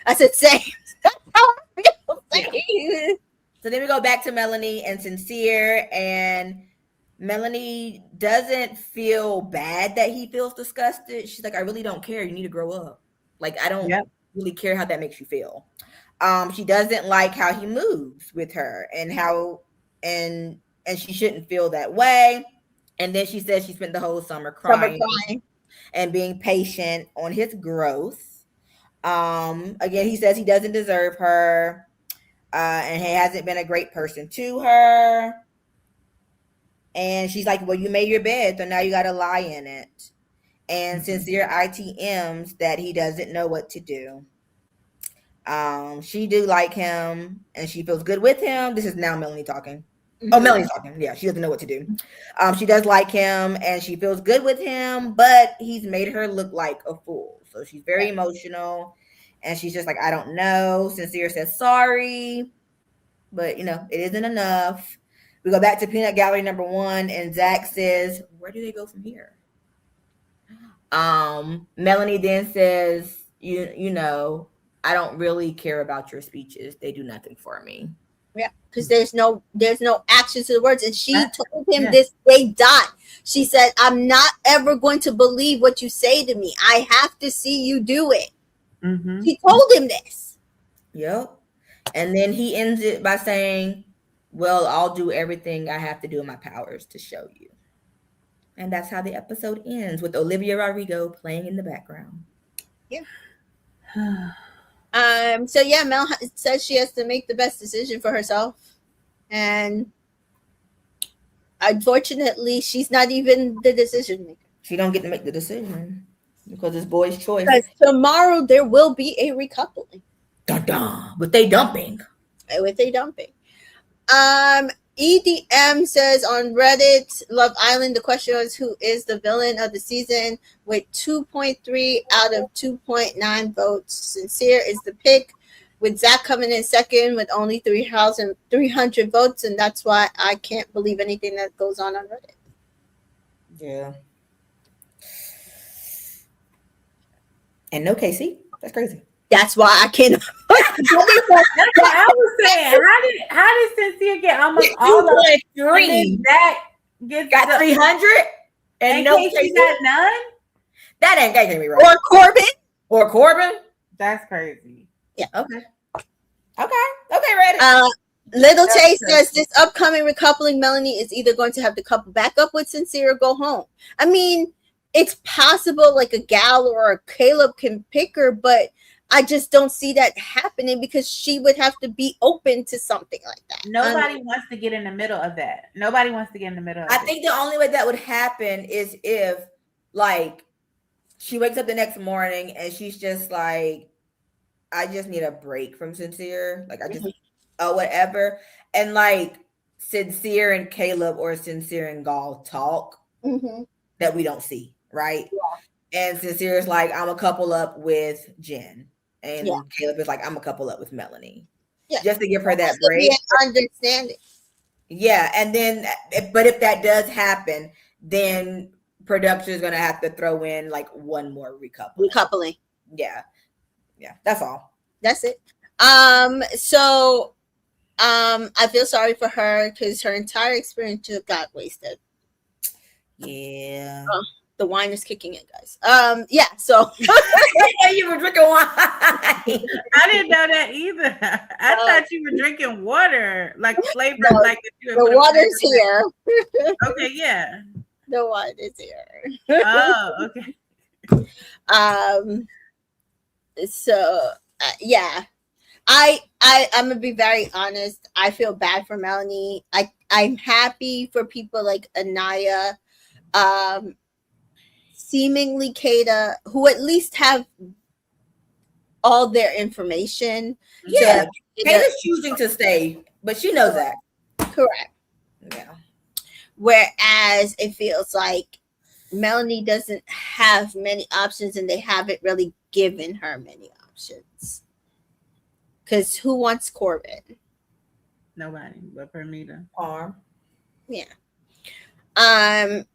I said same. That's how I feel. Yeah. So then we go back to Melanie and Sincere, and Melanie doesn't feel bad that he feels disgusted. She's like, I really don't care. You need to grow up. Like, I don't really care how that makes you feel. She doesn't like how he moves with her and how, and she shouldn't feel that way. And then she says she spent the whole summer crying and being patient on his growth. Again, he says he doesn't deserve her. And he hasn't been a great person to her. And she's like, well, you made your bed, so now you got to lie in it. And Sincere ITMs that he doesn't know what to do. She do like him, and she feels good with him. This is now Melanie talking. Oh, Melanie's talking. Yeah, she doesn't know what to do. She does like him, and she feels good with him, but he's made her look like a fool. So she's very emotional. And she's just like, I don't know. Sincere says sorry, but it isn't enough. We go back to Peanut Gallery number 1, and Zach says, where do they go from here? Melanie then says, you know, I don't really care about your speeches. They do nothing for me. Yeah, because there's no action to the words. And she told him this day dot. She said, I'm not ever going to believe what you say to me. I have to see you do it. Mm-hmm. He told him this. Yep. And then he ends it by saying, well, I'll do everything I have to do in my powers to show you. And that's how the episode ends, with Olivia Rodrigo playing in the background. Yeah. So yeah, Mel says she has to make the best decision for herself. And unfortunately, she's not even the decision maker. She don't get to make the decision. Because it's boy's choice. Because tomorrow there will be a recoupling. Dun dun. With a dumping. EDM says on Reddit, Love Island, the question was who is the villain of the season, with 2.3 out of 2.9 votes. Sincere is the pick, with Zach coming in second with only 3,300 votes, and that's why I can't believe anything that goes on Reddit. Yeah. And no Casey. That's crazy. That's why I can't. That's what I was saying. How did Sincere get almost all of 3? That got 300 and no Casey got none? That can't be right. Or Corbin? That's crazy. Yeah. Okay, Reddit. Little Tay says this upcoming recoupling, Melanie is either going to have to couple back up with Sincere or go home. I mean, it's possible like a Gal or a Caleb can pick her, but I just don't see that happening because she would have to be open to something like that. Nobody wants to get in the middle of that. I think the only way that would happen is if, like, she wakes up the next morning and she's just like, I just need a break from Sincere. Like, I just, whatever. And, like, Sincere and Caleb or Sincere and Gall talk. Mm-hmm. that we don't see, right? Yeah. And Sincere's like, I'm a couple up with Jen. And Caleb is like, I'm a couple up with Melanie. Yeah. Just to give her that break. Understanding. Yeah. And then, but if that does happen, then production is going to have to throw in like one more recoupling. Yeah. Yeah. That's all. That's it. So I feel sorry for her because her entire experience just got wasted. Yeah. The wine is kicking in, guys. Yeah, so you were drinking wine. I didn't know that either. I thought you were drinking water, like flavor, like the water's here. Okay, yeah. The wine is here. Oh, okay. So yeah. I'm gonna be very honest. I feel bad for Melanie. I'm happy for people like Anaya, seemingly Kata, who at least have all their information. Yeah, Kata's choosing to stay, but she knows that. Correct. Yeah. Whereas it feels like Melanie doesn't have many options, and they haven't really given her many options. Because who wants Corbin? Nobody but Permita. Yeah.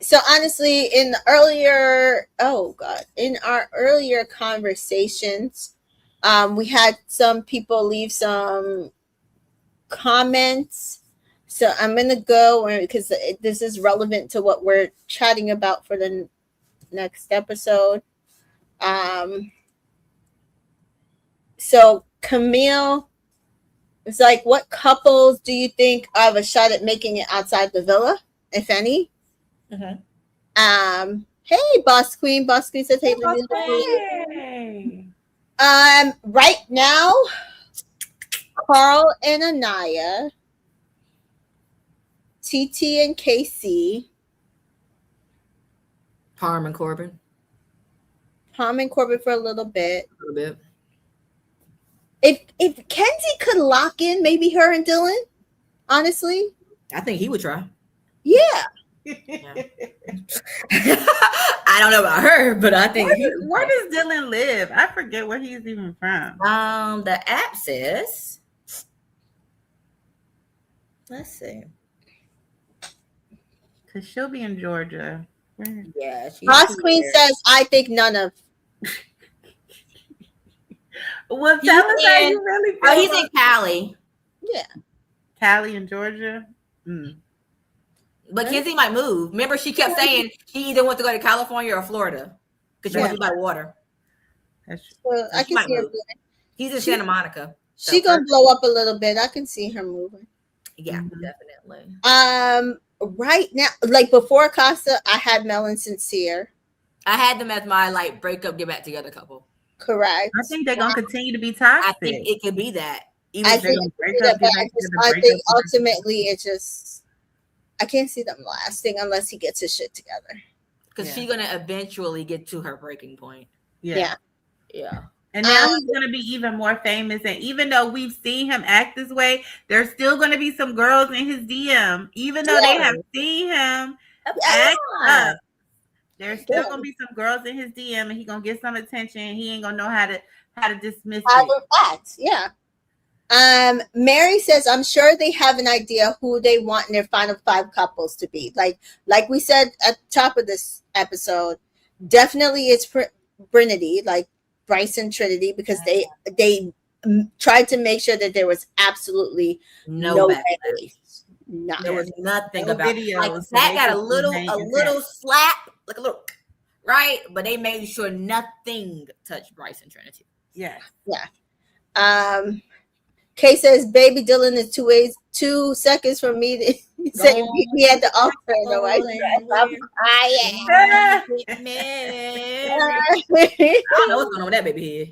So honestly, in our earlier conversations, we had some people leave some comments. So I'm gonna go because this is relevant to what we're chatting about for the next episode. So Camille is like, what couples do you think have a shot at making it outside the villa, if any? Mm-hmm. Hey, Boss Queen. Boss Queen says, hey. Right now, Carl and Anaya, TT and KC, Palm and Corbin for a little bit. If Kenzie could lock in maybe her and Dylan, honestly, I think he would try. Yeah. I don't know about her, but I think where does Dylan live? I forget where he's even from. The app says, let's see, because she'll be in Georgia. Yeah. Boss Queen says, I think none of. Well, tell us how you really feel. Oh, he's in Cali. Yeah. Cali in Georgia? But Kenzie might move. Remember, she kept saying she either wants to go to California or Florida because she wants to be by water. Well, I can see her. He's in Santa Monica. She's gonna blow up a little bit. I can see her moving. Yeah, definitely. Right now, like before Casa, I had Mel and Sincere. I had them as my like breakup, get back together couple. Correct. I think they're gonna continue to be toxic. I think it could be that. I think ultimately it just, I can't see them lasting unless he gets his shit together. Because she's gonna eventually get to her breaking point. Yeah. And now he's going to be even more famous. And even though we've seen him act this way, there's still going to be some girls in his DM. Even though they have seen him act up, there's still going to be some girls in his DM, and he's going to get some attention. He ain't going to know how to dismiss it. Yeah. Mary says, I'm sure they have an idea who they want in their final 5 couples to be. Like we said at the top of this episode, definitely it's Trinity, like Bryce and Trinity, because they tried to make sure that there was absolutely no backlash. There was nothing about videos. Like, that got a little slap, like a little, right? But they made sure nothing touched Bryce and Trinity. Yeah. Kay says, baby Dylan is 2 seconds from me to say meet me at the altar in the white dress. I'm crying. I don't know what's going on with that baby here.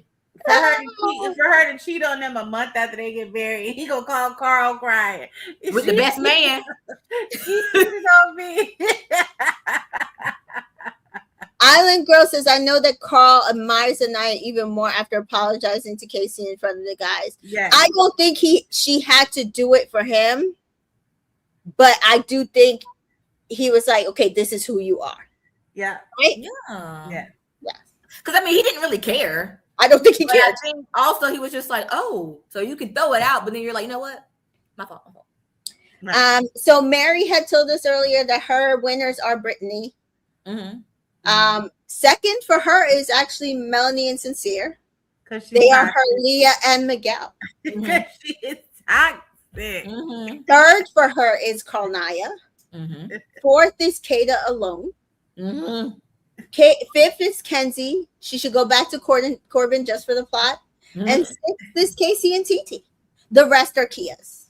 For her to cheat on them a month after they get married, he gonna call Carl crying. With the best man. She cheated on me. Island Girl says, I know that Carl admires Anaya even more after apologizing to Casey in front of the guys. Yes. I don't think she had to do it for him, but I do think he was like, okay, this is who you are. Yeah. Right? Yeah. Yes. Because I mean, he didn't really care. I don't think he But cared. I think also he was just like, oh, so you can throw it out, but then you're like, you know what? My fault. Right. So Mary had told us earlier that her winners are Brittany. Second for her is actually Melanie and Sincere. Because they are her Leah and Miguel. Because she is toxic. Third for her is Carnaya. Fourth is Kata alone. Fifth is Kenzie. She should go back to Corbin just for the plot. And sixth is Casey and TT. The rest are Kias.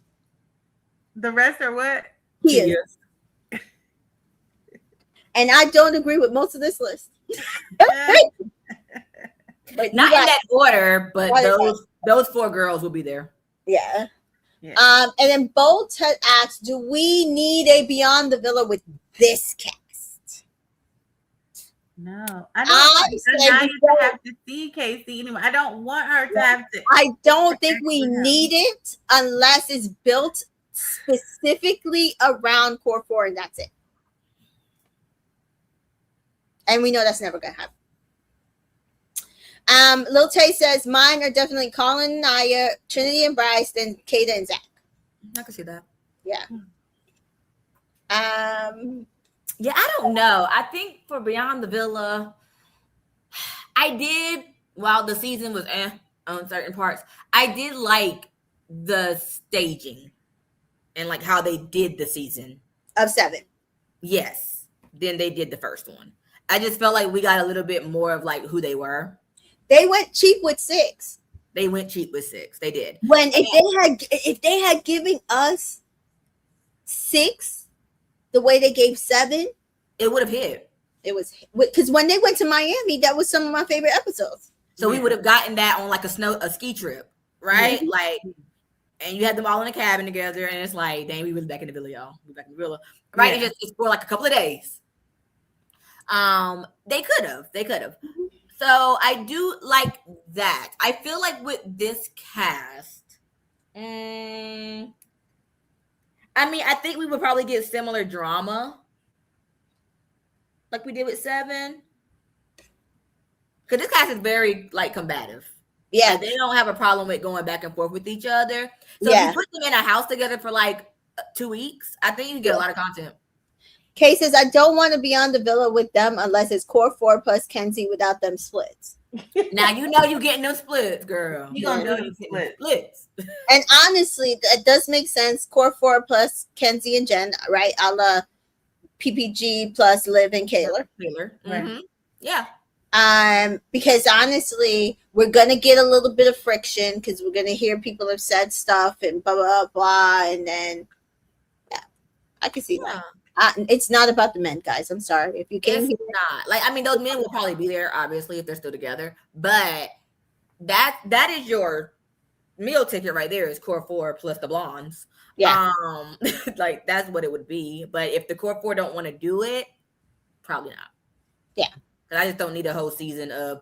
The rest are what? Kias. And I don't agree with most of this list. But not in that order, but those 4 girls will be there. Yeah. And then Bolt had asked, do we need a Beyond the Villa with this cast? No. I don't have to see Casey anymore. I don't want her to have to. I don't think we need it unless it's built specifically around Core 4 and that's it. And we know that's never going to happen. Lil Tay says, mine are definitely Colin and Naya, Trinity and Bryce, then Kata and Zach. I can see that. Yeah. Yeah, I don't know. I think for Beyond the Villa, I did, while the season was on certain parts, I did like the staging and like how they did the season. Of 7. Yes. Then they did the first one. I just felt like we got a little bit more of like who they were. They went cheap with 6. They went cheap with 6. They did. If they had given us 6 the way they gave 7, it would have hit. It was because when they went to Miami, that was some of my favorite episodes. So we would have gotten that on like a ski trip, right? Mm-hmm. Like, and you had them all in a cabin together, and it's like, dang, we really back in the villa, y'all. We back in the villa, right? Yeah. It's for like a couple of days. They could have. Mm-hmm. So I do like that. I feel like with this cast, I mean, I think we would probably get similar drama like we did with 7. Because this cast is very, like, combative. Yeah. Like, they don't have a problem with going back and forth with each other. So if you put them in a house together for, like, 2 weeks, I think you get a lot of content. Kay says, I don't want to be on the villa with them unless it's Core 4 plus Kenzie without them splits. Now, you know you're getting those splits, girl. You're going to do splits. And honestly, that does make sense. Core 4 plus Kenzie and Jen, right? A la PPG plus Liv and Kaylor. Mm-hmm. Yeah. Because honestly, we're going to get a little bit of friction because we're going to hear people have said stuff and blah, blah, blah. And then, yeah, I can see that. It's not about the men, guys. I'm sorry. If you came here. Not. Like, I mean, those men will probably be there, obviously, if they're still together. But that is your meal ticket right there is Core 4 plus the blondes. Yeah. Like, that's what it would be. But if the Core 4 don't want to do it, probably not. Yeah. Because I just don't need a whole season of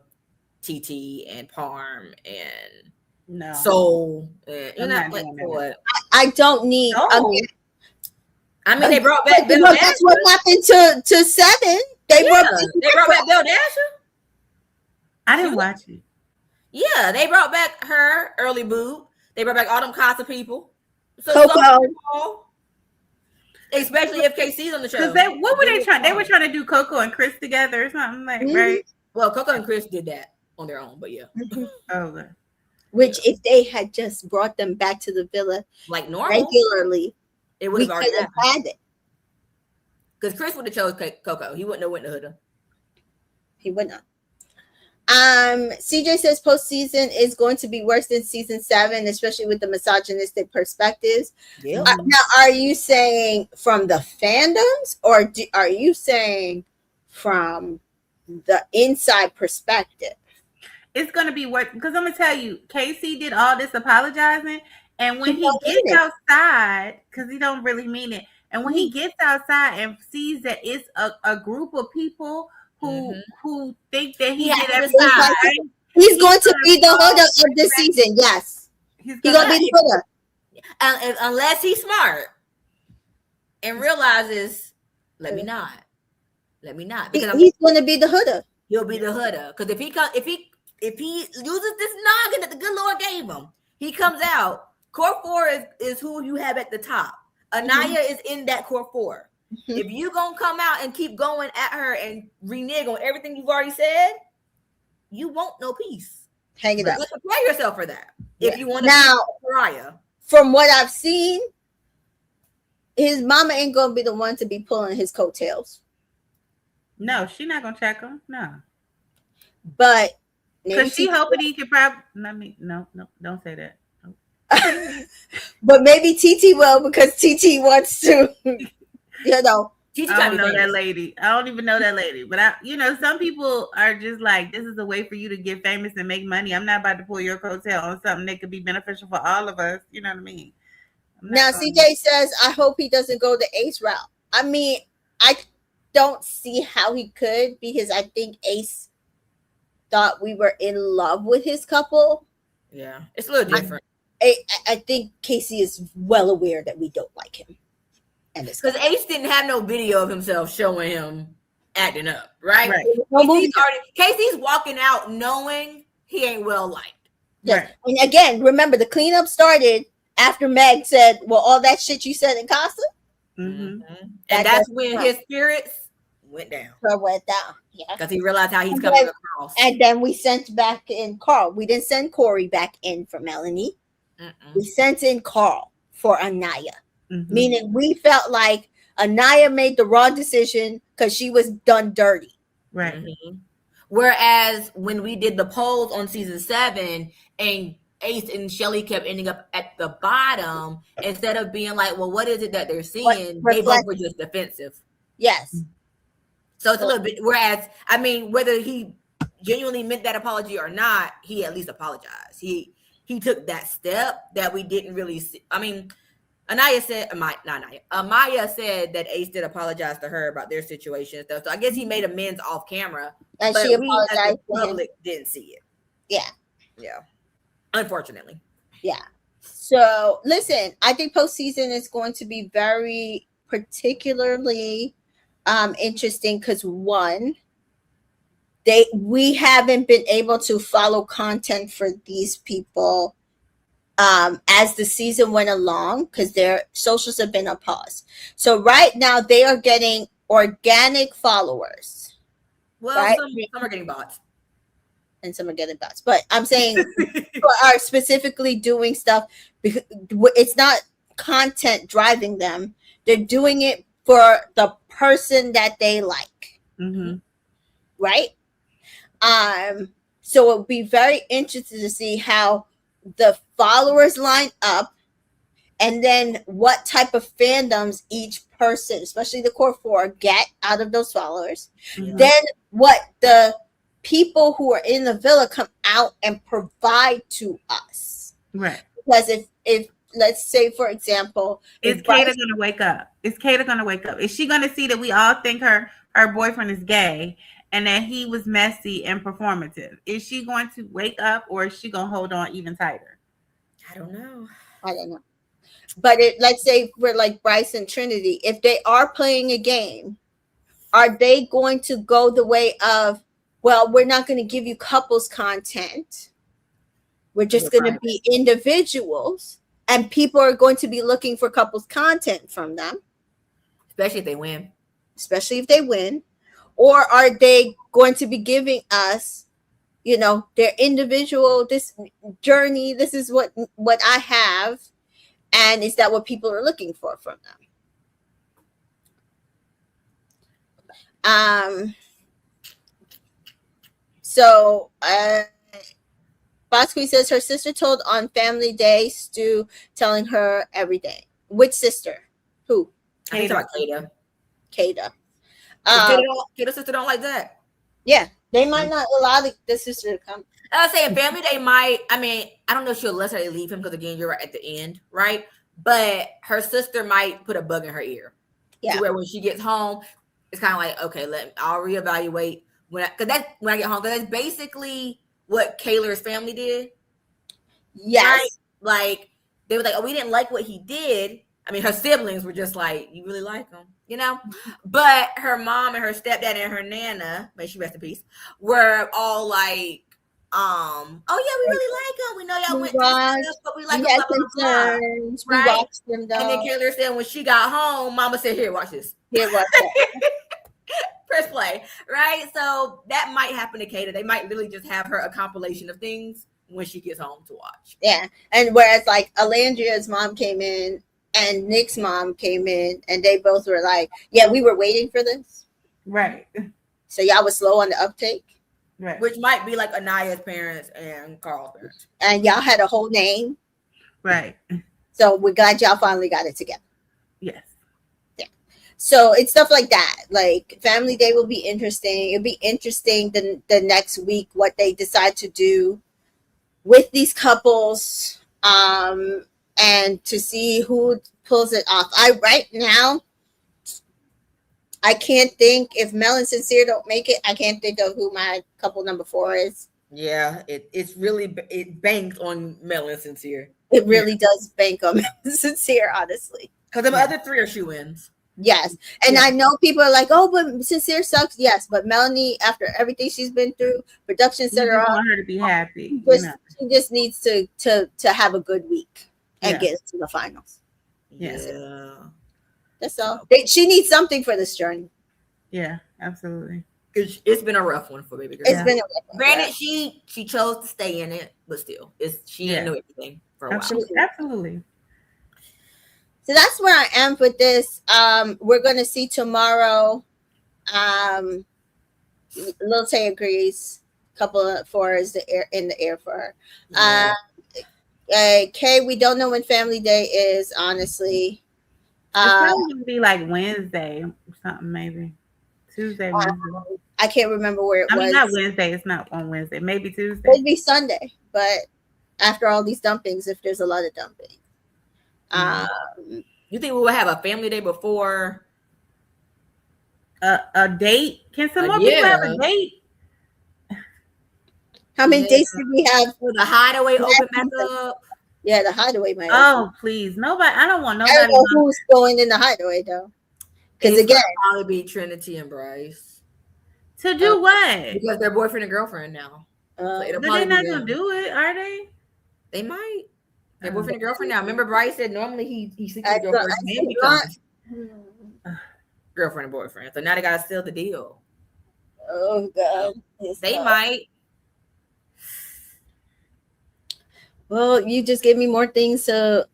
TT and Parm and Soul. You're not like what? I don't need. I mean, they brought back Bill Dasher. That's what happened to 7. They brought back Bill Dasher. I didn't watch it. Yeah, they brought back her early boo. They brought back all them Casa people. So Coco. Especially if KC's on the show. What were they trying? They were trying to do Coco and Chris together or something like, right? Well, Coco and Chris did that on their own, but yeah. Okay. Which, if they had just brought them back to the villa like normal regularly, it would have already had it. Because Chris would have chose Coco. He wouldn't have went to Huda. He would not. CJ says postseason is going to be worse than season 7, especially with the misogynistic perspectives. Yeah. Now, are you saying from the fandoms, or are you saying from the inside perspective? It's going to be worse because I'm going to tell you, Casey did all this apologizing, and when he gets outside, because he don't really mean it, and when he gets outside and sees that it's a group of people who think that he did everything, he's going to be the Huda of this season. Yes, he's going to be the Huda. Unless he's smart and realizes, let me not. let me not, because he's going to be the hooder. He'll be the hooder. Because if he uses this noggin that the good Lord gave him, he comes out. Core 4 is who you have at the top. Anaya is in that core 4. If you gonna come out and keep going at her and renege on everything you've already said, you won't know peace. Hang it up. Just prepare yourself for that. If you want to now, be pariah. From what I've seen, his mama ain't gonna be the one to be pulling his coattails. No, she's not gonna check him. No, but because she hoping he could probably. No, don't say that. But maybe TT will, because TT wants to, you know. I don't know that lady. I don't even know that lady. But some people are just like, this is a way for you to get famous and make money. I'm not about to pull your coattail on something that could be beneficial for all of us. You know what I mean? Now, CJ says, I hope he doesn't go the Ace route. I mean, I don't see how he could, because I think Ace thought we were in love with his couple. Yeah, it's a little different. I think Casey is well aware that we don't like him. Because Ace didn't have no video of himself showing him acting up, right? Casey's walking out knowing he ain't well liked. Yes. Right. And again, remember, the cleanup started after Meg said, well, all that shit you said in Casa. And that's when his spirits went down. Yeah. Because he realized how he's coming across. And then we sent back in Carl. We didn't send Corey back in for Melanie. We sent in Carl for Anaya. Meaning we felt like Anaya made the wrong decision because she was done dirty. Right. Whereas when we did the polls on season 7 and Ace and Shelly kept ending up at the bottom, instead of being like, well, what is it that they're seeing? They both were just defensive. Yes. So it's a little bit, whereas, I mean, whether he genuinely meant that apology or not, he at least apologized. He took that step that we didn't really see. I mean, Amaya said that Ace did apologize to her about their situation and stuff. So I guess he made amends off camera. And but she apologized. The public didn't see it. Yeah. Yeah. Unfortunately. Yeah. So listen, I think postseason is going to be very particularly interesting because one, we haven't been able to follow content for these people as the season went along because their socials have been on pause. So right now they are getting organic followers. Well, right? some are getting bots. And some are getting bots. But I'm saying are specifically doing stuff because it's not content driving them. They're doing it for the person that they like. Right? So it'll be very interesting to see how the followers line up and then what type of fandoms each person, especially the core 4, get out of those followers. Then what the people who are in the villa come out and provide to us. Right. Because if let's say, for example, is Kata going to wake up? Is Kata going to wake up? Is she going to see that we all think her boyfriend is gay and that he was messy and performative? Is she going to wake up or is she going to hold on even tighter? I don't know. But let's say we're like Bryce and Trinity. If they are playing a game, are they going to go the way of, well, we're not going to give you couples content. We're just going to be individuals. And people are going to be looking for couples content from them. Especially if they win. Or are they going to be giving us, their individual, this journey, this is what I have. And is that what people are looking for from them? So Bosque says her sister told on Family Day, Stu telling her every day. Which sister? Who? I think about Kata. Kata's sister don't like that. Yeah, they might not allow the sister to come. I was saying Family Day might. I mean, I don't know if she'll let her leave him because again, you're right at the end, right? But her sister might put a bug in her ear. Yeah. To where when she gets home, it's kind of like, okay, I'll reevaluate when I get home. Because that's basically what Kaylor's family did. Yes. Right? Like they were like, oh, we didn't like what he did, I mean, her siblings were just like, you really like them, you know? But her mom and her stepdad and her nana, may she rest in peace, were all like, oh yeah, we really like them. We know y'all went through stuff, but we like them, blah, blah, blah. We watched them, though. And then Kayla said when she got home, Mama said, here, watch this. Here, watch that. Press play, right? So that might happen to Kayla. They might literally just have her a compilation of things when she gets home to watch. Yeah. And whereas like Alandria's mom came in and Nick's mom came in and they both were like, yeah, we were waiting for this. Right. So y'all was slow on the uptake. Right. Which might be like Anaya's parents and Carl's parents. And y'all had a whole name. Right. So we're glad y'all finally got it together. Yes. Yeah. So it's stuff like that. Like Family Day will be interesting. It'll be interesting the next week what they decide to do with these couples. And to see who pulls it off. Right now, I can't think, if Mel and Sincere don't make it, I can't think of who my couple number 4 is. Yeah, it's really, it banks on Mel and Sincere. It really does bank on Mel and Sincere, honestly. Because the other 3 are shoe-ins. Yes. And I know people are like, oh, but Sincere sucks. Yes, but Melanie, after everything she's been through, production set her up. Want her to be happy. She just needs to have a good week and get to the finals. Yes. Yeah. That's all. She needs something for this journey. Yeah, absolutely. It's been a rough one for baby girl. It's been a rough one. Granted, she chose to stay in it, but still, she didn't know everything for a while. Absolutely. So that's where I am with this. We're gonna see tomorrow. Lil Tay agrees. Couple of 4 is in the air for her. Yeah. Kay, we don't know when Family Day is, honestly. It's probably gonna be like Wednesday or something, maybe Tuesday, Wednesday. I can't remember where it was. I mean, not Wednesday. It's not on Wednesday. Maybe Tuesday. It'd be Sunday, but after all these dumpings, if there's a lot of dumping, you think we will have a Family Day before a date? Can some more people have a date? How many dates did we have? For the Hideaway open back up? Yeah, the Hideaway might. Oh, please. Nobody. I don't want nobody. I don't know who's going in the Hideaway, though. Because again, probably be Trinity and Bryce. To do what? Because they're boyfriend and girlfriend now. So they're not going to do it, are they? They might. They're boyfriend and girlfriend now. Remember Bryce said normally he sleeps with girlfriend and then becomes girlfriend and boyfriend. So now they got to seal the deal. Oh, God. They might. Well, you just gave me more things to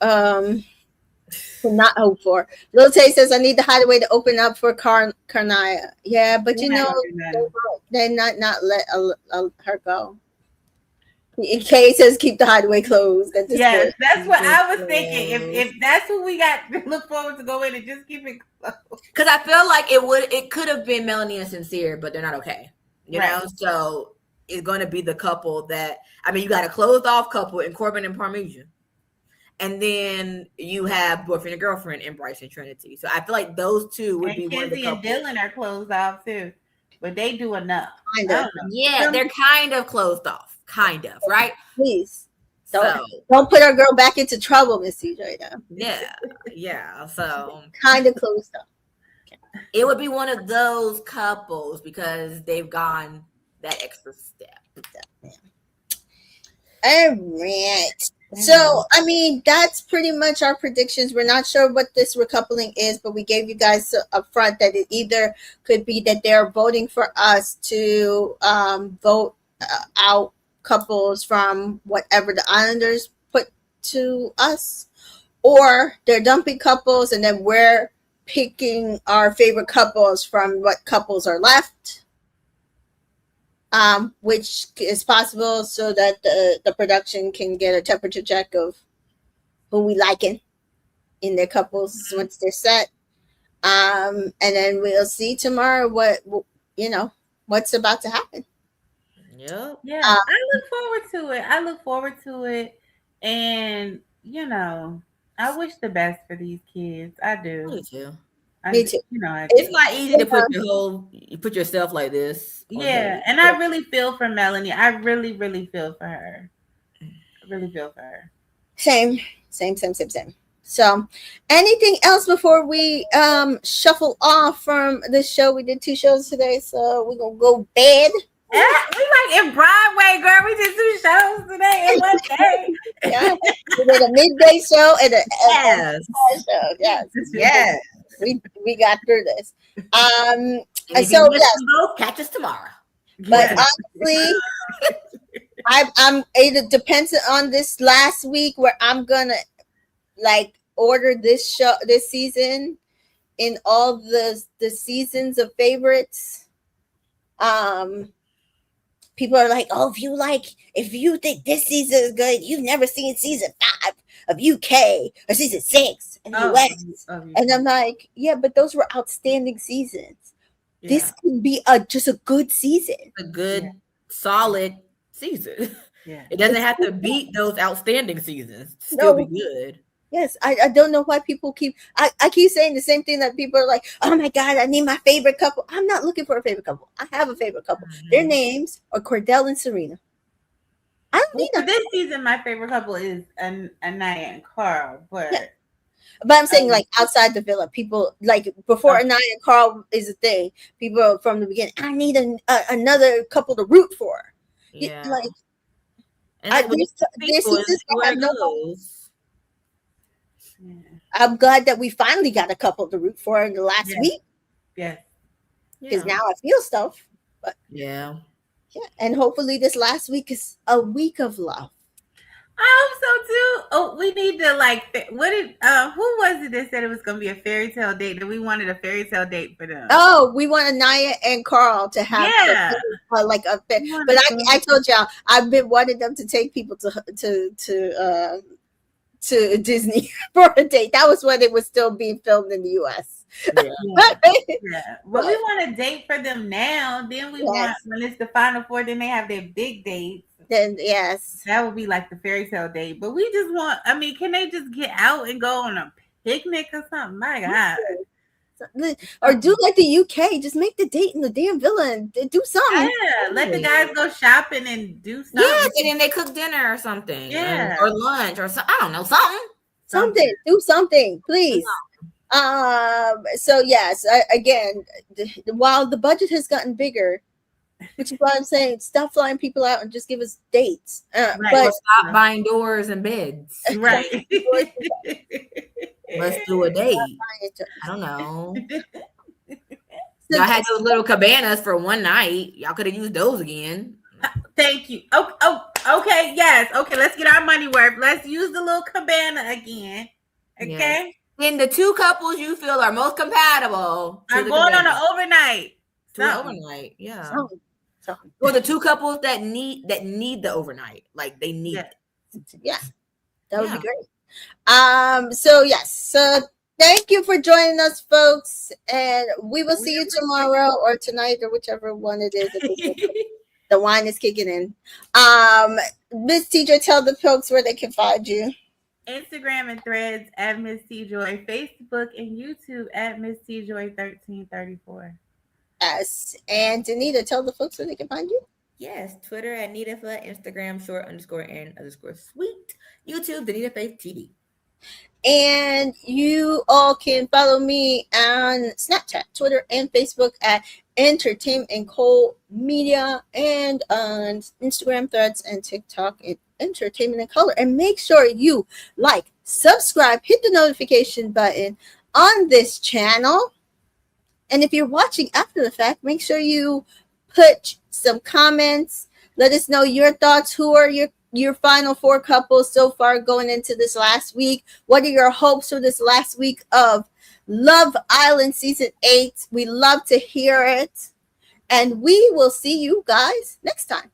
not hope for. Lil Tay says, I need the Hideaway to open up for Karnaya. Yeah, but they're not let her go. Kay says, keep the Hideaway closed. Yes, that's what I was thinking. If that's what we got to look forward to go in and just keep it closed. Because I feel like it could have been Melanie and Sincere, but they're not okay. You know, so it's going to be the couple that, I mean, you got a closed off couple in Corbin and Parmesan. And then you have boyfriend and girlfriend in Bryce and Trinity. So I feel like those two would be one of the couples. And Dylan are closed off too. But they do enough. Kind of. Yeah, they're kind of closed off. Kind of, right? Please. Don't put our girl back into trouble, Miss CJ. Yeah. So kind of closed off. It would be one of those couples because they've gone that extra step. All right. So, I mean, that's pretty much our predictions. We're not sure what this recoupling is, but we gave you guys up front that it either could be that they're voting for us to vote out couples from whatever the Islanders put to us, or they're dumping couples and then we're picking our favorite couples from what couples are left. Which is possible so that the production can get a temperature check of who we liking in their couples once they're set. And then we'll see tomorrow what's about to happen. Yep. Yeah. I look forward to it. And I wish the best for these kids. I do. Me too. Me too. It's not easy to put yourself like this. Yeah, and I really feel for Melanie. I really, really feel for her. Same. So, anything else before we shuffle off from this show? We did 2 shows today, so we're gonna go bed. Yeah, we like in Broadway, girl. We did 2 shows today in one day. Yeah, we did a midday show and a show. Yes, Yes. We got through this. And if So you miss yes, them both, catch us tomorrow. but honestly, I'm it depends on this last week where I'm gonna like order this show this season in all the seasons of favorites. People are like, oh, if you think this season is good, you've never seen season 5 of UK or season 6 in the US. And I'm like, yeah, but those were outstanding seasons. Yeah. This can be just a good season. A good, solid season. Yeah. It doesn't have to beat those outstanding seasons to still be good. Yes, I don't know why people I keep saying the same thing that people are like, oh my God, I need my favorite couple. I'm not looking for a favorite couple. I have a favorite couple. Mm-hmm. Their names are Cordell and Serena. I don't need them. This season, my favorite couple is Anaya and Carl, but I'm saying like outside the villa, people like before Anaya and Carl is a thing. People from the beginning, I need another couple to root for. Yeah, like I'm glad that we finally got a couple to root for in the last week. Yeah. Because now I feel stuff. But yeah. And hopefully this last week is a week of love. I hope so too. Oh, we need to who was it that said it was gonna be a fairy tale date? That we wanted a fairy tale date for them. Oh, we want Anaya and Carl to have like a but I told y'all I've been wanting them to take people to Disney for a date. That was when it was still being filmed in the US. Yeah. Well, we want a date for them now. Then we want when it's the Final Four, then they have their big dates. Then that would be like the fairy tale date. But we just want, can they just get out and go on a picnic or something? My God. Or do like the UK, just make the date in the damn villa and do something. Yeah, let the guys go shopping and do something. Yeah, and then they cook dinner or something. Yeah. Or lunch or something. I don't know, something. Do something, please. So yes, again, while the budget has gotten bigger, which is why I'm saying stop flying people out and just give us dates. But stop buying doors and beds. Right. Let's do a date. I don't know. Y'all had those little cabanas for one night. Y'all could have used those again. Thank you. Oh, okay. Yes. Okay. Let's get our money worth. Let's use the little cabana again. Okay. Yes. Then the 2 couples you feel are most compatible are going on an overnight. Overnight. Yeah. Or the 2 couples that need the overnight. Like they need it. Yeah. That would be great. So yes. Thank you for joining us, folks. And we will see you tomorrow or tonight or whichever one it is. The wine is kicking in. Miss TJ, tell the folks where they can find you. Instagram and Threads at Miss T Joy, Facebook and YouTube at Miss T Joy 1334. Yes, and Danita, tell the folks where they can find you. Yes, Twitter at NitaFa, Instagram _and_sweet, YouTube Danita Faith TV. And you all can follow me on Snapchat, Twitter, and Facebook at entertainmentincolor media, and on Instagram, Threads, and TikTok at Entertainment in Color. And make sure you like, subscribe, hit the notification button on this channel. And if you're watching after the fact, make sure you put some comments. Let us know your thoughts. Who are your final 4 couples so far going into this last week? What are your hopes for this last week of Love Island Season 8? We love to hear it. And we will see you guys next time.